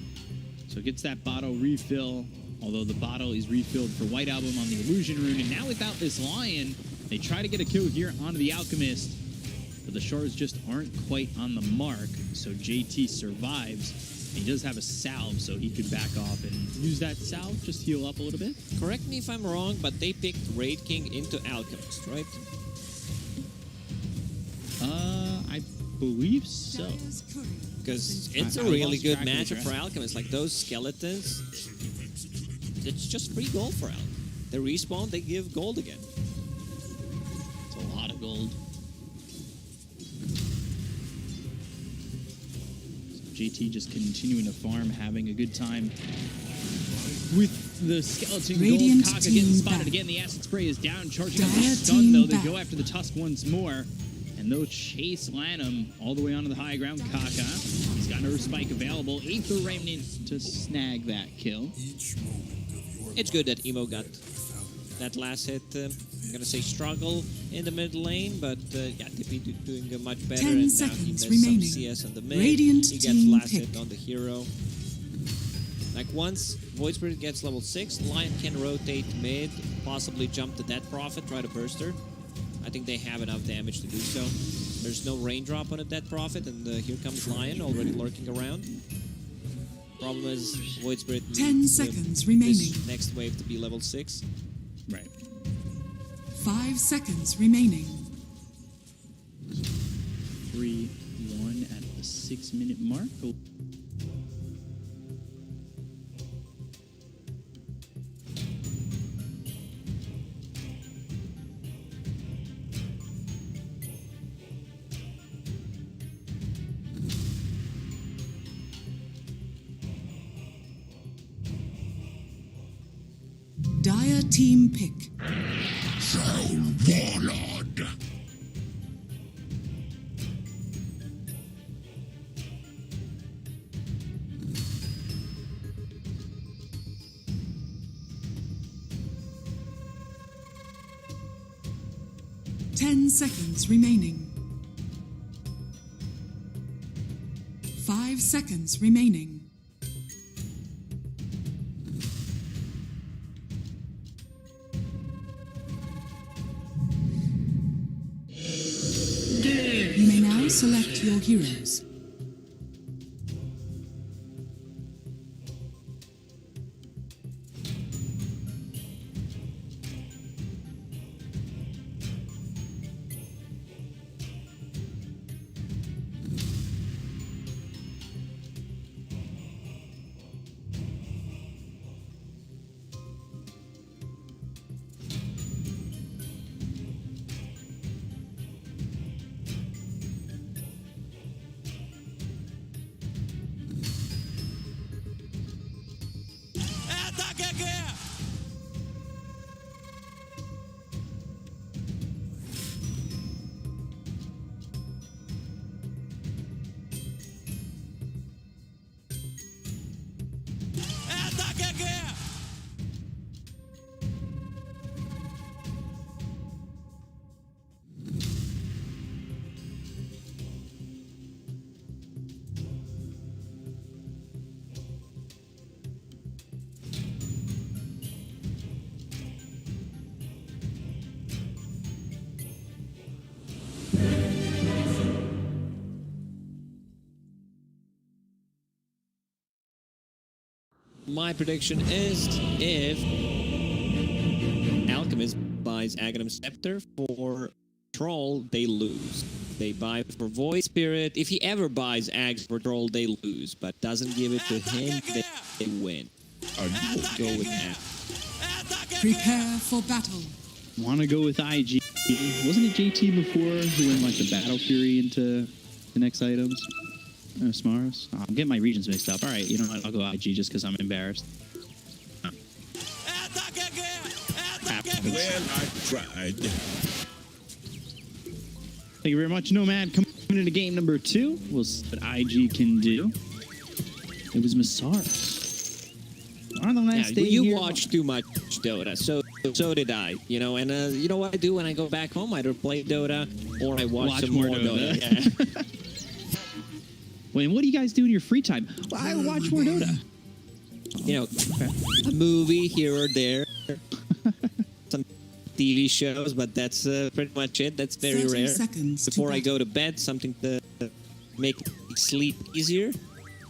So gets that bottle refill, although the bottle is refilled for White Album on the Illusion Rune. And now without this Lion, they try to get a kill here onto the Alchemist, but the shards just aren't quite on the mark, so JT survives. He does have a salve, so he could back off and use that salve, just heal up a little bit. Correct me if I'm wrong, but they picked Raid King into Alchemist, right? I believe so. Because it's a I really lost good track of the matchup draft. for Alchemist. Like, those skeletons, it's just free gold for Alchemist. They respawn, they give gold again. It's a lot of gold. JT just continuing to farm, having a good time with the skeleton Radiant gold. Kaka team getting spotted back. again. The acid spray is down, charging up the Dire stun team though. They back. go after the Tusk once more, and they'll chase Lanham all the way onto the high ground. Kaka, he's got no spike available. Aether Remnant to snag that kill. It's good that Emo got that last hit. I'm gonna say struggle in the mid lane, but yeah, DP doing much better. 10 And now he seconds missed remaining. some CS on the mid. Radiant he gets team last pick. hit on the hero. Like, once Void Spirit gets level 6, Lion can rotate mid, possibly jump the Dead Prophet, try to burst her. I think they have enough damage to do so. There's no raindrop on a Dead Prophet, and here comes Lion already lurking around. Problem is, Void Spirit 10 needs seconds remaining. this next wave to be level 6. Right. 5 seconds remaining. 3-1 at the 6-minute mark. Dire team pick. Warlord. Ten seconds remaining. 5 seconds remaining. You may now select your heroes. My prediction is if Alchemist buys Aghanim Scepter for Troll, they lose. They buy for Void Spirit. If he ever buys Ags for Troll, they lose. But doesn't give it to him, they win. Or go with that. Prepare for battle. Want to go with IG? Wasn't it JT before who went like the Battle Fury into the next items? Smaros? Oh, I'm getting my regions mixed up. All right, you know what? I'll go IG just because I'm embarrassed. Well, I tried. Thank you very much, Nomad. Coming into game number 2, we'll see what IG can do. It was Masaros. On the last day you here, watch too much Dota, so did I. You know, and you know what I do when I go back home? I either play Dota or I watch some more Dota. Yeah. Wait, what do you guys do in your free time? Well, I watch more Dota. You know, a movie here or there, some TV shows, but that's pretty much it. That's very 30 rare. seconds to Before I battle. go to bed, something to make sleep easier.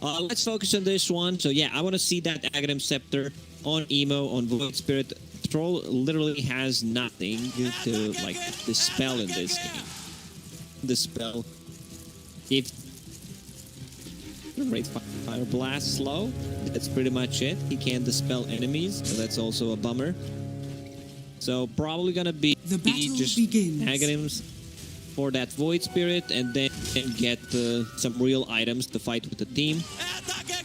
Let's focus on this one. So yeah, I want to see that Aghanim Scepter on Emo, on Void Spirit. Troll literally has nothing to like dispel in this game. Dispel. If Great Fire Blast slow, that's pretty much it. He can't dispel enemies, so that's also a bummer. So probably gonna be The battle just begins. Aghanims for that Void Spirit, and then get some real items to fight with the team.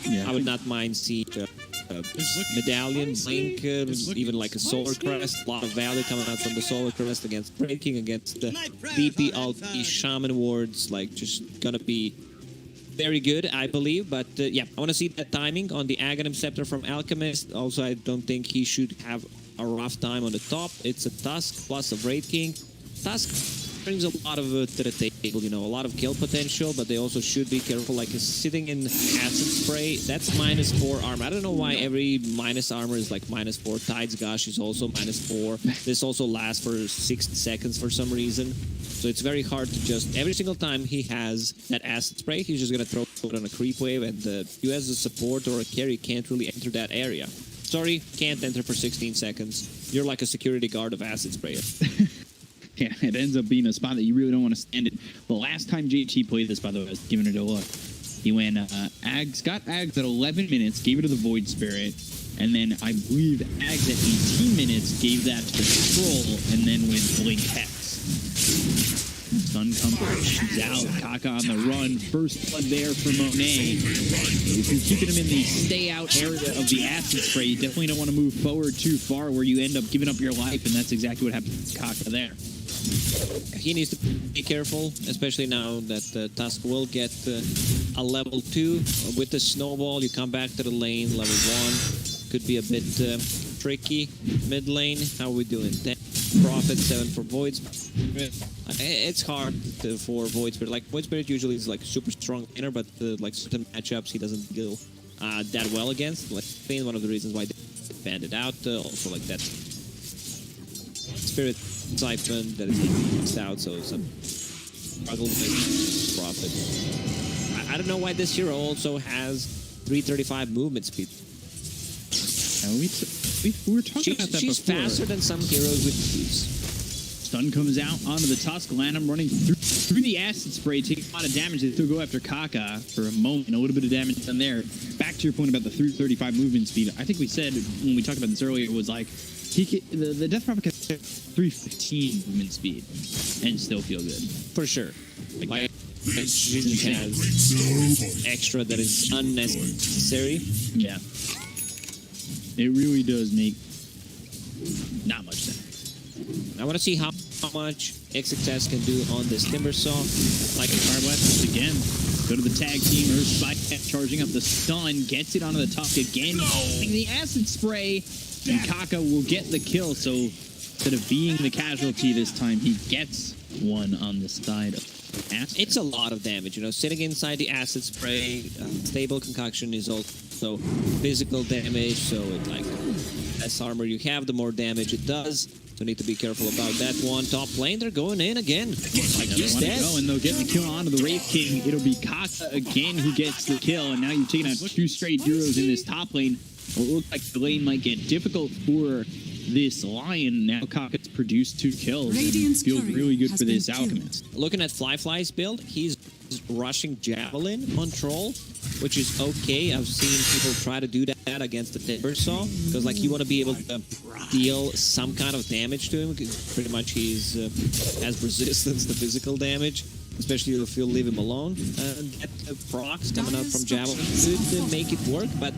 Yeah. I would not mind seeing Medallion, Blink, even like a Solar Crest. A lot of value coming out from the Solar Crest against Breaking, against the DP, Shaman Wards. Like, just gonna be very good, I believe. But yeah, I want to see that timing on the Aghanim Scepter from Alchemist. Also, I don't think he should have a rough time on the top. It's a Tusk plus a Wraith King. Tusk brings a lot of to the table, you know, a lot of kill potential, but they also should be careful. Like sitting in Acid Spray, that's -4 armor. I don't know why every minus armor is like -4. Tides Gush is also -4. This also lasts for 60 seconds for some reason. So it's very hard to just, every single time he has that Acid Spray, he's just going to throw it on a creep wave, and you as a support or a carry can't really enter that area. Sorry, can't enter for 16 seconds. You're like a security guard of Acid Sprayer. Yeah, it ends up being a spot that you really don't want to stand it. The last time JT played this, by the way, I was giving it a look. He went Ags, got Ags at 11 minutes, gave it to the Void Spirit, and then I believe Ags at 18 minutes gave that to the Troll, and then went Blink Hex. Sun comes out, Kaka on the run, first blood there for Monet. If you're keeping him in the stay-out area of the Acid Spray, you definitely don't want to move forward too far where you end up giving up your life, and that's exactly what happened to Kaka there. He needs to be careful, especially now that Tusk will get a level 2. With the Snowball, you come back to the lane, level 1. Could be a bit tricky. Mid lane, how are we doing? 10 Prophet, 7 for Void Spirit. It's hard for Void Spirit. Like, Void Spirit usually is like super strong inner, but like certain matchups he doesn't deal that well against. Like, Spain, one of the reasons why they banned it out. Also, like that Spirit Siphon that is mixed out, so some struggle with Prophet. I don't know why this hero also has 335 movement speed. We were talking about that She's before. faster than some heroes with boots. Stun comes out onto the Tusk. Lanham running through the Acid Spray, taking a lot of damage. They still go after Kaka for a moment. A little bit of damage done there. Back to your point about the 335 movement speed. I think we said when we talked about this earlier, it was like the Death Prophet can 315 movement speed and still feel good. For sure. Like she just has extra that is unnecessary. Yeah. It really does make not much sense. I want to see how much XXS can do on this Timbersaw. Like a Fire Blast again. Go to the tag team. Her Spike charging up the stun. Gets it onto the Tusk again. The Acid Spray. And Kaka will get the kill. So instead of being the casualty this time, he gets one on the side of Aster. It's a lot of damage, you know, sitting inside the Acid Spray. Stable Concoction is also physical damage, so it, like, less armor you have, the more damage it does. So need to be careful about that one. Top lane, they're going in again. Like he's They dead. go, and they'll get the kill onto the Wraith King. It'll be Kaka again who gets the kill, and now you've taken out 2 straight heroes in this top lane. It looks like the lane might get difficult for this Lion. Now Kaka's produced 2 kills. Radiant's Feels courier really good has for been this killed. Alchemist. Looking at Fly's build, he's rushing Javelin on Troll, which is okay. I've seen people try to do that against the Timbersaw, because like you want to be able to deal some kind of damage to him, because pretty much he's has resistance to physical damage, especially if you leave him alone. And get the procs coming out from Javelin could make it work, but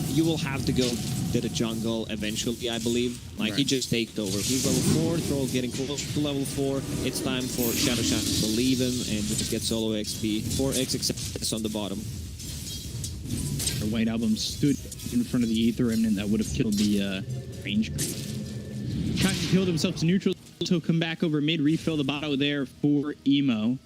you will have to go to the jungle eventually, I believe. Like, he just takes over. He's level 4, Troll getting close to level 4. It's time for Shadow Shot to leave him and just get solo XP. 4x success on the bottom. Our White Album stood in front of the Aether Remnant that would have killed the range creep. Kaka killed himself to neutral, so he'll come back over mid, refill the bottle there for Emo.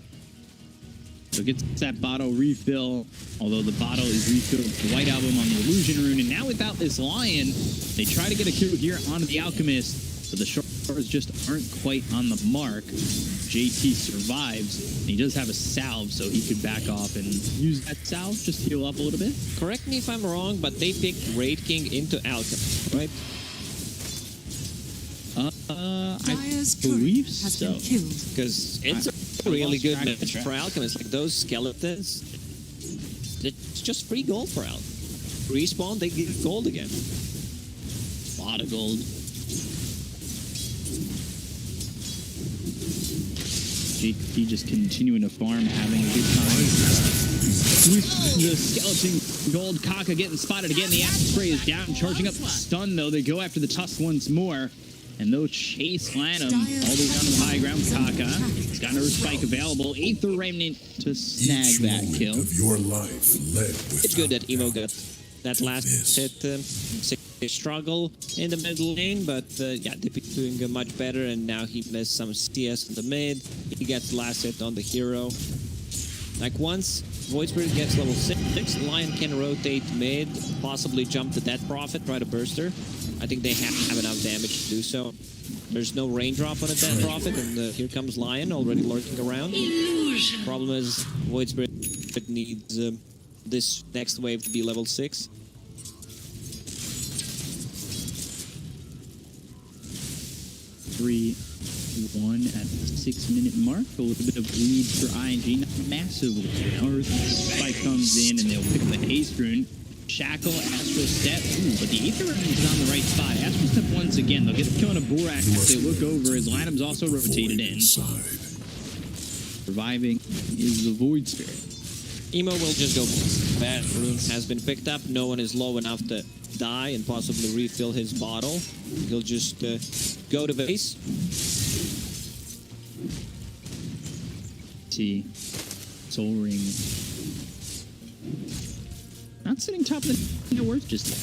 So gets that bottle refill, although the bottle is refilled with the White Album on the Illusion Rune. And now without this Lion, they try to get a kill here onto the Alchemist, but the Shores just aren't quite on the mark. JT survives, and he does have a salve, so he could back off and use that salve, just heal up a little bit. Correct me if I'm wrong, but they picked Wraith King into Alchemist, right? I Dyer's believe courier has so. been killed. Because it's a really good match for Alchemist. Like, those skeletons, it's just free gold for Al. Respawn, they give gold again. A lot of gold. JT just continuing to farm, having a good time. With the skeleton gold, Kaka getting spotted again. The acid spray is down, charging up the stun though. They go after the tusk once more. And they'll chase Lanham all the way down to the high ground. Kaka, he's got another spike available. Aether Remnant to snag that kill. Of your life led with It's good that Emo got that last hit. Struggle in the mid lane, but yeah, DPC doing much better, and now he missed some CS in the mid. He gets last hit on the hero. Like, once Void Spirit gets level 6, Lion can rotate mid, possibly jump the Death Prophet, try to burst her. I think they have enough damage to do so. There's no raindrop on a Death Prophet, and here comes Lion already lurking around. Problem is, Void Spirit needs this next wave to be level 6. 3-1 at the 6-minute mark. A little bit of lead for ING, not massively. Now Earth Spike comes in, and they'll pick up the haste rune. Shackle, Astro Step. Ooh, but the Aether Remnant is on the right spot. Astro Step once again. They'll get the kill on a Borax as they look over as Lanham's also rotated in. Surviving is the Void Spirit. Emo will just go. Bad rune has been picked up. No one is low enough to die and possibly refill his bottle. He'll just go to base. See, Soul Ring. Not sitting top of the net worth just yet.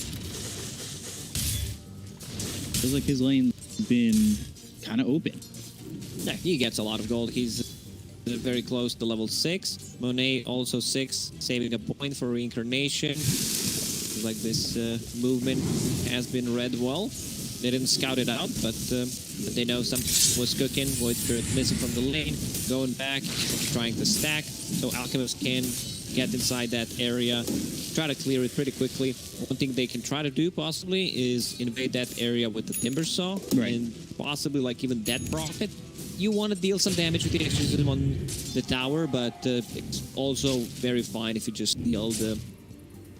Feels like his lane's been kind of open. Yeah, he gets a lot of gold. He's very close to level 6. Monet also 6, saving a point for reincarnation. Feels like this movement has been read well. They didn't scout it out, but they know something was cooking. Void Spirit missing from the lane, going back, trying to stack, so Alchemist can get inside that area, try to clear it pretty quickly. One thing they can try to do, possibly, is invade that area with the Timbersaw, and possibly, like, even Death Prophet. You want to deal some damage with the exorcism on the tower, but it's also very fine if you just deal the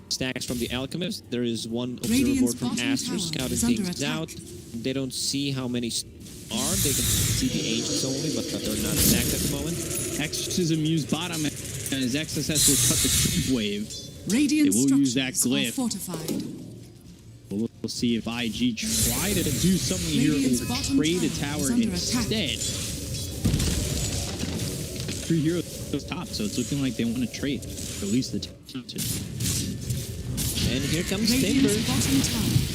stacks from the Alchemist. There is one observer board from Aster scouting things out. They don't see how many are. They can see the ancients only, but they're not stacked at the moment. Exorcism used bottom, and his XSS will cut the creep wave. Radiant they will use that structures glyph. are fortified. We'll see if IG try to do something here or trade a tower instead. 3 heroes top, so it's looking like they want to trade, or at least the team to. And here comes Timber.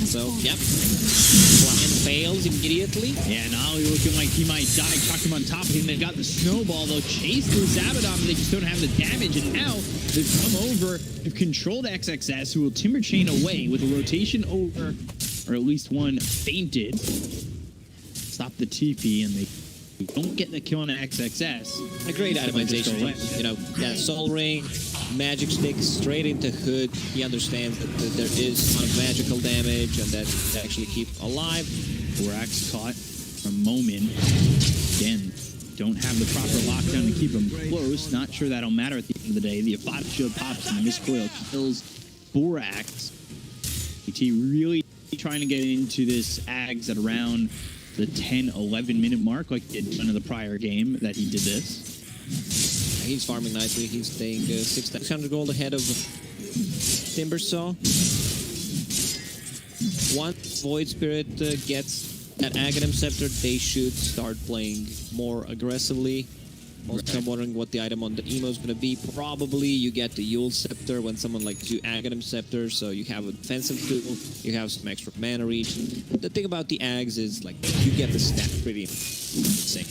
So, yep. Lion fails immediately. Yeah, Nolly looking like he might die. Chuck him on top of him. They've got the snowball. They'll chase this Abaddon, but they just don't have the damage. And now they've come over. They've controlled XXS, who will Timber Chain away with a rotation over, or at least one fainted. stop the TP, and they don't get the kill on the XXS. A great They just itemization. go away. You know, that Soul Ring, Magic Stick straight into Hood. He understands that there is a lot of magical damage and that to actually keep alive. Borax caught for a moment. Again, don't have the proper lockdown to keep him close. Not sure that'll matter at the end of the day. The bottom shield pops and the miscoil kills Borax. BT really trying to get into this Ags at around the 10-11 minute mark, like he did in the prior game that he did this. He's farming nicely. He's staying 600 gold ahead of Timbersaw. Once Void Spirit gets that Aghanim Scepter, they should start playing more aggressively. Also, I'm wondering what the item on the emo is going to be. Probably you get the Yule Scepter when someone like you Aghanim Scepter, so you have a defensive tool, you have some extra mana reach. The thing about the Ags is like you get the stat pretty insane.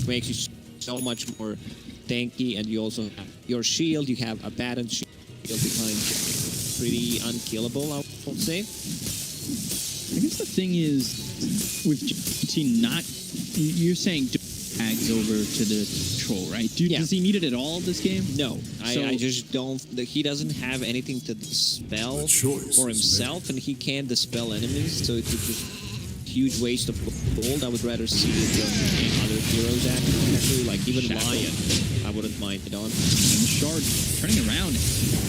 It makes you so much more tanky, and you also have your shield, you have a Baton shield behind you. Pretty unkillable, I would say. I guess the thing is, with GT not, you're saying Ags over to the troll, right? Does he need it at all this game? No, I just don't. He doesn't have anything to dispel for himself, and he can't dispel enemies, so it's just huge waste of gold. I would rather see it on other heroes, actually, like even Lion. I wouldn't mind it on. And the Shard turning around.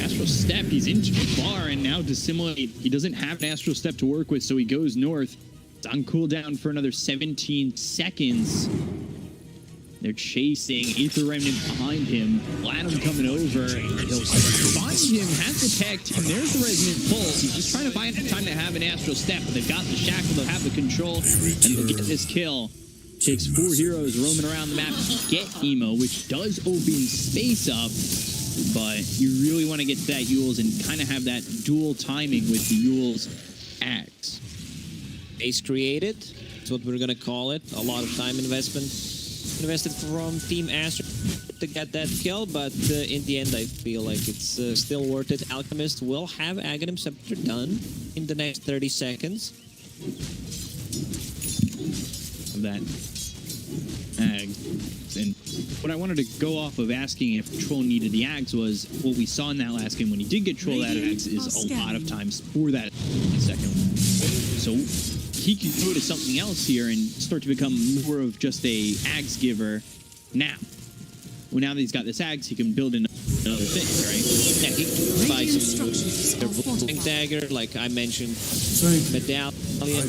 Astral Step, he's into the bar, and now Dissimilate. He doesn't have an Astral Step to work with, so he goes north. It's on cooldown for another 17 seconds. They're chasing Aether Remnant behind him. Latham coming over. He'll find him, has the tag team. There's the Resonant Pulse. He's just trying to find time to have an Astral Step, but they've got the Shackle, they'll have the control, and they'll get this kill. Takes 4 heroes roaming around the map to get Emo, which does open space up, but you really want to get to that Yules and kind of have that dual timing with the Yules Axe. Base created. That's what we're going to call it. A lot of time invested from Team Aster to get that kill, but in the end I feel like it's still worth it. Alchemist will have Aghanim Scepter done in the next 30 seconds. Of that Ag. And what I wanted to go off of asking if Troll needed the Ags was what we saw in that last game when he did get Troll that Ags is a lot of times for that second one. So he can go to something else here and start to become more of just a Ags giver now. Well, now that he's got this Ags, he can build another thing, right? Yeah, he can buy some dagger, like I mentioned, medallion,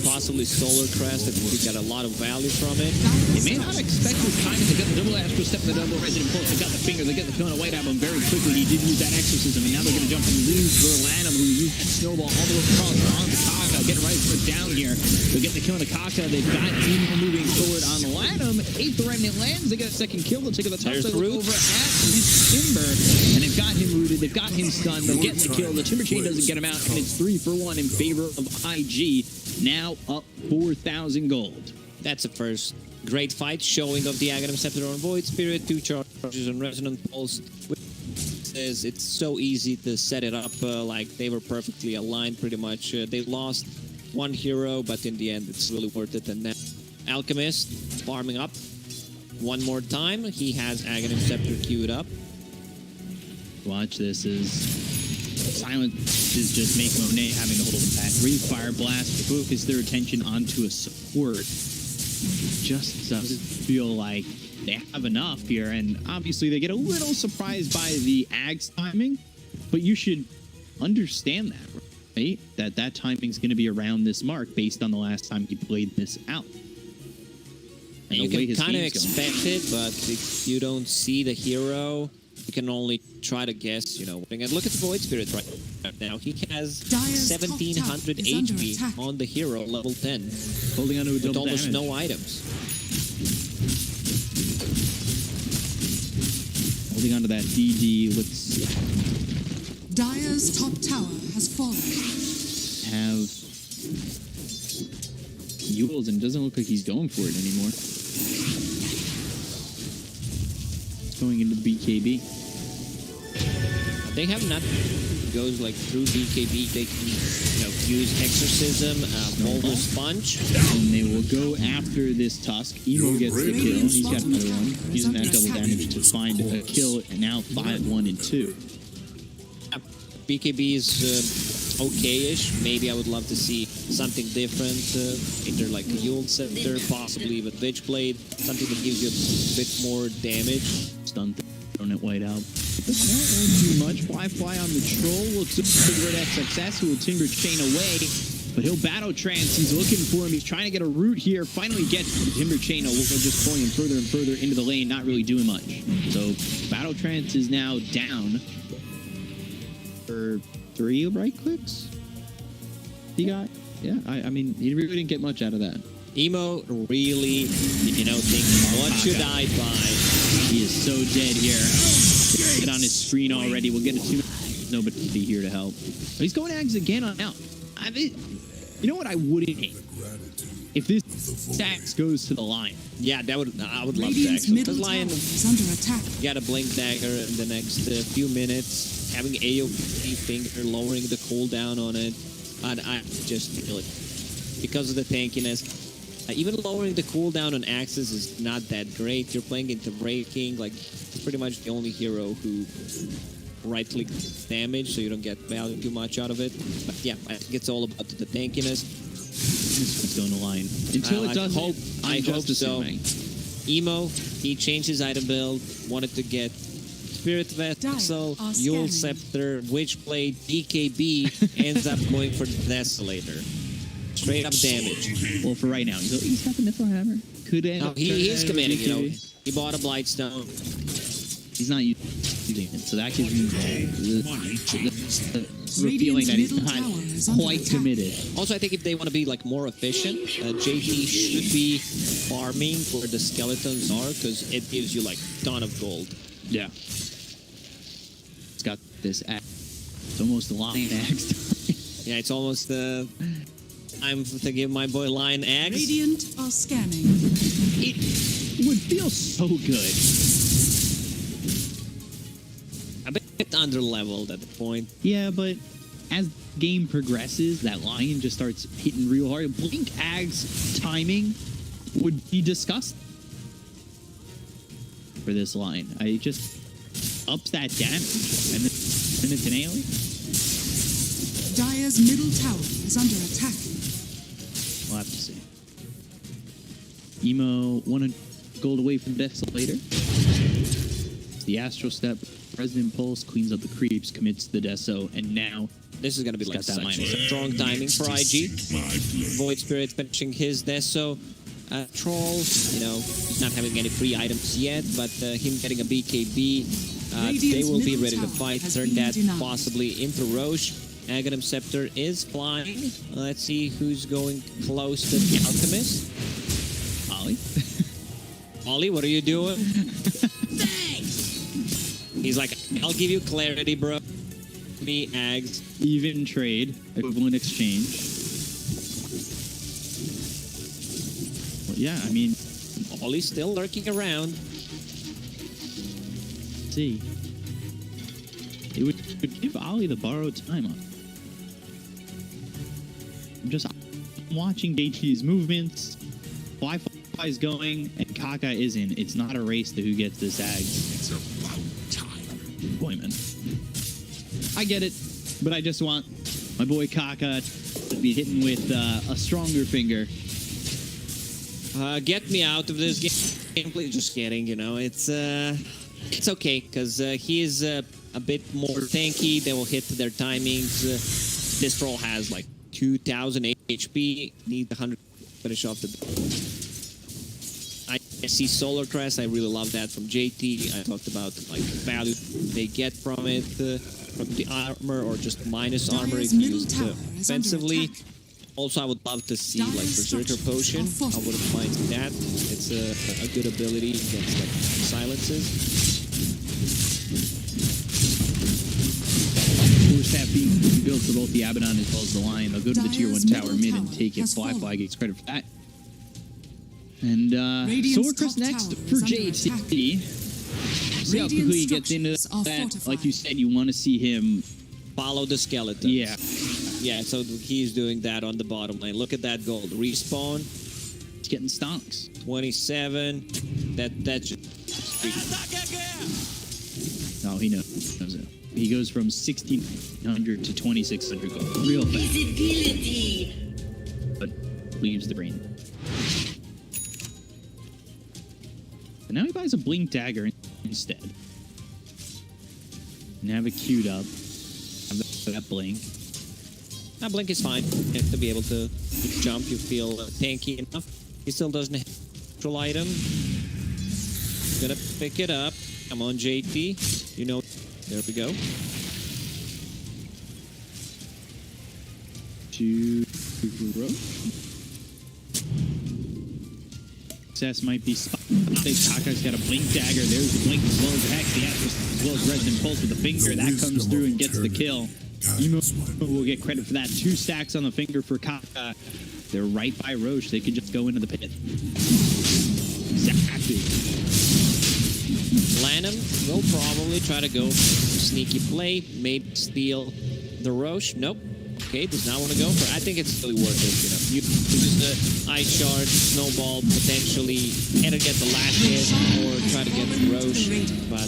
possibly solar crest. I think you get a lot of value from it. You may not expect this timing. They got the double Astral Step and the double Resident Pulse. They got the finger. They get the Kona White Album very quickly. He did use that exorcism, and now they're going to jump and lose Verlanum, who used that snowball all the way across on the Kaka. Getting right foot down here. They'll get the kill on the Kaka. They've got Emo moving forward on Lanum. Aether Remnant lands. They get a second kill. They'll take the top side over at Timber, and they've got him rooted. They've got him stunned. They'll get the kill. The Timber Chain doesn't get him out, and it's 3 for 1 in favor of IG. Now up 4,000 gold. That's the first great fight showing of the Aghanim Scepter on Void Spirit, 2 charges on Resonant Pulse. It's so easy to set it up, like they were perfectly aligned pretty much. They lost one hero, but in the end it's really worth it. And now Alchemist farming up one more time. He has Aghanim Scepter queued up. Watch this as Silent is just making Monet having to hold that Fire Blast to focus their attention onto a support. Just doesn't feel like they have enough here, and obviously they get a little surprised by the Ags timing, but you should understand that, right? That timing's going to be around this mark based on the last time he played this out. And you can kind of expect it, but if you don't see the hero, you can only try to guess, you know. And look at the Void Spirit right now. He has 1,700 HP on the hero, level 10. Holding on to a double with almost damage. no items. Holding on to that DD. Let's see. Dire's top tower has fallen. Have Yules, and it doesn't look like he's going for it anymore. It's going into BKB. They have not goes like through BKB, they can use Exorcism, Molder Sponge. And they will go after this Tusk. Emo gets the kill. He's got another one. Using that double damage to find a kill, and now 5-1 and 2. BKB is okay-ish. Maybe I would love to see something different. Either like a Yule Scepter, possibly even Witchblade. Something that gives you a bit more damage. Stun thrown it white out. But that won't do much. Fly on the troll. Looks good at success. Who will Timber Chain away. But he'll Battle Trance. He's looking for him. He's trying to get a root here. Finally gets Timber Chain. Just pulling him further and further into the lane. Not really doing much. So Battle Trance is now down for 3 right clicks. He got, yeah, I mean, he really didn't get much out of that. Emo really, thinking, what should I buy? He is so dead here. Get on his screen already. We'll get a 2 minutes. Nobody here to help. But he's going Ags again on out. I mean, you know what I wouldn't hate? If this Axe goes to the Lion. Yeah, I would love that actually. Because Lion got a Blink Dagger in the next few minutes, having AoE Finger, lowering the cooldown on it. And I just feel it. Because of the tankiness. Even lowering the cooldown on Axes is not that great. You're playing into Breaking, like pretty much the only hero who right-click damage, so you don't get value too much out of it. But yeah, I think it's all about the tankiness. This one's going to Lion. Until it does I hope so. Emo, he changed his item build, wanted to get Spirit Vessel, Yule Scepter, Witchblade, DKB, ends up going for Desolator. Straight up damage. Well, for right now, he's got the Mithril Hammer. Could end up he's committing, He bought a Blightstone. He's not using it, so that gives you the feeling that he's not quite committed. Also, I think if they want to be like more efficient, JT should be farming where the skeletons are, because it gives you like a ton of gold. Yeah. It's got this axe. It's almost a Lion axe. Yeah, it's almost time to give my boy Lion axe. Radiant are scanning. It would feel so good. A bit under-leveled at the point. Yeah, but as the game progresses, that Lion just starts hitting real hard. Blink Ag's timing would be disgusting for this Lion. I just ups that damage, and it's an AoE. Dire's middle tower is under attack. We'll have to see. Emo 100 gold away from Desolator. The Astral Step, President Pulse cleans up the creeps, commits the Deso, and now this is going to be like such strong timing for IG. Void Spirit finishing his Deso. Troll, he's not having any free items yet, but him getting a BKB, they will be ready to fight. Turn that possibly into Roche. Aghanim Scepter is flying. Let's see who's going close to the Alchemist. Ollie? Ollie, what are you doing? He's like, I'll give you clarity, bro. Me, Ags. Even trade, equivalent exchange. Well, yeah, I mean... Ollie's still lurking around. Let's see. It would give Ollie the borrowed time up. I'm watching JT's movements. Wi-Fi's going, and Kaka isn't. It's not a race to who gets this Ags. It's about time. Deployment. I get it, but I just want my boy Kaka to be hitting with a stronger finger. Get me out of this game. Please, just kidding, It's okay, because he is a bit more tanky. They will hit their timings. This troll has like 2,000 HP. Need 100 finish off the... I see Solar Crest. I really love that from JT. I talked about like value they get from it, from the armor, or just minus armor if used offensively. Also, I would love to see like Berserker Potion. I wouldn't mind that. It's a good ability against like silences. Force staff being built for both the Abaddon as well as the Lion. They'll go to the tier 1 tower mid and take it. Fly gets credit for that. And Solar Crest next for JT. See how quickly he gets into that. Like you said, you want to see him follow the skeletons. Yeah. Yeah, so he's doing that on the bottom lane. Look at that gold. Respawn, It's getting stonks. 27. That's just... No, he knows it. He goes from 1,600 to 2,600 gold real fast. But leaves the brain. But now he buys a blink dagger instead. And have it queued up. Have that blink. That blink is fine. You have to be able to jump. You feel tanky enough. He still doesn't have neutral item. Gonna pick it up. Come on, JT. You know, there we go. To Success might be spotted. Kaka's got a blink dagger. There's the blink as well as the hex. The Aster as well as Resident Pulse with the finger. That comes through and gets the kill. Emo will get credit for that. 2 stacks on the finger for Kaka. They're right by Roche. They could just go into the pit. Exactly. Lanham will probably try to go sneaky play, maybe steal the Roche. Nope. Okay, does not want to go for it. I think it's really worth it, you know. You use the Ice Shard, Snowball, potentially either get the last hit or try to get the Roche. But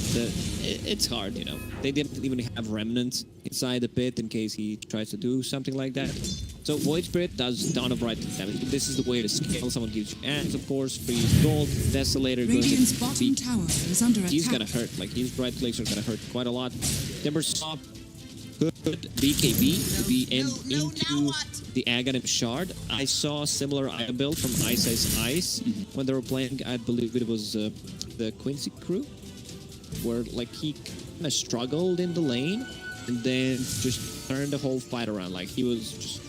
it's hard, you know. They didn't even have Remnants inside the pit in case he tries to do something like that. So Void Spirit does ton of right damage. This is the way to scale. Someone gives you ants, of course, free gold. Desolator goes Radiant's into bottom tower is under attack. He's gonna hurt. Like, his right clicks are gonna hurt quite a lot. Timbersaw could BKB to be into the Aghanim Shard. I saw a similar item build from Ice Ice when they were playing. I believe it was the Quincy crew, where like he kind of struggled in the lane and then just turned the whole fight around. Like, he was just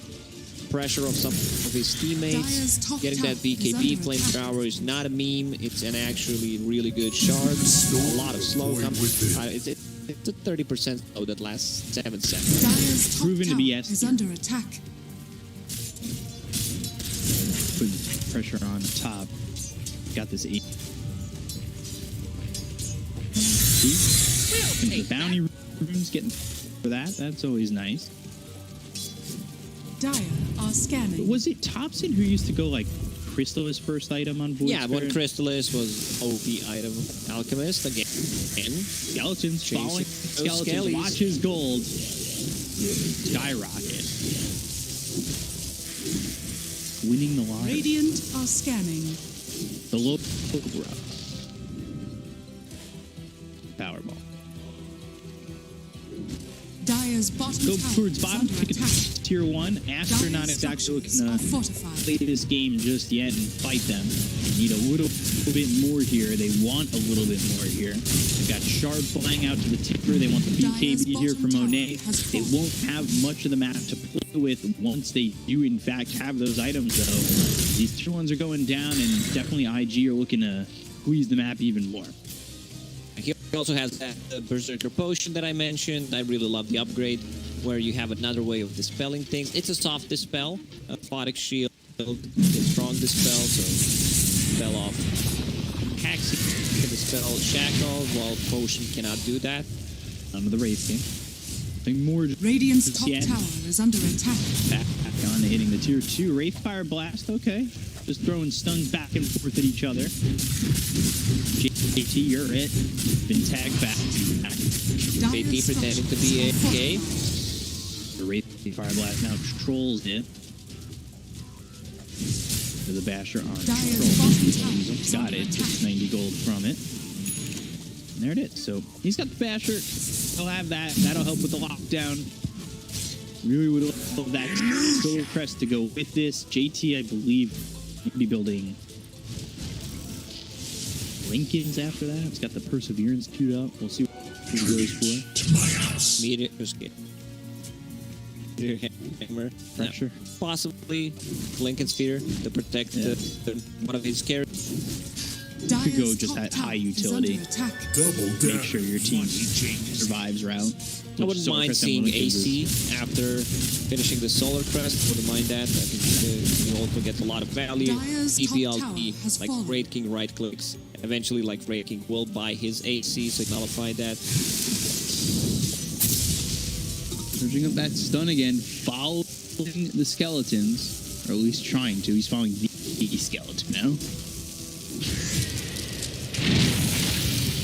pressure of some of his teammates. Getting that BKB flamethrower is not a meme. It's an actually really good shard. A lot of slow comes. It's a 30% slow that lasts 7 seconds. Dire's top Proven to be tower Aster. is under attack. Putting pressure on top. Got this 8. The bounty runes getting for that. That's always nice. Dire are scanning. But was it Thompson who used to go like Crystallis first item on Void Yeah, Spirit? one Crystallis was OP item. Alchemist again. Skeletons Chasing following those Skeletons. skellies. Watch his gold skyrocket. Winning the lottery. Radiant are scanning. The low Powerball. Dire's bottom Go tower towards is bottom. under Pick attack. tier 1. After not Dire's exactly structures looking are to fortified. play this game just yet and fight them. They need a little bit more here. They want a little bit more here. They've got Shard flying out to the tipper. They want the Dire's BKB here bottom from tower Monet. has They fallen. won't have much of the map to play with once they do in fact have those items though. These tier 1s are going down and definitely IG are looking to squeeze the map even more. He also has that Berserker Potion that I mentioned. I really love the upgrade, where you have another way of dispelling things. It's a soft dispel, a Photic Shield, a strong dispel, so dispel off hacks, you can dispel shackles, while Potion cannot do that. Onto the Wraith game. Nothing more Radiant's just top yet. tower is under attack. Back on to hitting the tier 2. Wraith Fire Blast, okay. Just throwing stuns back and forth at each other. JT, you're it. Been tagged back. JT pretending to be AFK. The Wraith Fire Blast now trolls it. The Basher on Dire's troll. bottom tower is Got under it. attack. Gets 90 gold from it. And there it is. So he's got the Basher. He'll have that. That'll help with the lockdown. Really would love that Solar Crest to go with this. JT, I believe, will be building Lincolns after that. It's got the Perseverance queued up. We'll see what he goes for. Meteor Hammer. Pressure. Possibly Lincoln Sphere to protect one of his characters. Could go Dire's just top at high tower is utility. under attack. Double down. Make sure your team survives round. I wouldn't mind seeing AC after finishing the Solar Crest. Wouldn't mind that. I think you also get a lot of value. Dire's top tower DPLT, has like fallen. Raid King right clicks. Eventually, like Raid King will buy his AC, so nullify that. Charging up that stun again, following the skeletons, or at least trying to. He's following the skeleton now.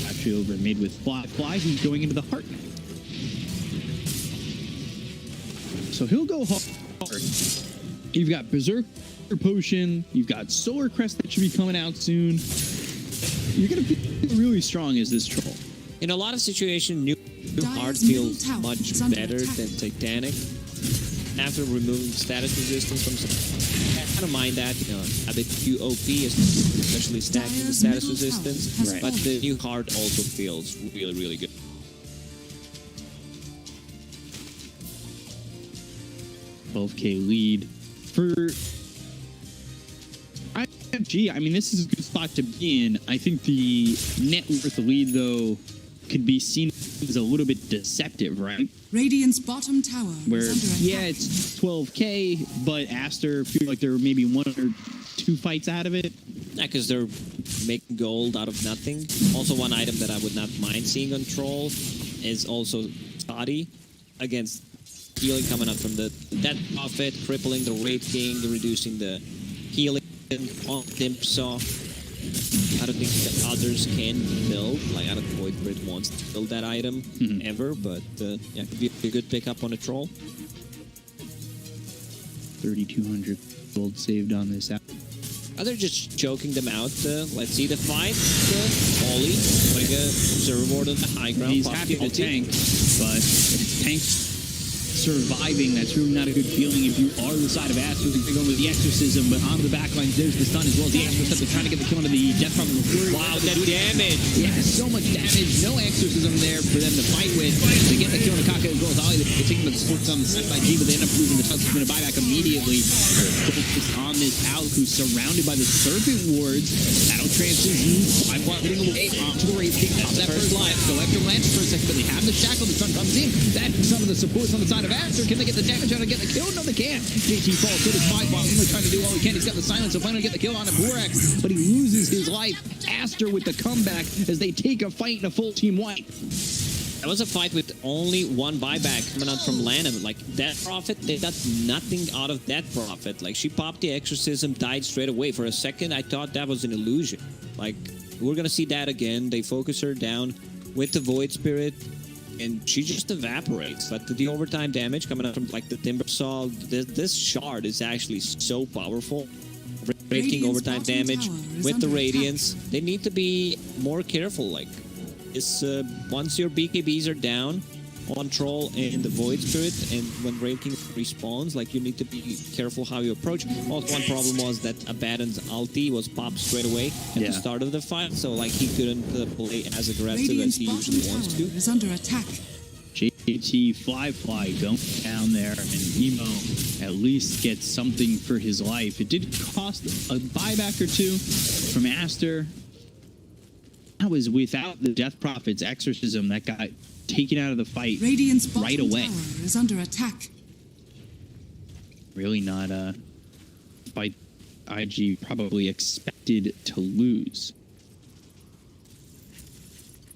Actually over mid with Fly. He's going into the heart now. So he'll go hard. You've got Berserker Potion. You've got Solar Crest that should be coming out soon. You're going to be really strong as this troll. In a lot of situations, new heart feels much better than Titanic. After removing status resistance from some, I don't mind that, you know, a bit too OP, especially stacking the status resistance. But the new heart also feels really, really good. $12K lead for IFG. I mean, this is a good spot to be in. I think the net worth lead, though, could be seen as a little bit deceptive, right? Radiant's bottom tower Where, is under yeah, attack. it's 12K, but Aster feel like there were maybe 1 or 2 fights out of it. Yeah, because they're making gold out of nothing. Also, one item that I would not mind seeing on Troll is also Toddy against healing coming out from the Death Prophet, crippling the Raid King, reducing the healing on Timpsaw. I don't think that others can build. Like, I don't know if Void wants to build that item ever, but yeah, could be a good pickup on a Troll. 3,200 gold saved on this app. They're just choking them out. Let's see the fight. Ollie putting a reward on the high ground. He's happy to tank, but if tanks surviving, that's really not a good feeling if you are the side of Aster. They're going with the Exorcism, but on the back lines, there's the stun as well as the Exorcism. They're trying to get the kill into the Death Prophet before. Wow, that damage! Yeah, so much damage. No Exorcism there for them to fight with. They get the kill on Kaka as well as Ollie. They're taking the sports on the side by G, but they end up losing the touch. It's going to buy back immediately. Focused on this Alec, who's surrounded by the Serpent Wards. Battle transition. I'm getting away onto the Wraith King. That first life. Go after Lance for a second, but they have the shackle. The sun comes in. That's some of the supports on the side of Aster. Can they get the damage out and get the kill? No, they can't. JT falls to the spy bomb. He's trying to do all he can. He's got the silence, so finally get the kill on a Borax, but he loses his life. Aster with the comeback as they take a fight in a full team wipe. That was a fight with only one buyback coming out from Lanham. Like, Death Prophet, they got nothing out of Death Prophet. Like, she popped the Exorcism, died straight away. For a second, I thought that was an illusion. Like, we're going to see that again. They focus her down with the Void Spirit, and she just evaporates. But the overtime damage coming out from, like, the Timbersaw, this shard is actually so powerful. Breaking overtime damage with the Radiance. They need to be more careful. Like, once your BKBs are down on Troll and the Void Spirit, and when Raid King respawns, like, you need to be careful how you approach. Also, one problem was that Abaddon's ulti was popped straight away at the start of the fight, so, like, he couldn't play as aggressive as he usually wants to. Is under attack. JT Fly going down there, and Emo at least gets something for his life. It did cost a buyback or 2 from Aster. That was without the Death Prophet's Exorcism that got taken out of the fight Radiant's right away. Tower is under attack. Really not a fight IG probably expected to lose.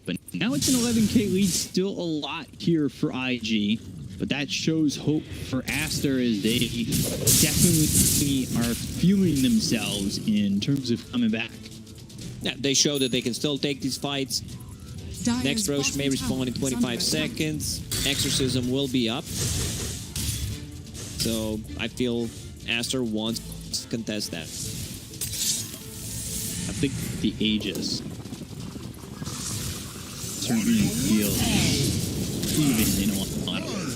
But now it's an 11K lead, still a lot here for IG. But that shows hope for Aster as they definitely are fueling themselves in terms of coming back. Yeah, they show that they can still take these fights. Next Roche may respawn in 25 seconds. Exorcism will be up. So I feel Aster wants to contest that. I think the Aegis certainly feel even in a lot of ways.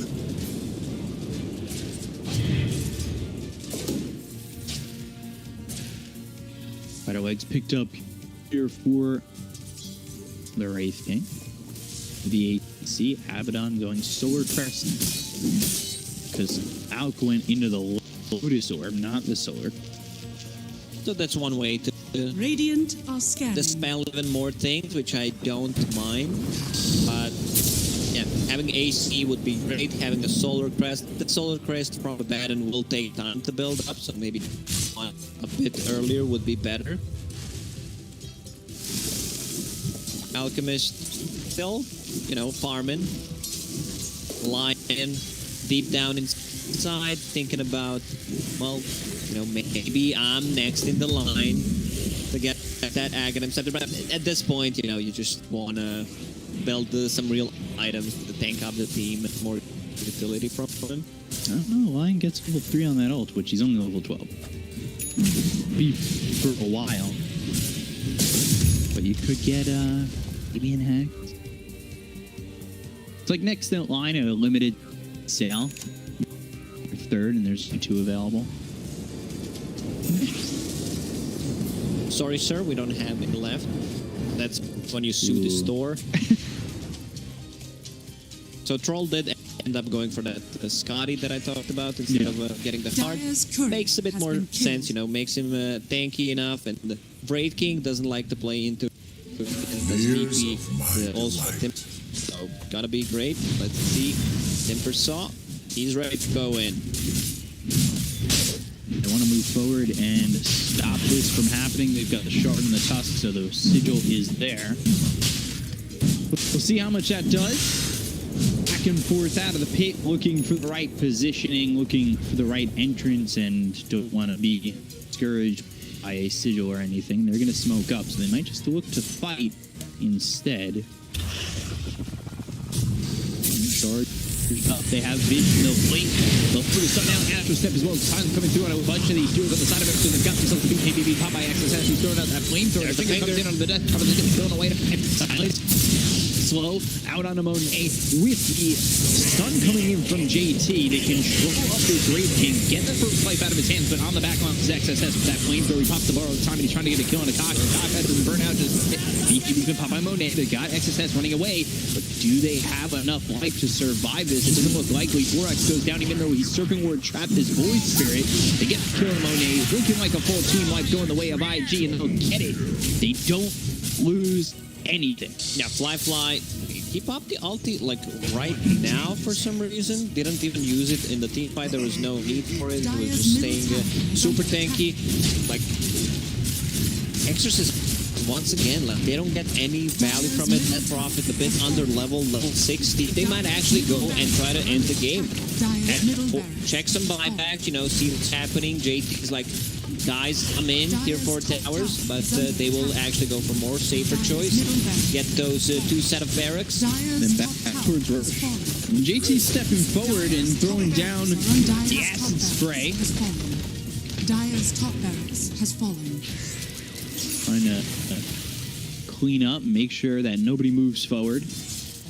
Spider Legs picked up here for the Wraith King. The ATC, Abaddon going Solar Crest. Because Alk went into the Lotus Orb, not the Solar. So that's one way to Radiant are scanning. dispel even more things, which I don't mind. But yeah, having AC would be great. Having a Solar Crest. The Solar Crest from Abaddon will take time to build up, so maybe a bit earlier would be better. Alchemist still, you know, farming. Lion deep down inside, thinking about, well, you know, maybe I'm next in the line to get that Aghanim Scepter. But at this point, you know, you just want to build some real items to tank up the team and more utility from them. I don't know. Lion gets level 3 on that ult, which he's only level 12. Be for a while. But you could get maybe in hacked. It's like next in line at a limited sale. Third, and there's 2 available. Sorry, sir, we don't have any left. That's when you sue the store. So Troll did end up going for that Scotty that I talked about instead of getting the heart. Makes a bit more sense, you know, makes him tanky enough, and the Braid King doesn't like to play into the VP also Tim. So gotta be great. Let's see. Timper saw. He's ready to go in. They want to move forward and stop this from happening. They've got the shard and the tusk, so the sigil is there. We'll see how much that does. Back and forth out of the pit, looking for the right positioning, looking for the right entrance, and don't want to be discouraged by a sigil or anything. They're going to smoke up, so they might just look to fight instead. Shard. Up. They have vision, they'll blink, they'll put a down, Aster step as well. Time coming through on a bunch of these duels on the side of it, so they've got themselves to beat KBB. Popeye access as he's throwing out that flamethrower. The finger comes in on the death cover, they're getting thrown away to silence. Slow out on a Monet with the stun coming in from JT. They control up this Raid King, get the first life out of his hands, but on the back line is XSS with that flamethrower. He pops the borrowed time and he's trying to get a kill on a Kaka. Kaka doesn't burn out, just BKB Popeye Monet. They got XSS running away, but do they have enough life to survive this? It doesn't look likely. Borax goes down even though he's Serpent Ward trapped his Void Spirit. They get the kill on Monet, looking like a full team life going the way of IG, and they'll get it. They don't lose anything. Yeah, Fly. He popped the ulti like right now for some reason. Didn't even use it in the team fight. There was no need for it. He was just staying super tanky. Like Exorcist once again, like they don't get any value from it. Net profit a bit under level 60. They might actually go and try to end the game. And check some buybacks, you know, see what's happening. JT is like, guys, I'm in here for towers, but they will actually go for more safer choice. Get those 2 set of barracks. Then back towards Roche. JT stepping forward and throwing down the acid spray. Dire's top barracks has fallen. Trying to clean up, make sure that nobody moves forward.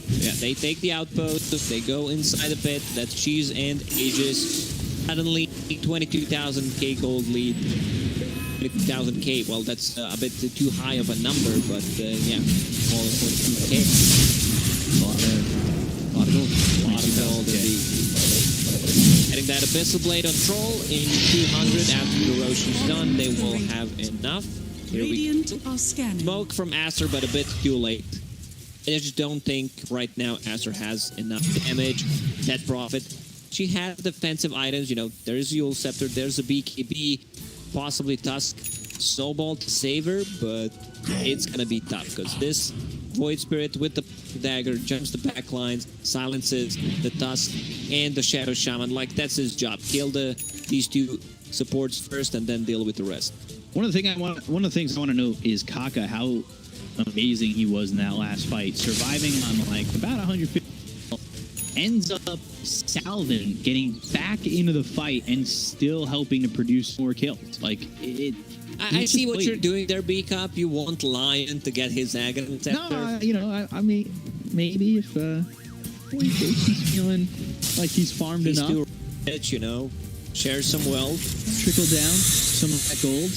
Yeah, they take the outpost, they go inside the pit. That's Cheese and Aegis. Suddenly, 22,000k gold lead. 22,000k, well, that's a bit too high of a number, but yeah, call it 22k. A lot of gold. A lot of gold, indeed. Getting that Abyssal Blade on Troll in 200 after the Roshan's done, they will have enough. Here we go. Smoke from Aster, but a bit too late. I just don't think right now Aster has enough damage. Net profit. She has defensive items, you know, there's Yule Scepter, there's a BKB, possibly Tusk, Snowball to save her, but it's gonna be tough, because this Void Spirit with the dagger jumps the back lines, silences the Tusk and the Shadow Shaman. Like, that's his job. Kill these 2 supports first and then deal with the rest. One of the things I want to note is Kaka, how amazing he was in that last fight, surviving on like about 150. Ends up salving, getting back into the fight, and still helping to produce more kills. Like I see what you're doing there, B-Cup. You want Lion to get his Aghanim Scepter. No, you know, I mean, maybe if he's feeling like he's farmed enough. He's too rich, you know. Share some wealth. Trickle down some of that gold.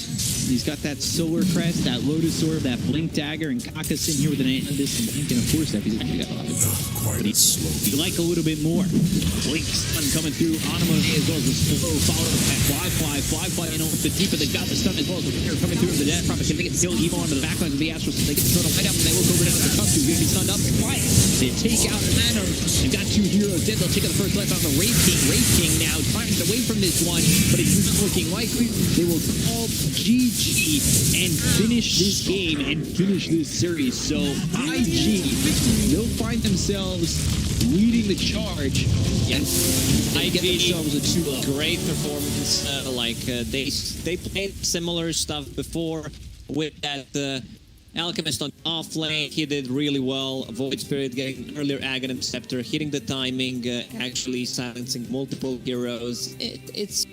He's got that Solar Crest, that Lotus Orb, that Blink Dagger, and Kaka sitting here with an Anandis and Blink and a 4-step. He's actually got a lot of gold. But he'd like a little bit more. Blink Stun coming through. Anamone as well as the slow follow by Fly, you know, with the deep, but they got the stun as well as the finger coming through. The Death Prophet can make it kill Evo onto the backlines of the Astros. They get thrown right up and they look over down at the Tusk, who's going to be stunned up. Quiet. They take out Manor. They've got 2 heroes dead. They'll take out the first life on the Raid King. Raid King now trying to get away from this one, but it's not looking likely. They will call GG and finish this game and finish this series. So IG will find themselves leading the charge. Yes, I get themselves a 2-0. great performance. They played similar stuff before with that Alchemist on off lane. He did really well. Void Spirit getting earlier Aghanim Scepter, hitting the timing, actually silencing multiple heroes. It's